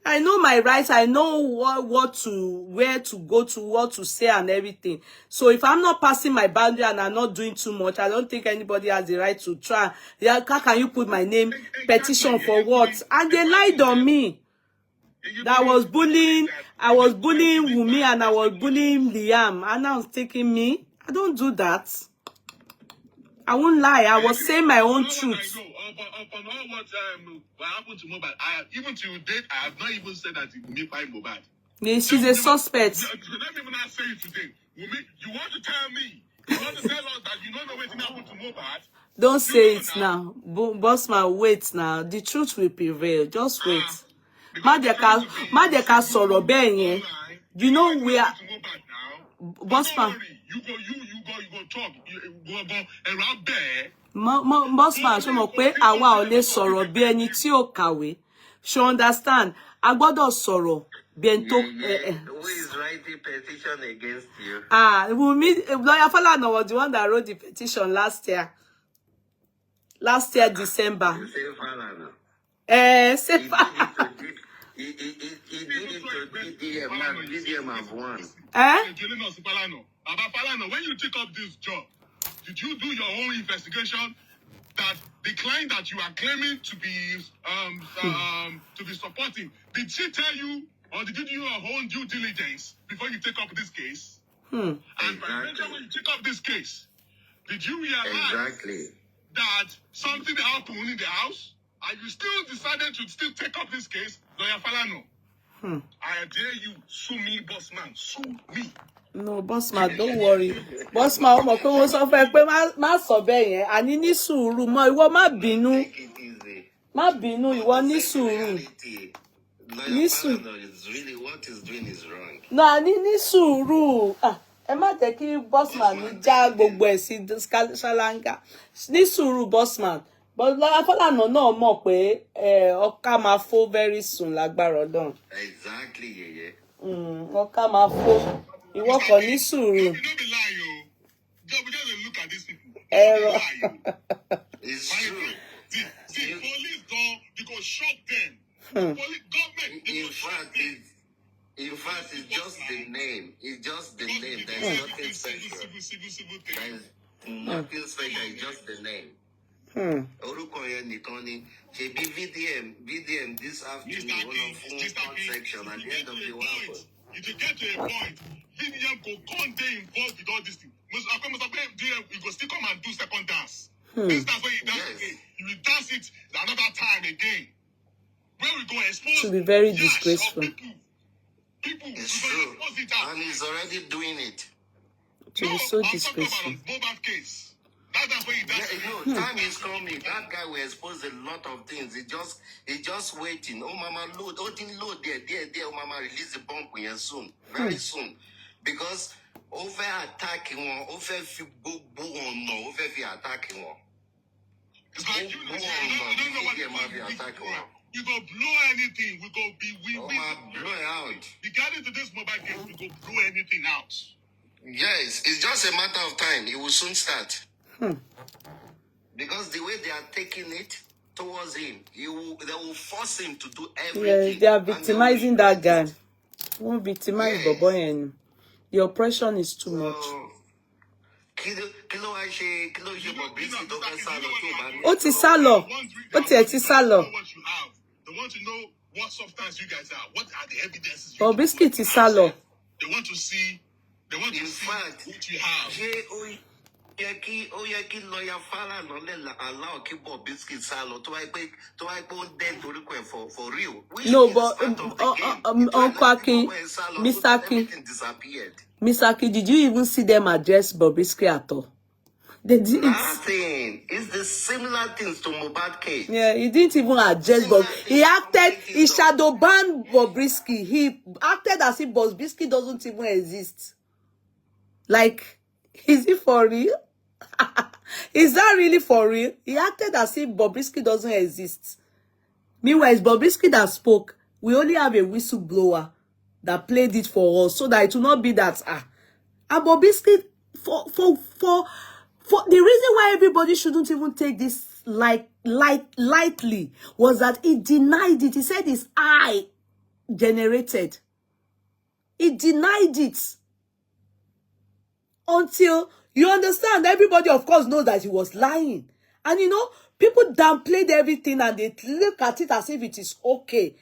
I know my rights. I know what to, where to go to, what to say and everything. So if I'm not passing my boundary and I'm not doing too much, I don't think anybody has the right to try. Yeah, how can you put my name petition for what? And they lied on me. That I was bullying Wumi and I was bullying Liam. And now it's taking me. I don't do that. I won't lie. I was saying my own truth. Upon all what happened to Mohbad, even to date, I have not even said that it may find Mohbad. Yeah, she's a suspect. Let me even not say it today. Wumi, you want to tell me? You want to tell us that you don't know what happened to Mohbad? Don't say it now. Bossman, wait now. The truth will prevail. Just wait. Madeka sọ̀rọ̀ bẹ́ẹ̀ yẹn. You know we are. Bossman. You go talk. You go around there. Bossman, ṣó mọ̀ pé àwa ò lè sọ̀rọ̀ bí ẹni tí ò kàwé. Ṣó understand? A gbọ́dọ̀ sọ̀rọ̀ bí ẹni tó. Who is writing petition against you? Wunmi, Lawyer Falana was the one that wrote the petition last year. Last year, December. You say Falana. Say He did it to DDM. Now DDM have won. Falana, when you took up this job, did you do your own investigation that the client that you are claiming to be supporting, did she tell you or did you do your own due diligence before you take up this case? And eventually when you take up this case, did you realize that something happened in the house and you still decided to still take up this case? Lawyer Falana, I dare you, sue me, boss man, sue me. No, Bossman, don't worry. Bossman, ọmọ pé wọ́n sọ fẹ́ pé má sọ bẹ́ẹ̀ yẹn. Àní ní sùúrù mọ́, ìwọ má bínú. Má bínú, ìwọ ní sùúrù. Ní sùúrù. What is doing is wrong. No, àní ní sùúrù. Ẹ má jẹ́ kí Bossman mi já gbogbo ẹ̀ sí ṣáláńgá. Ní sùúrù, Bossman. But Lawyer Falana náà mọ̀ pé ọkà máa fọ́ very soon lágbára Ọlọ́run. Exactly, yeah. Ọkà máa fọ́. Ìwọ kò ní sùúrù. You don't be lying, yo. We just look at these people. It's true. See, police don't, you go shock them. Police government. In fact, it's just the name. It's just the name. There's nothing special. There's nothing special. It's just the name. Orúkọ yẹn nìkan ni. Ṣebí VDM this afternoon one of one section at the end of the war. You can get to a point. VDM go come dey involved with all this thing. You go still come and do second dance. This dance where you dance again. You will dance it another time again. Where we go expose. To be very disgraceful. People it's true. And he's already doing it. To be so disgraceful. Case. That's where you dance. Time is coming. That guy will expose a lot of things. He just waiting. Oh, mama, load. Oh, didn't load there. Oh, mama, release the bomb here soon. Very soon. Because over attacking one, over if you go on, no, over if you attacking one. It's like you don't know what you go blow anything. We go be we blow it out. Regarding to this mobile game, we go blow anything out. Yes, it's just a matter of time. It will soon start. Because the way they are taking it towards him, they will force him to do everything. Yeah, they are victimizing that guy. Won't victimize the boy, and the oppression is too much. Ó ti sálọ. Ó tiẹ̀ ti sálọ. They want to know what substance you guys are. What are the evidences? Bobrisky ti sálọ. They want to see. They want to see what you have. Oyeki lawyer Fala no allow keep Bobrisky salo to I go then to request for real. Which No, is but part of the game. Uncle Akin, Mr. Akin, Everything disappeared. Mr. Akin, did you even see them address Bobrisky at all? They did. Nothing. It's the similar things to Mohbad case. Yeah, he didn't even address Bob. He acted, he shadow banned Bobrisky. He acted as if Bobrisky doesn't even exist. Like, is it for real? Is that really for real? He acted as if Bobrisky doesn't exist. Meanwhile, it's Bobrisky that spoke. We only have a whistleblower that played it for us, so that it will not be that and Bobrisky for the reason why everybody shouldn't even take this lightly was that he denied it. He said it's I generated. He denied it. Until you understand, everybody of course knows that he was lying. And you know, people downplayed everything and they look at it as if it is okay.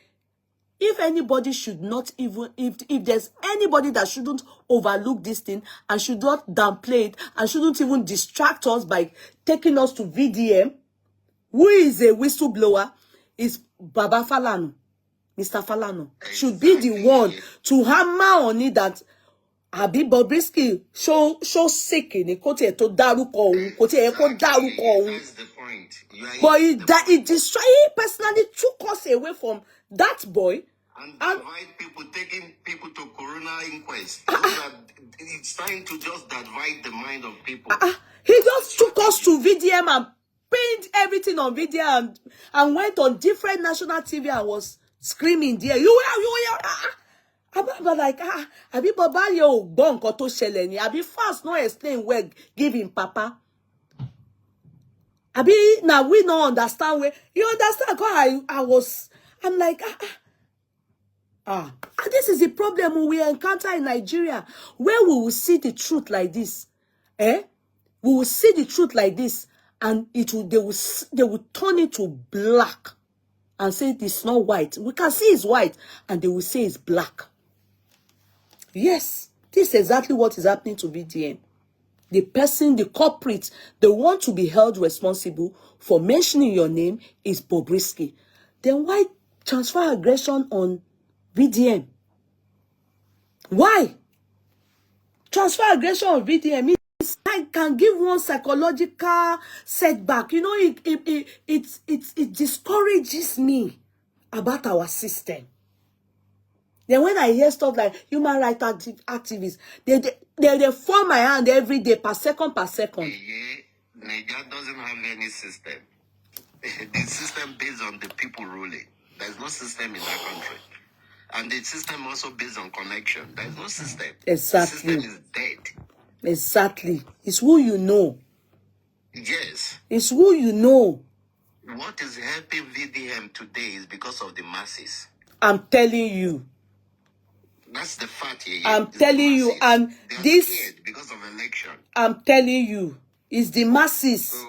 If anybody should not even, if there's anybody that shouldn't overlook this thing and should not downplay it and shouldn't even distract us by taking us to VDM, who is a whistleblower, is Baba Falano. Mr. Falano should be the one to hammer on it that Abi Bobrisky show sick in it. That's the point. But he destroyed. He personally took us away from that boy. And divide people, taking people to coroner inquest. It's trying to just divide the mind of people. He just took us to VDM and paint everything on VDM and went on different national TV and was screaming there. You but like Abi Baba yo bon koto sheleni. Abi fast no explain where give him papa. Abi now we don't understand where you understand. Cause I'm like this is the problem we encounter in Nigeria, where we will see the truth like this. We will see the truth like this, and they will turn it to black and say it's not white. We can see it's white, and they will say it's black. Yes, this is exactly what is happening to VDM. The person, the culprit, the one to be held responsible for mentioning your name is Bobrisky. Then why transfer aggression on VDM? Why? Transfer aggression on VDM can give one psychological setback. You know, it discourages me about our system. Then when I hear stuff like human rights activists, they form my hand every day, per second. Nigeria doesn't have any system. The system based on the people ruling. There's no system in that country. And the system also based on connection. There's no system. Exactly. The system is dead. Exactly. It's who you know. Yes. It's who you know. What is helping VDM today is because of the masses. I'm telling you. That's the fact here. I'm telling you, and this because of election. I'm telling you, it's the masses. So,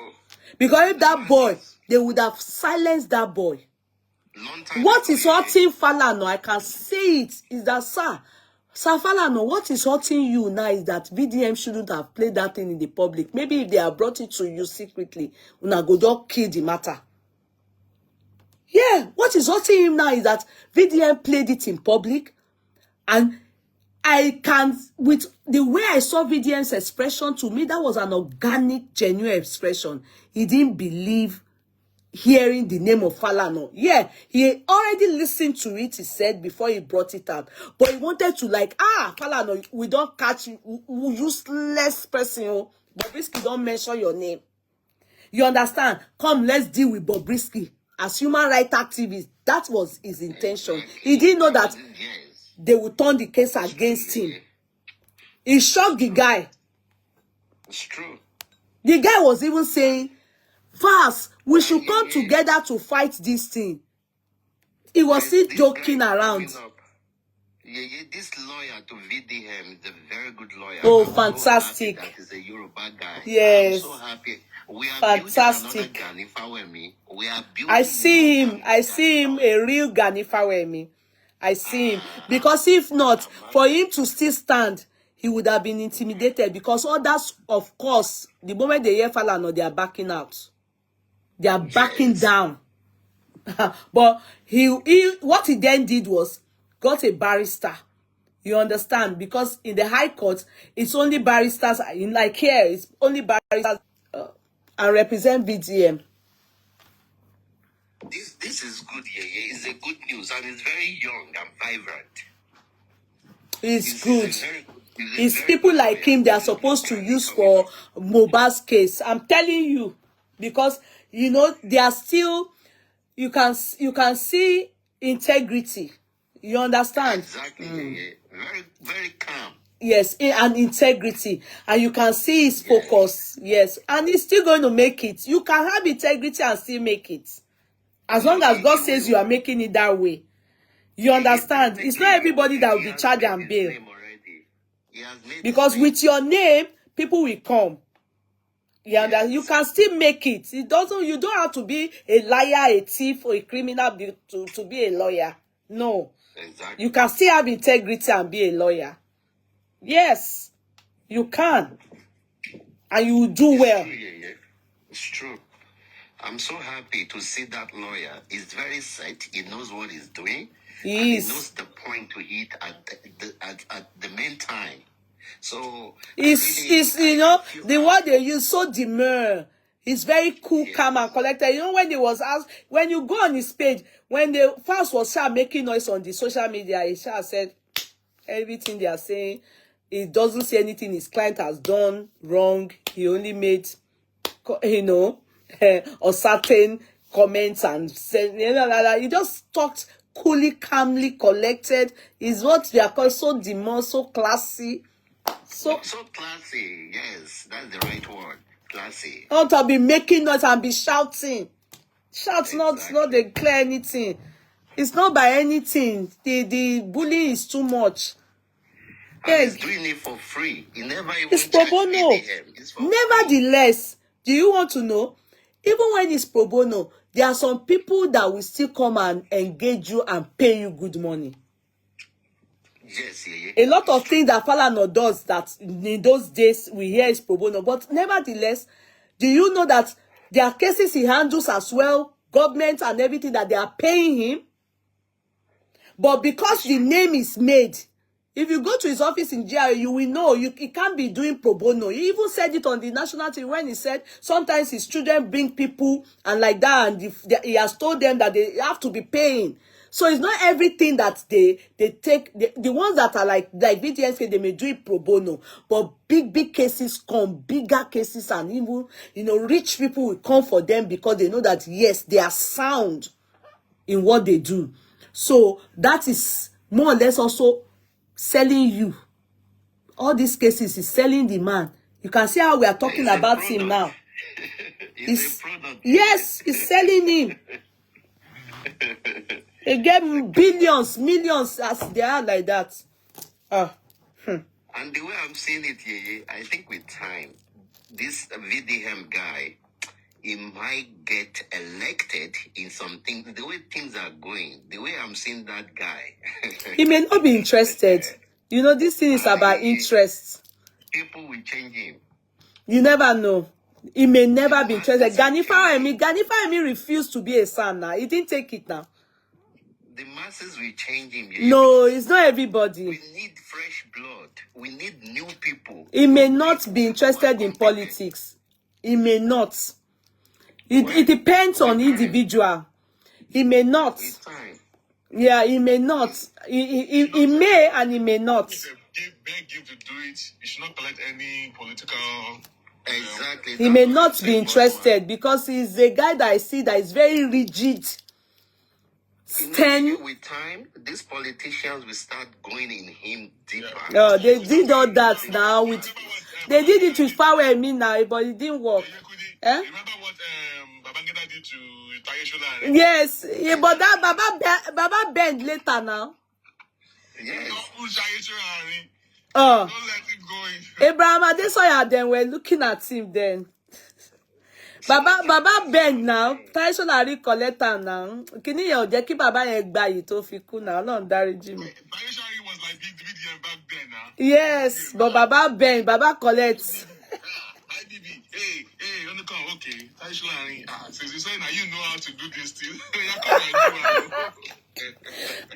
because if that boy, they would have silenced that boy. What is hurting Falano? I can say it. Is that Sir Falano, what is hurting you now is that VDM shouldn't have played that thing in the public. Maybe if they have brought it to you secretly, una go just kill the matter. Yeah, what is hurting him now is that VDM played it in public. And I can, with the way I saw VDM's expression, to me, that was an organic, genuine expression. He didn't believe hearing the name of Falano. Yeah, he already listened to it, he said, before he brought it out. But he wanted to like, Falano, we don't catch you, useless person. Bobrisky don't mention your name. You understand? Come, let's deal with Bobrisky. As human rights activist, that was his intention. He didn't know that they would turn the case against him. He shocked the guy. It's true. The guy was even saying, fast, we should come together to fight this thing. He was still joking around. This lawyer to VDM is a very good lawyer. Oh, fantastic. That is a Yoruba guy. Yes. I'm so happy. We are fantastic. I see him a real Gani Fawemi. I see him. Because if not, for him to still stand, he would have been intimidated, because others, of course, the moment they hear Falana, they are backing out. They are backing down. But he what he then did was got a barrister. You understand? Because in the High Court, it's only barristers. In like here, it's only barristers and represent VDM. This is good, yeah. It's a good news, and it's very young and vibrant. It's good. It's people like him they are supposed to use for Mohbad's case. I'm telling you, because you know they are still. You can see integrity. You understand? Exactly. Yeah. Very, very calm. Yes, and integrity, and you can see his focus. Yes, and he's still going to make it. You can have integrity and still make it, as long as God says you are making it that way. You understand? It's not everybody that will be charged and bail, because with your name, people will come. Yeah, you can still make it. You don't have to be a liar, a thief, or a criminal to be a lawyer. No. Exactly. You can still have integrity and be a lawyer. Yes, you can. And you will do well. True, yeah. It's true. I'm so happy to see that lawyer. He's very set. He knows what he's doing. He knows the point to hit at the main time. So it's you know the word they use, so demure. He's very cool, calm, and collected. You know, when he was asked, when you go on his page, when the first was making noise on the social media, he said everything they are saying. He doesn't say anything his client has done wrong. He only made, you know, or certain comments and said, you know, he just talked coolly, calmly, collected. Is what they are called, so demure, so classy. So classy, yes, that's the right word. Classy. Not to be making noise and be shouting. Shout, exactly. not declare anything. It's not by anything. The bullying is too much. And he's doing it for free. He never even it's pro bono. Nevertheless, do you want to know? Even when it's pro bono, there are some people that will still come and engage you and pay you good money. Yes, yeah. A lot of things that Falana does that in those days we hear is pro bono. But nevertheless, do you know that there are cases he handles as well, government and everything, that they are paying him? But because the name is made, if you go to his office in GRA, you will know he can't be doing pro bono. He even said it on the national TV when he said sometimes his children bring people and like that, and he has told them that they have to be paying. So it's not everything that they take. The ones that are like VTSK, they may do it pro bono. But big cases come, bigger cases, and even, you know, rich people will come for them because they know that, yes, they are sound in what they do. So that is more or less also selling you. All these cases is selling the man. You can see how we are talking about him now. Yes, it's selling him. They get billions, millions as they are like that. And the way I'm seeing it here, I think with time, this VDM guy, he might get elected in some things. The way things are going, the way I'm seeing that guy. He may not be interested. You know, this thing is about interest. People will change him. You never know. He may never be interested. Ganifa Emi refused to be a son now. He didn't take it now. The masses will change him. No, it's not everybody. We need fresh blood. We need new people. He may not be interested in politics. He may not. It depends on individual. He may not. Yeah, he may not. He may and he may not. Beg you to do it. You should not collect any political. Exactly. He may not be interested because he's a guy that I see that is very rigid. With time, these politicians will start going in him deeper. Oh, they did all that now. They did it with power and me now, but it didn't work. Remember what Babangida did to Taye? Yes, yeah, but that Baba bend later now. Yes. Don't let him go. Abraham Adesoya then were looking at him then. Baba bend now. Taye Solari collect now. Kini ye o jẹ́ kí baba yẹn gba yìí tó fi kú now. Ọlọ́run dáríjì mi. Taye was like big BDM back then now. Yes, but Baba Ben, Baba collects. IBB, hey, on the call, okay. Since you say now you know how to do this thing.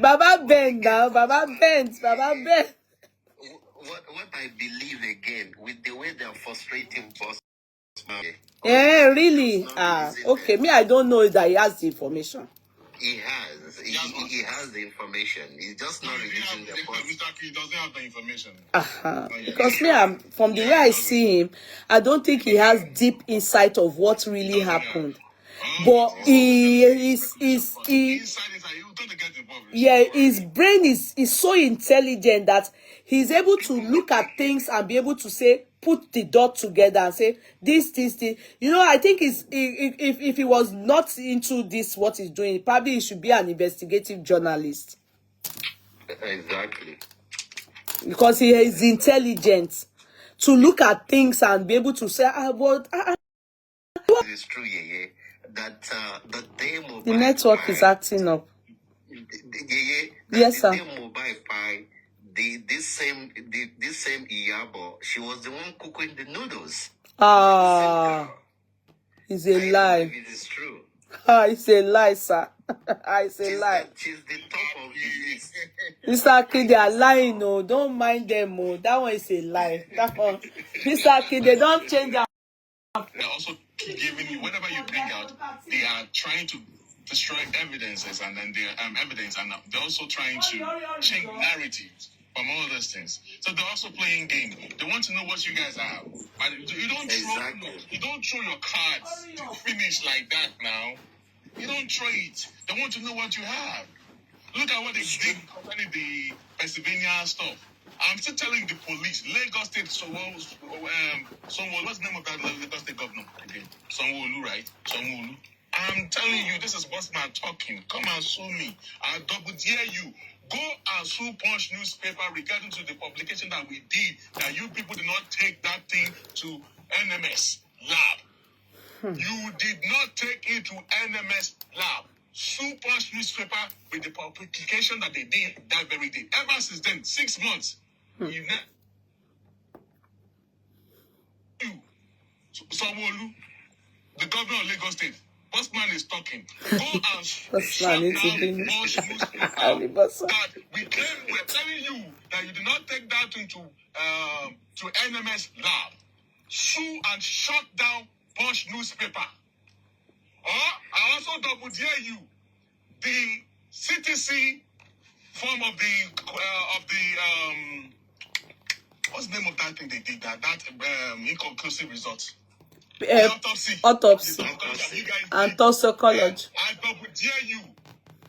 Baba Ben now, Baba Ben. What I believe again, with the way they're frustrating boss man. Yeah, really? Okay. Me, I don't know that he has the information. He has. He has the information. He's just not releasing the post. Mr. K doesn't have the information. Because me, from the way I see him, I don't think he has deep insight of what really happened. But his brain is so intelligent that he's able to look at things and be able to say, put the dot together and say this. You know, I think if he was not into this, what he's doing, probably he should be an investigative journalist. Exactly. Because he is intelligent to look at things and be able to say, It's true, yeah. That the day mobile the network is acting up. Yes, sir. The day mobile pie, this same Iyabo, she was the one cooking the noodles. It's a lie. It is true. It's a lie, sir. It's a lie. She's the top of the list. Mr. Kid, they are lying, no. Don't mind them, oh. That one is a lie. That one. Mr. Kid, they don't change their... They're also giving you, whatever you bring out, they are trying to destroy evidences and then evidence, and they're also trying to change narratives from all those things. So they're also playing games. They want to know what you guys have. But you don't throw your cards to finish like that now. You don't throw it. They want to know what you have. Look at what they did concerning the Pennsylvania stuff. I'm still telling the police, Lagos State, what's the name of that Lagos State governor again? Sanwo-Olu, right? Sanwo-Olu. I'm telling you, this is Bossman talking. Come and sue me. I double dare you. Go and sue Punch newspaper regarding to the publication that we did, that you people did not take that thing to NMS lab. You did not take it to NMS lab. Sue Punch newspaper with the publication that they did that very day. Ever since then, 6 months, you Sanwo-Olu, the governor of Lagos State, Bossman is talking. Go and shut down Punch newspaper. That we're telling you that you did not take that into to NMS lab. Sue and shut down Punch newspaper. I also double dare you. The CTC form of the what's the name of that thing they did that inconclusive results? Autopsy and toxicology. I double dare you.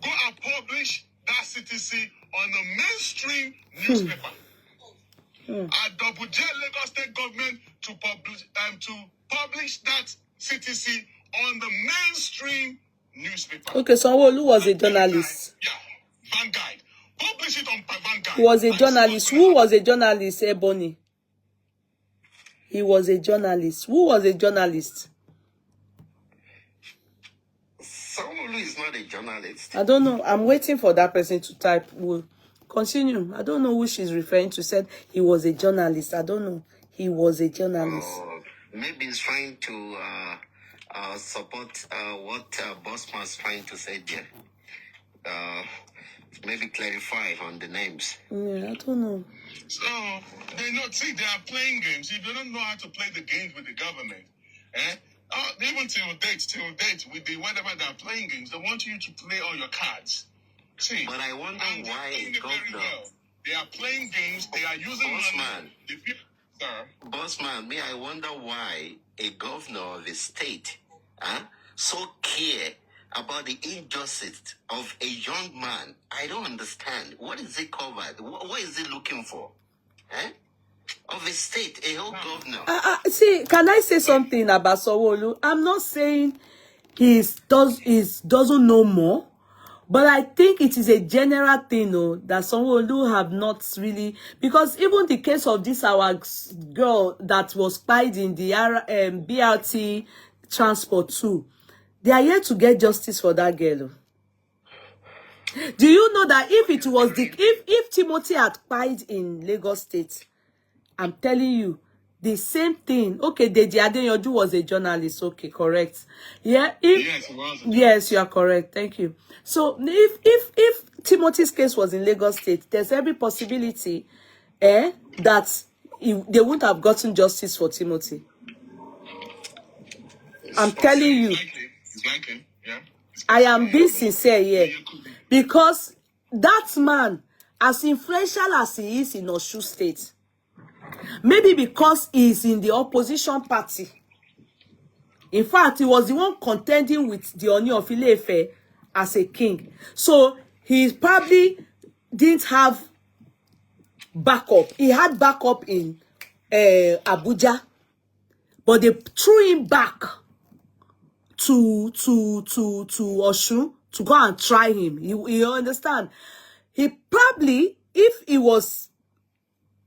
Go and publish that CTC on the mainstream newspaper. I double dare Lagos State government to publish that CTC on the mainstream newspaper. Okay, Sanwo-Olu was a journalist. Yeah, Vanguard. Publish it on Vanguard. He was a journalist. Who was a journalist, Ebony? He was a journalist. Who was a journalist? Sanwo-Olu is not a journalist. I don't know. I'm waiting for that person to type. We'll continue. I don't know who she's referring to. Said he was a journalist. I don't know. He was a journalist. Maybe he's trying to support what Bossman is trying to say there. Maybe clarify on the names. Yeah, I don't know. So they are playing games. If they don't know how to play the games with the government, even till date with the whatever they're playing games, they want you to play all your cards. See, but I wonder why governor. They are playing games. They are using money. Bossman, I wonder why a governor of a state so care about the injustice of a young man. I don't understand. What is it covered? What is it looking for? Of a state, a whole governor. See, can I say something about Sanwo-Olu? I'm not saying he doesn't know more, but I think it is a general thing, that Sanwo-Olu have not really, because even the case of this our girl that was spied in the BRT transport too, they are yet to get justice for that girl. Do you know that if it was if Timothy had died in Lagos State, I'm telling you, the same thing. Okay, Deji Adeyanju was a journalist. Okay, correct. Yeah, Yes, he was. yes, you are correct. Thank you. So if Timothy's case was in Lagos State, there's every possibility, that they wouldn't have gotten justice for Timothy. I'm telling you. It's likely. Yeah. I am being sincere here, because that man, as influential as he is in Osun State, maybe because he's in the opposition party. In fact, he was the one contending with the Oni of Ile-Ife as a king. So he probably didn't have backup. He had backup in Abuja, but they threw him back to Osun to go and try him. You understand? He probably, if he was,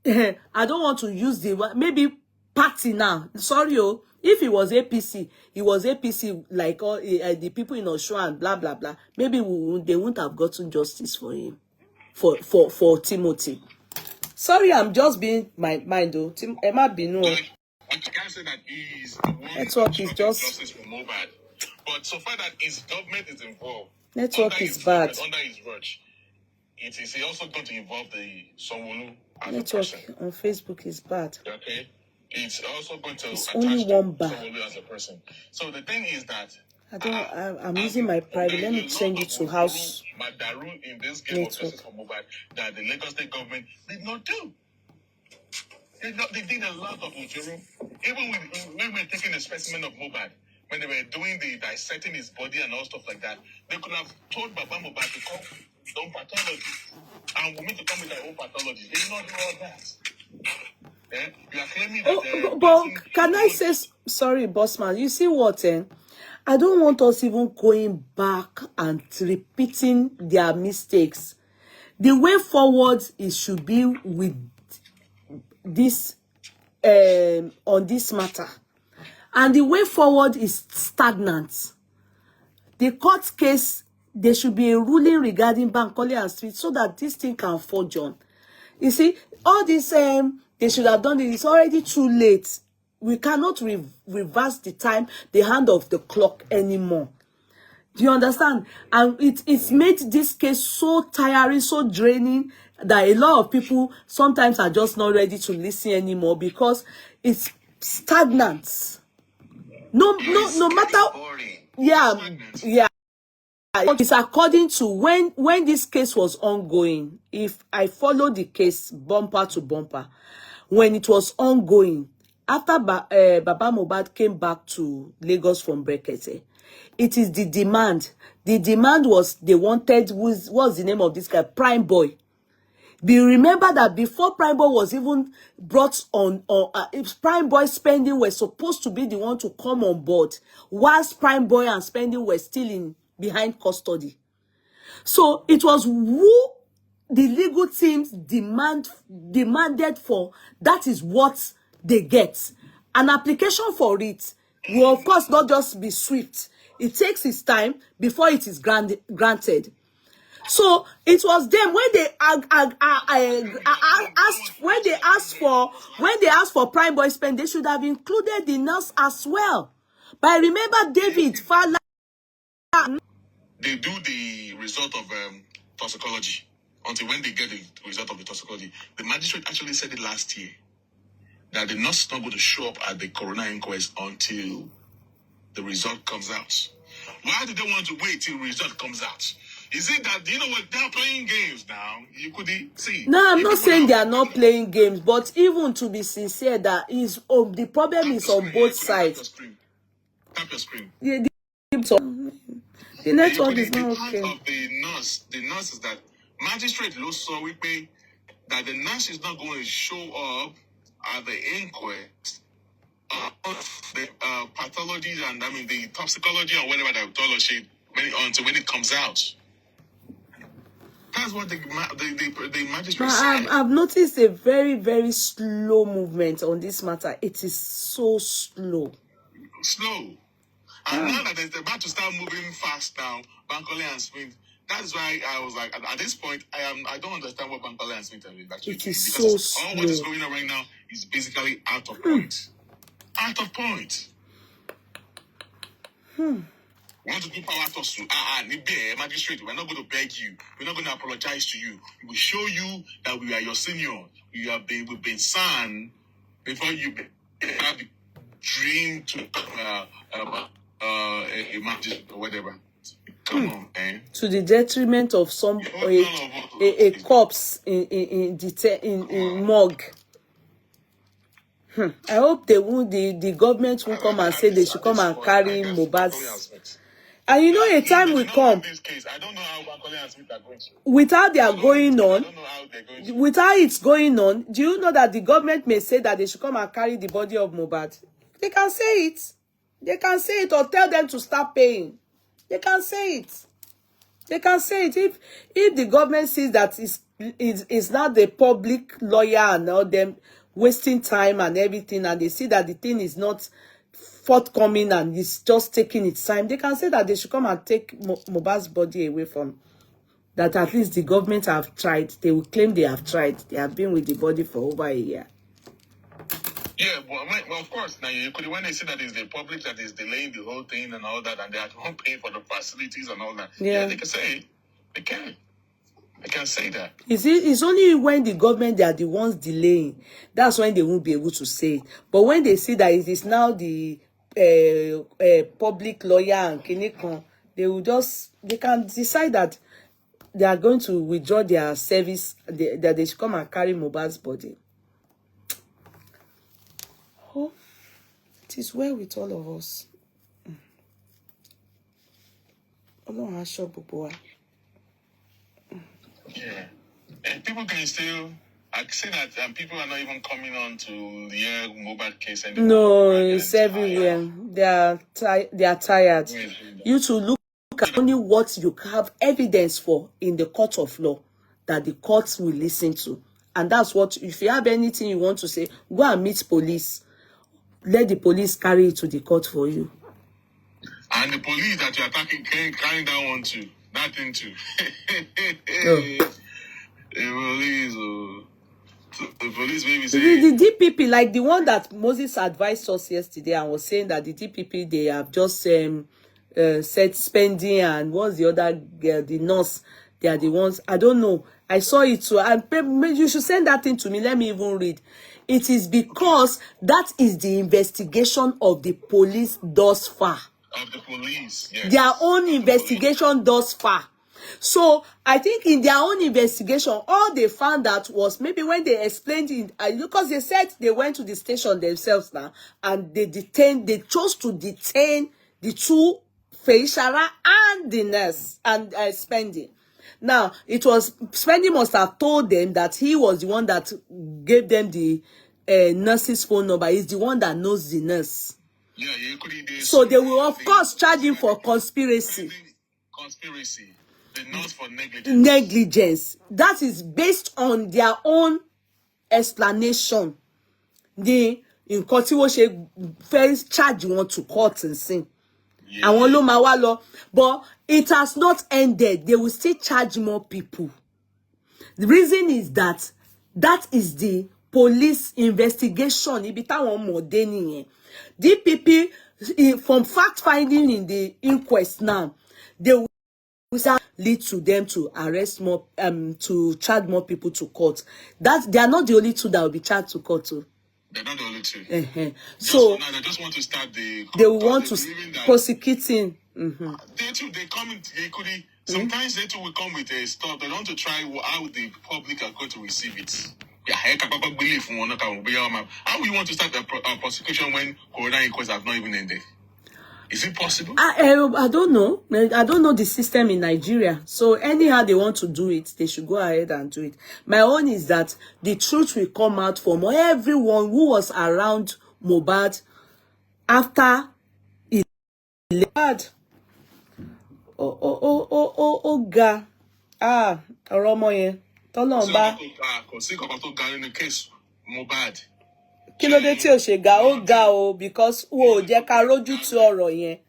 I don't want to use the word, maybe party now. Sorry, if he was APC, he was APC like all the people in Osun and blah blah blah. Maybe they wouldn't have gotten justice for him, for Timothy. Sorry, I'm just being my mind though. Emma Binu. I can't say that he's the one Network is just justice for Mohbad. But so far that his government is involved, network is bad. Under his watch, it is also going to involve the Sanwo-Olu as Network a person. on Facebook is bad. Okay, it's also going to It's attach only to one bar. Sanwo-Olu as a person. So the thing is that I'm using my private. Let me change it to house Madaru in this game network. of justice for Mohbad that the Lagos State government did not do. They did a lot of Ujuru. Even when we were taking a specimen of Mohbad, when they were doing the dissecting his body and all stuff like that, they could have told Baba Mohbad to come their own pathology. And we need to come with their own pathology. They did not do all that. Yeah? You are claiming that But can I say, sorry, bossman, you see what, I don't want us even going back and repeating their mistakes. The way forward, it should be with this, on this matter. And the way forward is stagnant. The court case, there should be a ruling regarding Bankole and Street so that this thing can forge on. You see, all this, they should have done it. It's already too late. We cannot reverse the time, the hand of the clock anymore. Do you understand? And it's made this case so tiring, so draining, that a lot of people sometimes are just not ready to listen anymore because it's stagnant. No matter, yeah. It's according to when this case was ongoing. If I follow the case bumper to bumper, when it was ongoing, after Baba Mohbad came back to Lagos from Brekete, it is the demand. The demand was they wanted, what's the name of this guy? Prime Boy. Do you remember that before Prime Boy was even brought on, Prime Boy Spending were supposed to be the one to come on board, whilst Prime Boy and Spending were still behind custody. So it was who the legal teams demanded for. That is what they get. An application for it will, of course, not just be swift. It takes its time before it is granted. So it was them when they asked for Prime Boy Spend, they should have included the nurse as well. But I remember David Fala. They do the result of toxicology until when they get the result of the toxicology. The magistrate actually said it last year that the nurse is not going to show up at the coroner inquest until the result comes out. Why do they want to wait till the result comes out? Is it that, you know what, they're playing games now? You could see. No, I'm not saying they are not playing games, but even to be sincere, that is the problem is on both sides. Tap your screen. Yeah, the network is not okay. Part of the nurse is that magistrate saw we pay that the nurse is not going to show up at the inquest. The pathology and the toxicology or whatever they told us until when it comes out. That's what the magistrate said. I've noticed a very, very slow movement on this matter. It is so slow. Slow. And now that it's about to start moving fast now, Bankole and Smith, that's why I was like, at this point, I don't understand what Bankole and Smith are actually It is doing, so all what is slow. going on right now is basically out of point. Out of point. Want to do power tussle? Magistrate, we're not going to beg you. We're not going to apologize to you. We will show you that we are your senior. We've been son before you have the dream to a magistrate or whatever. Come on, man. To the detriment of some a corpse in morgue. I hope they won't. The government will come and say they should come and carry Mohbad's. And you know, a time will come. I don't know how Bankole and Smith are going to. Without their going on, I don't know how they're going to. without it's going on, do you know that the government may say that they should come and carry the body of Mohbad? They can say it. They can say it, or tell them to start paying. They can say it. They can say it. If the government sees that it's not the public lawyer and all them wasting time and everything, and they see that the thing is not forthcoming and it's just taking its time, they can say that they should come and take Mohbad's body away from. That at least the government have tried. They will claim they have tried. They have been with the body for over a year. Yeah, well, of course. Now, when they say that it's the public that is delaying the whole thing and all that, and they are not paying for the facilities and all that, yeah they can say it. They can. They can say that. It's only when the government, they are the ones delaying. That's when they won't be able to say it. But when they see that it is now the public lawyer and Kinekon, they can decide that they are going to withdraw their service, that they should come and carry Mohbad's body. Oh, it is well with all of us. Ọlọ́run aṣọ́ gbogbo wa. Yeah. And people can still, I say that people are not even coming on to the Mohbad case anymore. No, it's everywhere. They are tired. You to look at only what you have evidence for in the court of law that the courts will listen to. And that's what, if you have anything you want to say, go and meet police. Let the police carry it to the court for you. And the police that you're attacking can carry that one too. That thing too. The police maybe say... The DPP, like the one that Moses advised us yesterday and was saying that the DPP, they have just said spending, and what's the other girl, the nurse, they are the ones. I don't know. I saw it too. And you should send that thing to me. Let me even read. It is because that is the investigation of the police thus far. Of the police, yes. Their own investigation thus far. So I think in their own investigation, all they found out was maybe when they explained it, because they said they went to the station themselves now, and they chose to detain the two Feishara and the nurse and Spending. Now, it was Spending must have told them that he was the one that gave them the nurse's phone number. He's the one that knows the nurse. Yeah, so they will, of course, charge him for conspiracy. Conspiracy. The nurse for negligence. Negligence. That is based on their own explanation. The in court, first charge you want to court and sing. But it has not ended. They will still charge more people. The reason is that is the police investigation. DPP, from fact finding in the inquest now, they will lead to them to arrest more, to charge more people to court. That they are not the only two that will be charged to court too. They're not the only two. So now they just want to start the. They will want to prosecuting. They too. They come in. Sometimes they too will come with a stuff. They want to try how the public are going to receive it. How we want to start a prosecution when coroner inquests have not even ended? Is it possible? I don't know. I don't know the system in Nigeria. So anyhow they want to do it, they should go ahead and do it. My own is that the truth will come out from everyone who was around Mohbad after it led. Oga. Romoye. Tolomba. Kí ló dé tí ó ṣe ga ó ga o, because wo jẹ́ ká rójú tú ọ̀rọ̀ yẹn.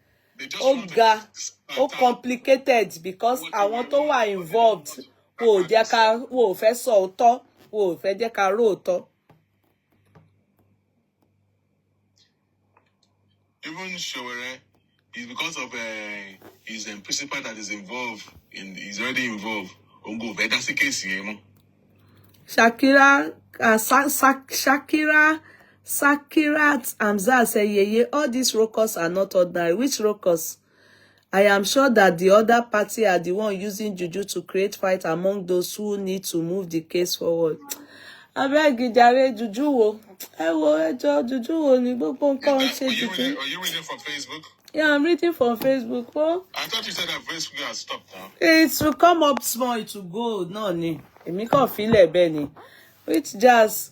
They just want to Oga, ó scatter complicated because what àwọn you tó wà involved wò ò jẹ́ ká wò ò fẹ́ sọ òótọ́ wò ò fẹ́ jẹ́ ká rò òótọ́. Even Showere is because of his principal that is involved he's already involved. Ongo that's the case here. Shakira, Sakirat Hamzat say, yeah, all these rockers are not ordinary. Which rockers? I am sure that the other party are the one using juju to create fight among those who need to move the case forward. Abeg jàre juju wo. Ẹjọ́ juju wo ni gbogbo nǹkan ṣe juju. Are you reading from Facebook? Yeah, I'm reading from Facebook. Oh. I thought you said that Facebook has stopped now. It will come up small, it will go. No, ni. Èmi kàn feel Benny. Which jazz?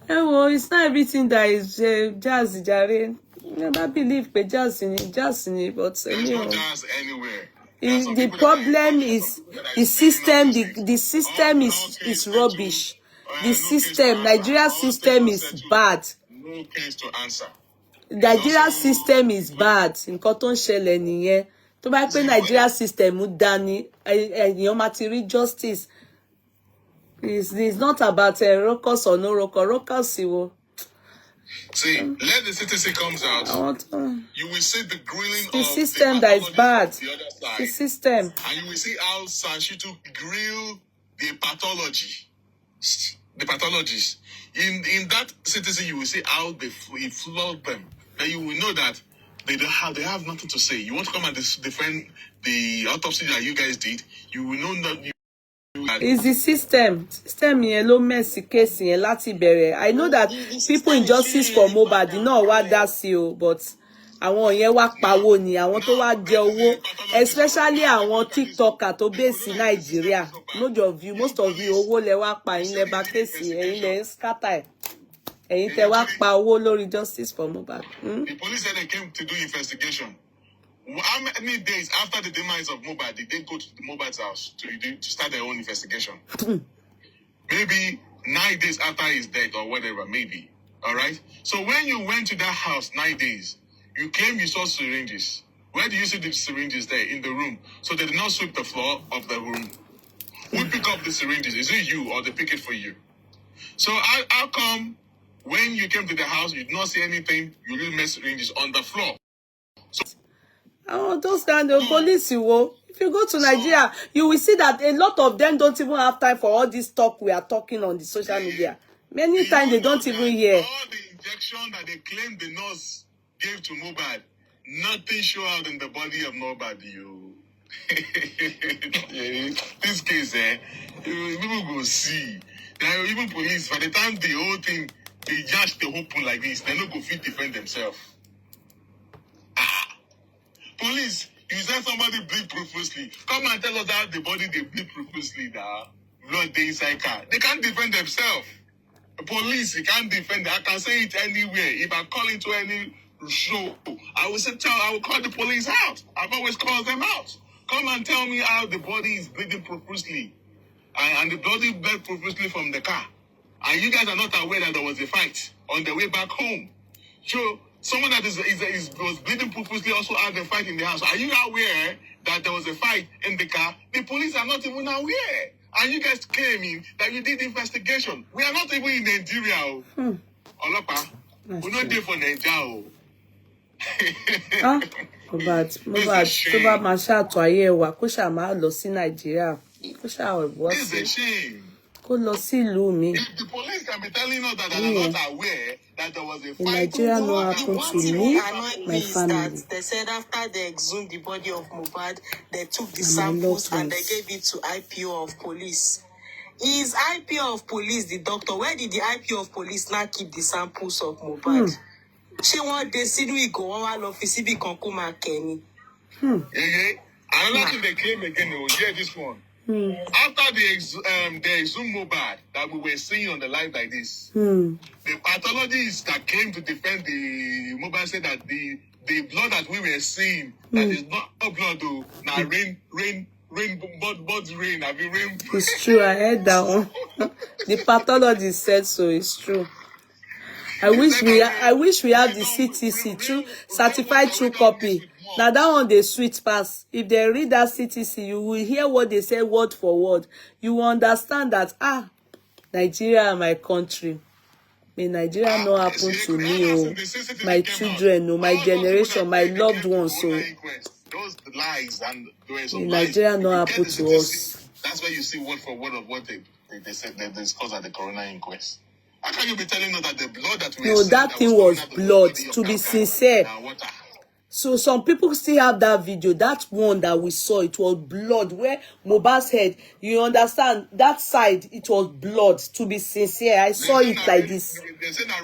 It's not everything that is jazz, jare. Never believe pe jazz ni, but there's no jazz anywhere. the problem is the system. The system is rubbish. The system, Nigeria system is bad. No case to answer. Nigeria system is bad. Nǹkan tó ń ṣẹlẹ̀ nìyẹn. Tó bá pé Nigeria system dá ní èèyàn máa ti rí justice. It's not about rockers or no rockers. Rockers, see, let the CTC comes out. You will see the grilling the of system the that is bad. the other side. The system. And you will see how Sanshitu grill the pathology. The pathologists. In that CTC, you will see how they flog them. Then you will know that they have nothing to say. You want to come and defend the autopsy that you guys did, you will know that It's the system. System yẹn ló mess case yẹn láti bẹ̀rẹ̀. I know that people in justice for Mohbad náà wá dá sí o, but àwọn yẹn wá pawó ni, àwọn tó wá jẹ owó, especially àwọn TikToker tó base in Nigeria. Most of you owó lẹ wá pa, ẹ̀yin lẹ bà case ẹ̀yin lẹ scatter. Ẹ̀yin tẹ́ wá pa owó lórí justice for Mohbad. The police said they came to do investigation. How many days after the demise of Mohbad did they go to the Mohbad's house to start their own investigation? Maybe 9 days after his death or whatever, maybe. All right? So when you went to that house 9 days, you claim you saw syringes. Where do you see the syringes there? In the room. So they did not sweep the floor of the room. Who pick up the syringes? Is it you or they pick it for you? So how come when you came to the house, you did not see anything, you didn't miss syringes on the floor? Oh, those kind of police, if you go to Nigeria, you will see that a lot of them don't even have time for all this talk we are talking on the social media. Many times they don't even hear. All the injection that they claim the nurse gave to Mohbad, nothing show out in the body of Mohbad, you. This case, people go see. There are even police, by the time the whole thing, they judge the whole pool like this, they don't go fit defend themselves. Police, you said somebody bleed profusely. Come and tell us how the body they bleed profusely now. Blood they inside car. They can't defend themselves. Police, you can't defend. I can say it anywhere. If I call into any show, I will call the police out. I've always called them out. Come and tell me how the body is bleeding profusely. And the body bled profusely from the car. And you guys are not aware that there was a fight on the way back home. So someone that was bleeding profusely also had a fight in the house. Are you aware that there was a fight in the car? The police are not even aware. And you guys claiming that you did investigation. We are not even in Nigeria. Olopa, we're not there for Nigeria. Mohbad, tó bá máa ṣàtọ̀ ayé wa, kó ṣáà máa lọ sí Nàìjíríà. Kó ṣáà wọ́ sí. This is a shame. Kó lọ sí ìlú mi. The police can be telling us that they are not aware that there was a fight. In Nigeria, no happened to me, my family. They said after they exhumed the body of Mohbad, they took the samples and they gave it to IPO of police. Is IPO of police the doctor? Where did the IPO of police now keep the samples of Mohbad? She want the CDU go on of CB Konkuma Kenny. Another thing they claim again, they will hear this one. After the exhumed Mohbad that we were seeing on the live like this, the pathologists that came to defend the Mohbad said that the blood that we were seeing, that is not blood though, now rain, have you rain? It's true, I heard that one. The pathologist said so, it's true. I wish we have the CTC true certified true copy. Now that one they sweet pass. If they read that CTC, you will hear what they say word for word. You will understand that Nigeria, my country. May Nigeria not happen to me, my children, my generation, my loved ones. So those lies and may Nigeria not happen to us. That's why you see word for word of what they said that they discussed at the coroner inquest. How can you be telling us that the blood that we that thing was blood, to be sincere. So some people still have that video. That one that we saw, it was blood where Mohbad's head, you understand, that side, it was blood, to be sincere. I saw it like this.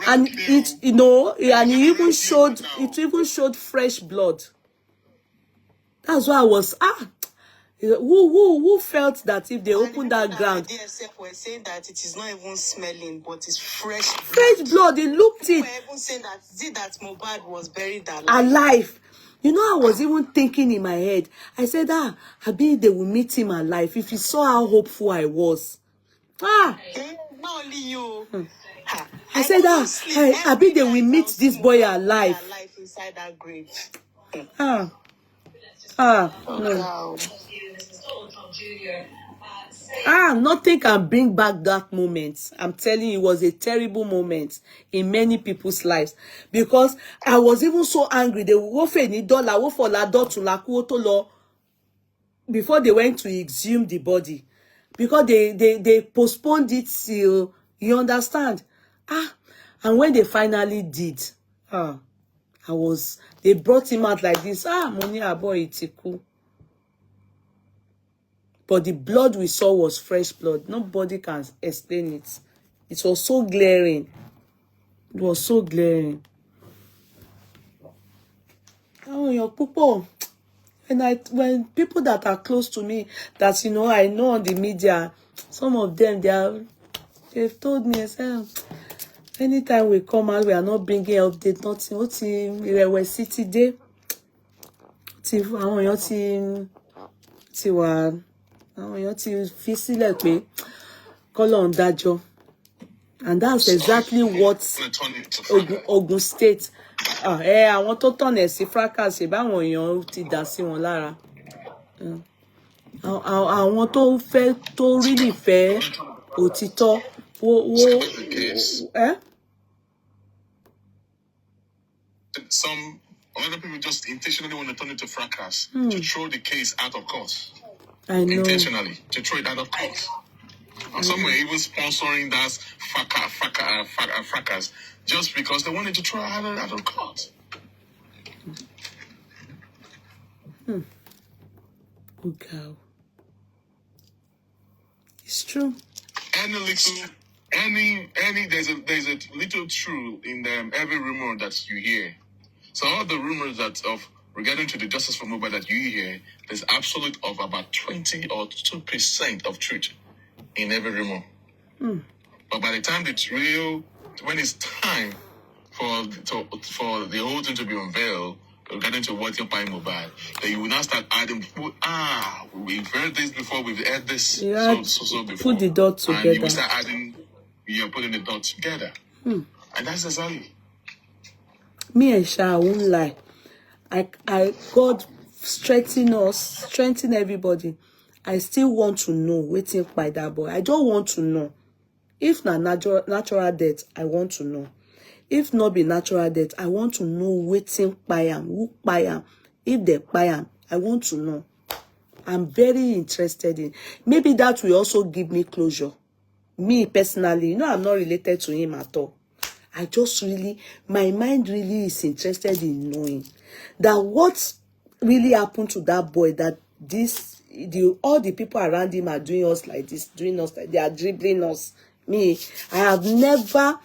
And it, and it even showed fresh blood. That's why I was, who felt that if they open that ground, DSF were saying that it is not even smelling, but it's fresh blood. Fresh blood, they looked it. They were even saying that Mohbad was buried alive. I was even thinking in my head. I said, I bet they will meet him alive. If you saw how hopeful I was. Not only you. I said, I bet they will meet this boy alive. Inside that grave. No. Nothing can bring back that moment. I'm telling you, it was a terrible moment in many people's lives. Because I was even so angry. They before they went to exhume the body. Because they postponed it till, you understand? And when they finally did, they brought him out like this. Money boy, it's cool. But the blood we saw was fresh blood. Nobody can explain it. It was so glaring. It was so glaring. Your people, when people that are close to me, that I know on the media, some of them they've told me, anytime we come out, we are not bringing update, nothing. What's in city day? And that's exactly what Ogun State. Àwọn tó tọ̀nà sí fracas ṣe báwọn èèyàn ti dà sí wọn lára. Àwọn tó fẹ́ tó really fẹ́ òtítọ́ Some other people just intentionally want to turn it to fracas to throw the case out of court. I know. Intentionally to throw it out of court. And some were even sponsoring that fracas just because they wanted to throw it out of court. Okay. It's true. There's a little truth in every rumor that you hear. So all the rumors regarding to the justice for Mohbad that you hear, there's absolute of about 20 or 2% of truth in every rumor. But by the time when it's time for the whole thing to be unveiled, regarding to what you're buying Mohbad, then you will now start adding, we've heard this before, we've heard this so before. Put the dots together. And you will start adding, you're putting the dots together. And that's exactly. Me and Sha won't lie. God strengthen everybody. I still want to know waiting by that boy. I don't want to know. If not natural death, I want to know. If not be natural death, I want to know waiting by him, who by him. If they by him, I want to know. I'm very interested in. Maybe that will also give me closure. Me personally, I'm not related to him at all. I just really, my mind really is interested in knowing that what really happened to that boy, that all the people around him are doing us like this, they are dribbling us. Me, I have never,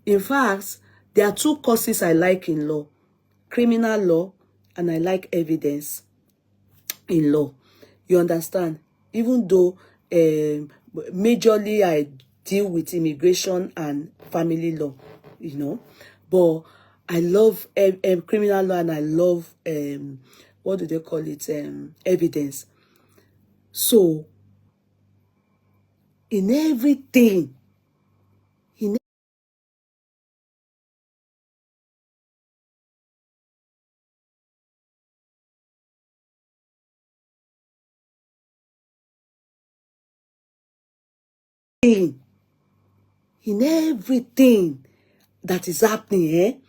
in fact, there are two courses I like in law, criminal law, and I like evidence in law. You understand? Even though majorly I deal with immigration and family law, but I love criminal law, and I love what do they call it, evidence. So in everything, in everything that is happening,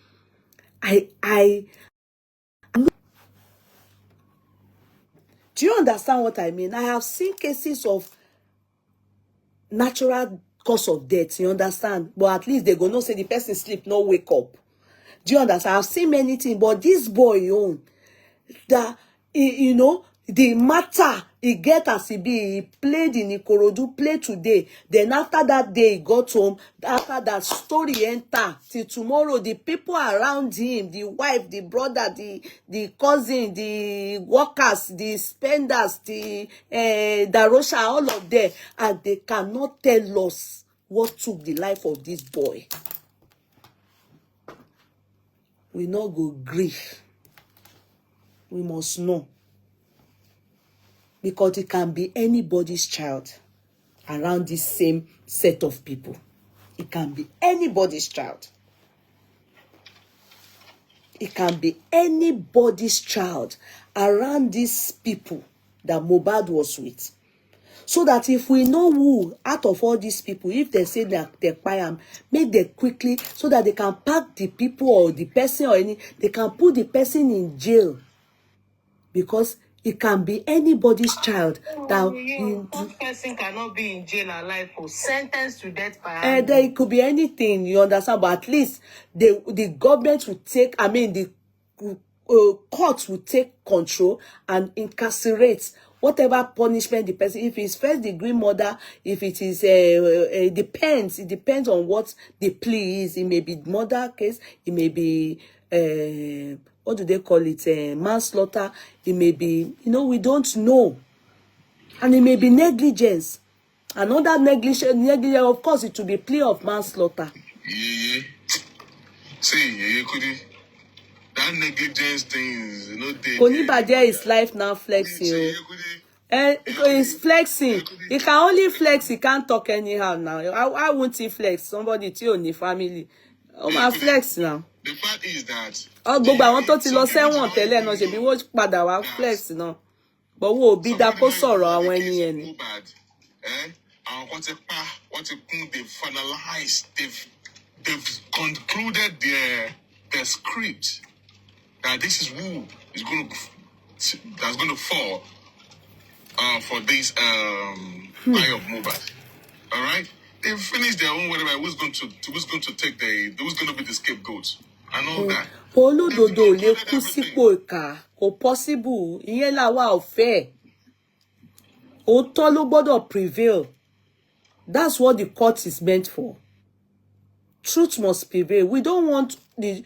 do you understand what I mean? I have seen cases of natural cause of death, you understand? But at least they go no say the person sleep, no wake up. Do you understand? I've seen many things, but this boy own that you know the matter he get as he be. He played in Ikorodu, played today. Then after that day he got home. After that story enter till tomorrow. The people around him, the wife, the brother, the cousin, the workers, the spenders, the Darosha, all of them, and they cannot tell us what took the life of this boy. We not go grief. We must know. Because it can be anybody's child around this same set of people. It can be anybody's child. It can be anybody's child around these people that Mohbad was with. So that if we know who out of all these people, if they say that they buy them, make them quickly so that they can pack the people or the person or any, they can put the person in jail. Because it can be anybody's child that One person cannot be in jail alive or sentenced to death by hand. It could be anything, you understand, but at least the government will take, I mean the court will take control and incarcerate whatever punishment the person, if it's first degree murder, if it is it depends on what the plea is. It may be murder case, it may be what do they call it, manslaughter, it may be, you know, we don't know, and it may be negligence. Another negligence, of course, it will be plea of manslaughter. Yeah. See, could that negligence things, you know, Konibadia is life now flexing. He's flexing. He can only flex, he can't talk anyhow now. Why won't he flex? Somebody to your family. Oh, my flex now. The fact is that gbogbo àwọn tó ti lọ sẹ́wọ̀n tẹ́lẹ̀ náà ṣe bí wọ́n padà wá flex náà. But wo bí da kó sọ̀rọ̀ àwọn ẹni yẹn ni. They've finalized, they've concluded their script that this is who is that's going to fall for this eye of Mohbad. All right, they've finished their own whatever. Who's going to be the scapegoat and all that. Olódodo lè kú sípò ìkà, kò possible. Ìyẹn làwa ò fẹ́. Òótọ́ ló gbọ́dọ̀ prevail. That's what the court is meant for. Truth must prevail. We don't want the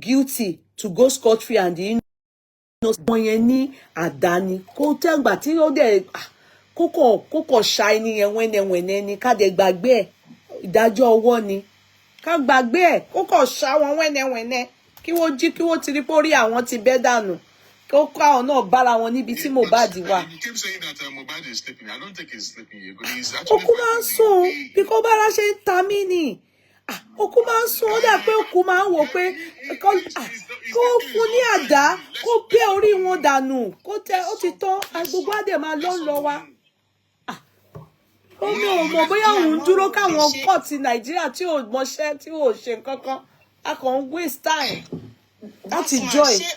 guilty to go scot-free and the innocent. Ní àdáni kó tẹ́gbà tí ó dẹ̀ kókò ṣáìní yẹn wẹ́nẹ̀wẹ́nẹ́ ni ká dẹ̀ gbàgbé ẹ̀. Ìdájọ́ ọwọ́ ni. Ká gbàgbé ẹ̀ kókò ṣá wọn wẹ́nẹ̀wẹ́nẹ́ kí wọ́n jí kí wọ́n ti rí pórí àwọn ti bẹ́ dànù. Kó kó àwọn náà bára wọn níbi tí Mohbad wà. You keep saying that Mohbad is sleeping. I don't think he's sleeping here. He's actually Òkú máa ń sùn bí kò bára ṣe ń ta mí ni. Òkú máa ń sùn ó dà pé òkú máa ń wò pé kó fún ní àdá kó bẹ́ orí wọn dànù kó tẹ ó ti tán gbogbo àdè máa lọ wa. Ó ní òun mọ̀ bóyá òun dúró káwọn kọ́ọ̀tì Nàìjíríà tí ò mọṣẹ́ tí ò ṣe nǹkan kan a kàn ń waste time. Láti joy. Ṣé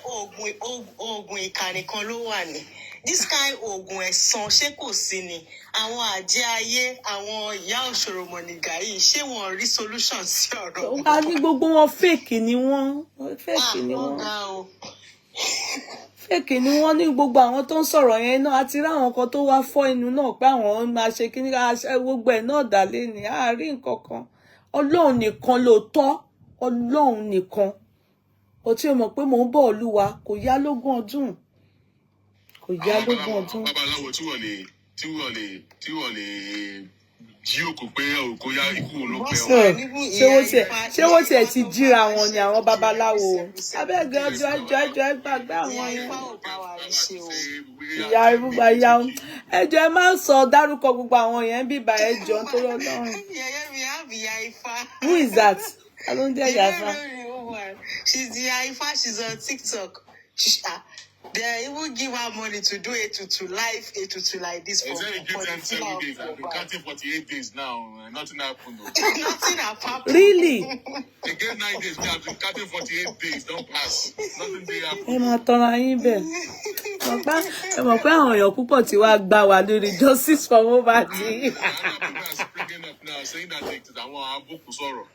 oògùn ìkà nìkan ló wà ní? This kind oògùn ẹ̀san ṣé kò sí ni? Àwọn àjẹ́ ayé, àwọn ìyá òṣòròmọ̀nìgà yìí, ṣé wọ́n rí solution sí ọ̀rọ̀? A ní gbogbo wọn fake ni wọ́n. Fake ni wọ́n. Fake ni wọ́n ní gbogbo àwọn tó ń sọ̀rọ̀ yẹn náà. A ti rí àwọn kan tó wá fọ́ inú náà pé àwọn máa ṣe kíní ká ṣe gbogbo ẹ̀ náà dálé ni. A rí nǹkan kan. Ọlọ́run nìkan ló tọ́. Ọlọ́run nìkan. Ó tí o mọ̀ pé mò ń bọ̀ Olúwa kò yá lógún ọdún. Kò yá lógún ọdún. Babaláwo tí wọ́n lè jí òkú pé òkú yá ikú olóògbé wọn. Ṣé wọ́n tiẹ̀ ti jíra wọn ni àwọn babaláwo? Abẹ́gẹ́ ọjọ́ gbàgbé àwọn yẹn. Ìyá ibùgbà ìyá ẹjọ́ ẹ máa ń sọ dárúkọ gbogbo àwọn yẹn bíbá ẹjọ́ tó lọ́lọ́run. Who is that? I don't dare Yaifa. She's the Yaifa. She's on TikTok. They even give her money to do to live to like this for They give them 7 the days. I've been counting 48 days now. Nothing happened. Nothing happened. Really? They gave 9 days. I've been counting 48 days. Don't pass. Nothing they happen. Ẹ máa tanra yín bẹ́ẹ̀. Ẹ mọ̀ pé àwọn èèyàn púpọ̀ tí wàá gbà wá lórí justice for Mohbad. People are springing up now saying that I want to book sorrow.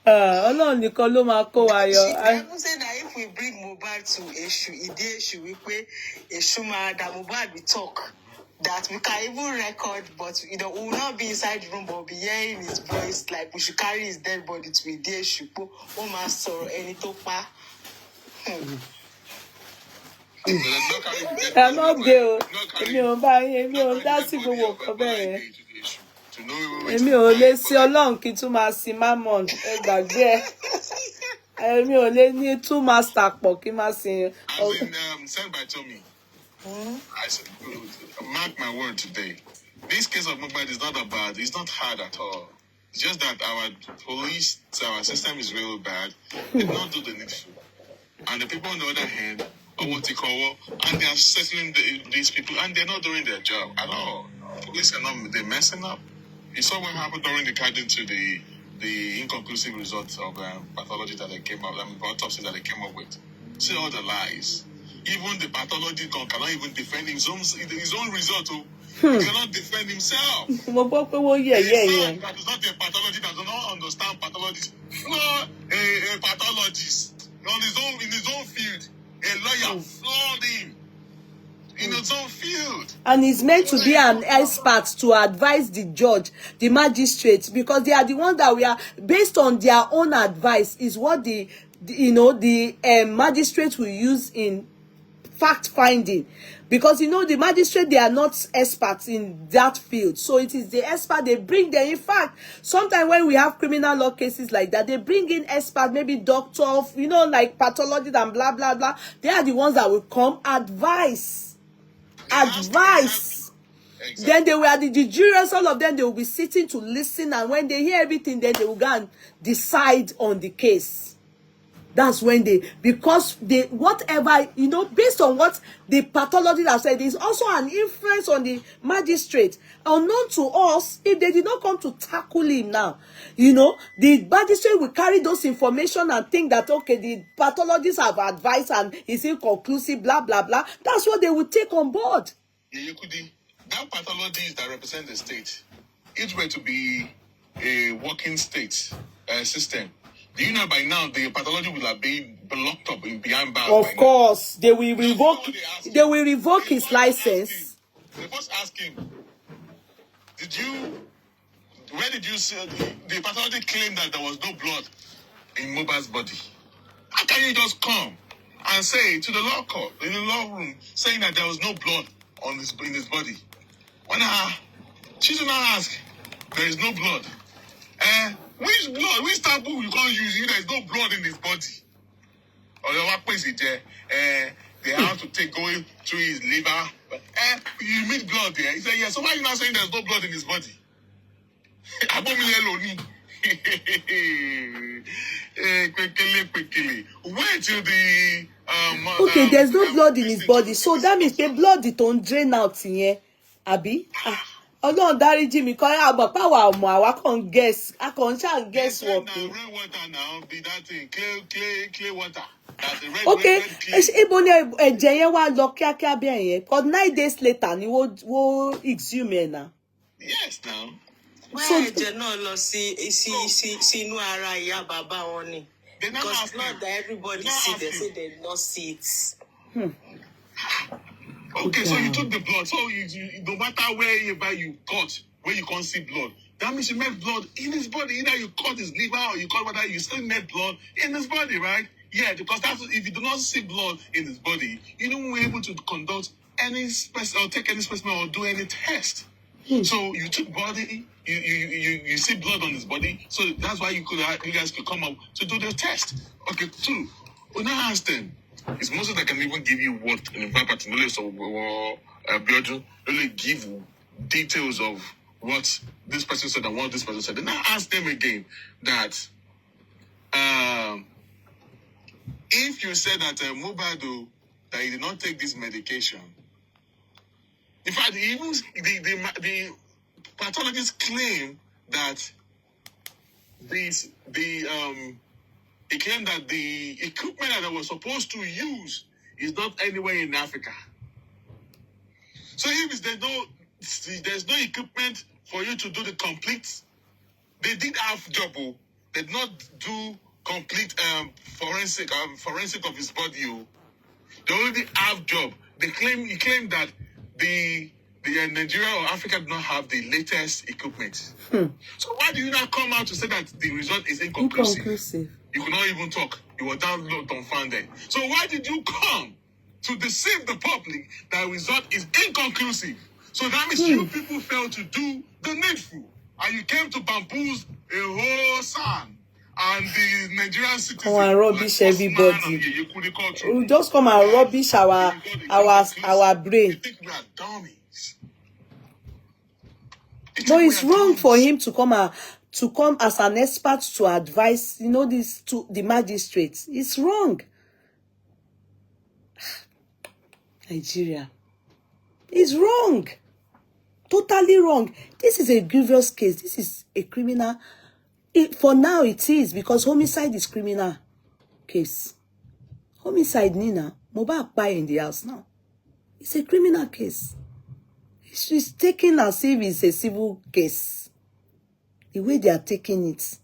Ọlọ́run nìkan ló máa kó wa yọ. She even said that if we bring Mohbad to Eshu, Eshu, we pay Eshu that Mohbad we talk. That we can even record, but we will not be inside the room, but we'll be hearing his voice. Like we should carry his dead body to Eshu. Oh my sorrow, any topa. Ẹ má gbé o, èmi ò bá yín, èmi ò dá sí gbogbo nǹkan bẹ́ẹ̀ yẹn. Èmi ò lè sí Ọlọ́run kí tún máa sin Mammon, ẹ gbàgbé ẹ. Èmi ò lè ní two master pọ̀ kí máa sin. I've been sent by Tommy. I said, mark my word today. This case of Mohbad is not bad. It's not hard at all. It's just that our police, our system is really bad. They don't do the needful. And the people on the other hand, and they are settling these people, and they're not doing their job at all. Police are not, they're messing up. You saw what happened during the cutting to the inconclusive results of pathology that they came up, autopsy that they came up with. See all the lies. Even the pathology cannot even defend his own result. He cannot defend himself. That is not a pathology that does not understand pathology. No, a pathologist in his own field. A lawyer flawed him in his own field. And he's meant to be an expert to advise the judge, the magistrate, because they are the ones that we are, based on their own advice, is what the magistrate will use in fact finding. Because the magistrate, they are not experts in that field. So it is the expert they bring there. In fact, sometimes when we have criminal law cases like that, they bring in experts, maybe doctors, like pathologists and blah, blah, blah. They are the ones that will come advise. Exactly. Then they were the jurors, all of them, they will be sitting to listen. And when they hear everything, then they will go and decide on the case. That's when because whatever, based on what the pathologist has said, is also an influence on the magistrate. Unknown to us, if they did not come to tackle him now, the magistrate will carry those information and think that, okay, the pathologists have advised and it's inconclusive, blah, blah, blah. That's what they will take on board. Yeah, that pathologist that represent the state, it were to be a working state system. Do you know by now the pathology will have been locked up behind bars? Of course, they will revoke. They will revoke his license. They first ask him, where did you see the pathology claimed that there was no blood in Mohbad's body? How can you just come and say to the law court, in the law room, saying that there was no blood in his body? When she should not ask, there is no blood. Which blood? Which taboo you can't use? There is no blood in his body. Or what place is there? They have to take going through his liver. You meet blood there. He said, yeah. So why are you not saying there's no blood in his body? Wait till the okay, there's no blood in his body. So that means the blood it don't drain out here. Abi? Ọlọ́run dáríjì mi kan àbọ̀ páwa ọmọ àwa kan guess guess what. Rain water now be that thing clay water. Okay, ibo ni ẹ̀jẹ̀ yẹn wá lọ kíákíá bí ẹ̀yẹn, because 9 days later ni wo exhume na. Yes now. So ẹ̀jẹ̀ náà lọ sí inú ara ìyá bàbá wọn ni. Because it's not that everybody see, they say they not see it. Okay, so you took the blood. So no matter wherever you cut, where you can't see blood, that means you met blood in his body. Either you cut his liver or you cut whether you still met blood in his body, right? Yeah, because if you do not see blood in his body, you don't be able to conduct any specimen or take any specimen or do any test. So you took body, you see blood on his body, so that's why you guys could come up to do the test. Okay, 2. When I asked them, it's most that can even give you what in fact or really give details of what this person said and what this person said. Then I asked them again that if you said that Mohbad that he did not take this medication. In fact, even the pathologists claim that he claimed that the equipment that they were supposed to use is not anywhere in Africa. So if there's no equipment for you to do the complete, they did have job, they did not do complete forensic of his body. They already have job. He claimed that the Nigeria or Africa do not have the latest equipment. So why do you not come out to say that the result is inconclusive? You could not even talk. You were dumbfounded. So why did you come to deceive the public that the result is inconclusive? So that means you people failed to do the needful. And you came to bamboozle a whole son. And the Nigerian citizens come and rubbish everybody. We just come and rubbish our brain. You think we are dummies? No, it's wrong for him to come as an expert to advise, this to the magistrates. It's wrong. Nigeria. It's wrong. Totally wrong. This is a grievous case. This is a criminal. For now, it is, because homicide is criminal case. Homicide, Nina. Mohbad buy in the house now. It's a criminal case. It's taken as if it's a civil case. The way they are taking it.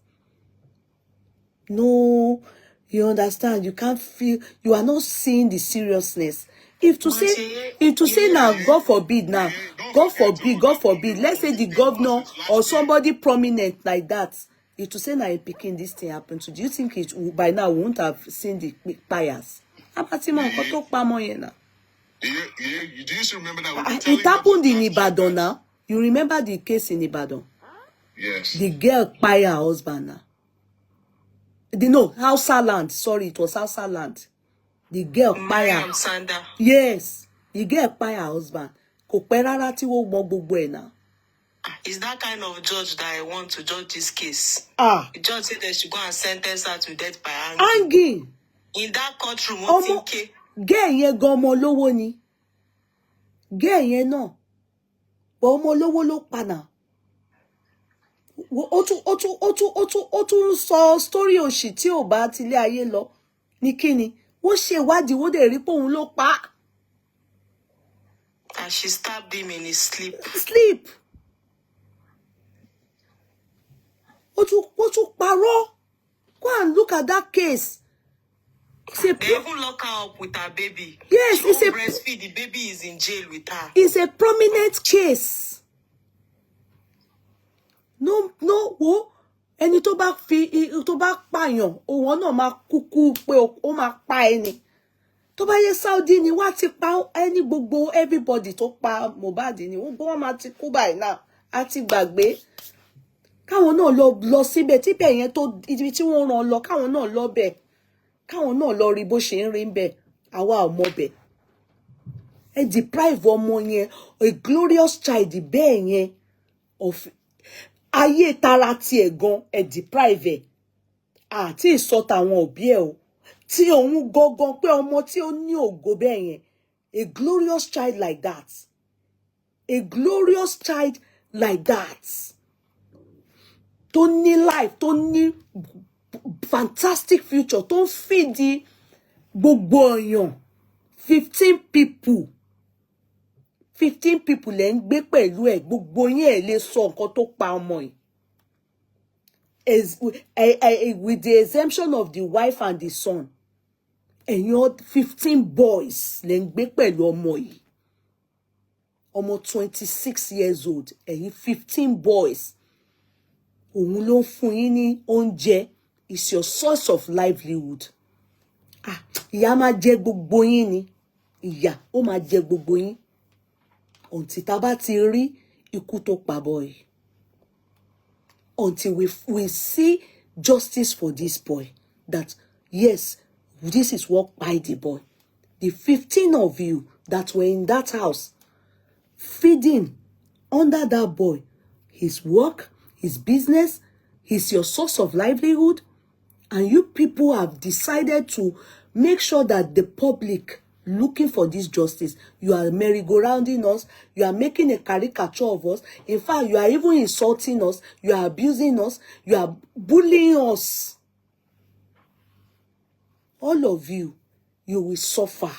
No, you understand? You can't feel, you are not seeing the seriousness. If to say now, God forbid, let's say the governor or somebody prominent like that, if to say now in Peking this thing happened to, do you think by now we won't have seen the bias? Do you just remember that? It happened in Ibadan now. You remember the case in Ibadan? Yes. The girl by her husband now. No, Hausa land. Sorry, it was Hausa land. The girl by her. Yes. The girl by her husband. Is that kind of judge that I want to judge this case? The judge said they should go and sentence her to death by hanging. In that courtroom, Girl yẹn gan ọmọ lówó ni. Girl yẹn náà. But ọmọ lówó ló pa náà. Ó tún sọ story òṣì tí ò bá tilé ayé lọ. Ní kíni? Wọ́n ṣe ìwádìí, wọ́n dẹ̀ rí pé òun ló pa. And she stabbed him in his sleep. Ó tún parọ́. Go and look at that case. They even lock her up with her baby. Yes, she it's a breastfeed. The baby is in jail with her. It's a prominent case. No, wo ẹni tó bá pààyàn, òun náà máa kúkú pé ó máa pa ẹni. Tó bá yẹ Saudi ni wá ti pa ẹni gbogbo everybody tó pa Mohbad ni wọ́n máa ti kú báyìí náà. A ti gbàgbé. Káwọn náà lọ síbẹ̀ tíbẹ̀ yẹn tó ibi tí wọ́n rán lọ, káwọn náà lọ bẹ̀. Káwọn náà lọ rí bó ṣe ń rí ń bẹ̀. Àwa ò mọ̀ bẹ̀. Ẹ deprive ọmọ yẹn, a glorious child bẹ́ẹ̀ yẹn of ayé tara tiẹ̀ gan, ẹ deprive ẹ̀. Àti ìsọta àwọn òbí ẹ̀ o. Tí òun gangan pé ọmọ tí ó ní ògo bẹ́ẹ̀ yẹn. A glorious child like that. A glorious child like that. Tó ní life, tó ní fantastic future, tó ń feed gbogbo èèyàn. 15 people lẹ́ ń gbé pẹ̀lú ẹ̀, gbogbo yín ẹ̀ lè sọ nǹkan tó pa ọmọ yìí. With the exemption of the wife and the son, ẹ̀yin 15 boys lẹ́ ń gbé pẹ̀lú ọmọ yìí. Ọmọ 26 years old, ẹ̀yin 15 boys. Òun ló ń fún yín ní oúnjẹ, is your source of livelihood. Ìyà máa jẹ gbogbo yín ni. Ìyà ó máa jẹ gbogbo yín. Until tá bá ti rí ikú tó pa boy. Until we see justice for this boy. That yes, this is what by the boy. The 15 of you that were in that house feeding under that boy, his work, his business, he's your source of livelihood, and you people have decided to make sure that the public looking for this justice. You are merry-go-rounding us. You are making a caricature of us. In fact, you are even insulting us. You are abusing us. You are bullying us. All of you, you will suffer.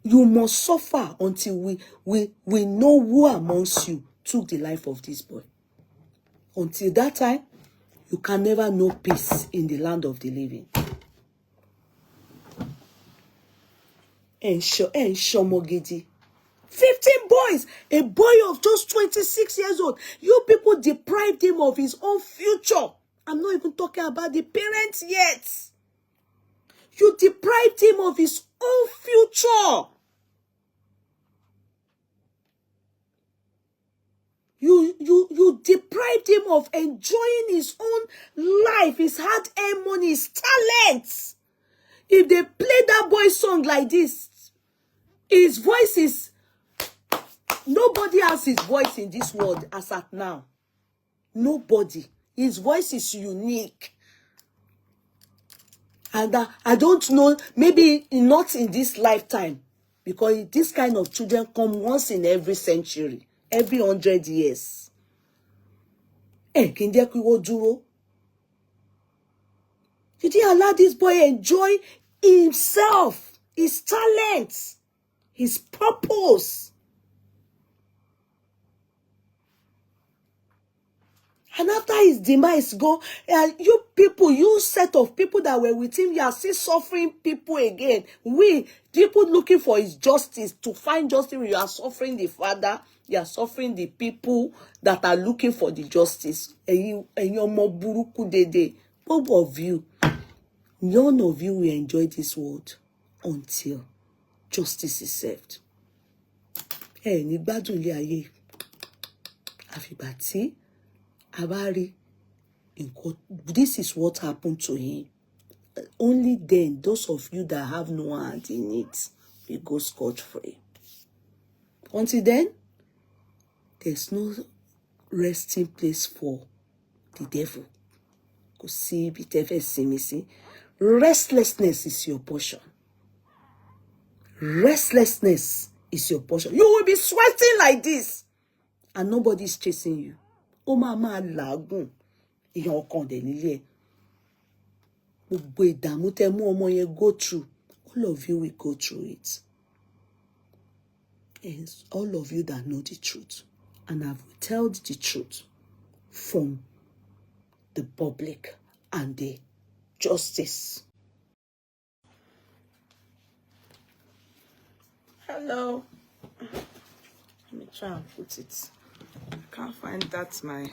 You must suffer until we know who amongst you took the life of this boy. Until that time, you can never know peace in the land of the living. And Shomogidi. 15 boys, a boy of just 26 years old. You people deprived him of his own future. I'm not even talking about the parents yet. You deprived him of his own future. You deprived him of enjoying his own life, his hard-earned money, his talents. If they play that boy's song like this, his voice is... Nobody has his voice in this world as at now. Nobody. His voice is unique. And I don't know, maybe not in this lifetime. Because this kind of children come once in every century. Every 100 years. You didn't allow this boy enjoy himself, his talents, his purpose. And after his demise, you people, you set of people that were with him, you are still suffering people again. We, people looking for his justice, to find justice, you are suffering the father, you are suffering the people that are looking for the justice. And you're more buruku dede. Both of you, none of you will enjoy this world until justice is served. Ní gbádùn ilé ayé. Àfìgbà tí Abari, this is what happened to him. Only then, those of you that have no hand in it will go scot-free. Until then, there's no resting place for the devil. Restlessness is your portion. Restlessness is your portion. You will be sweating like this, and nobody's chasing you. Oh, mama, lagun. Go through. All of you will go through it. And all of you that know the truth and have withheld the truth from the public and the justice. Hello. Let me try and put it. I can't find that my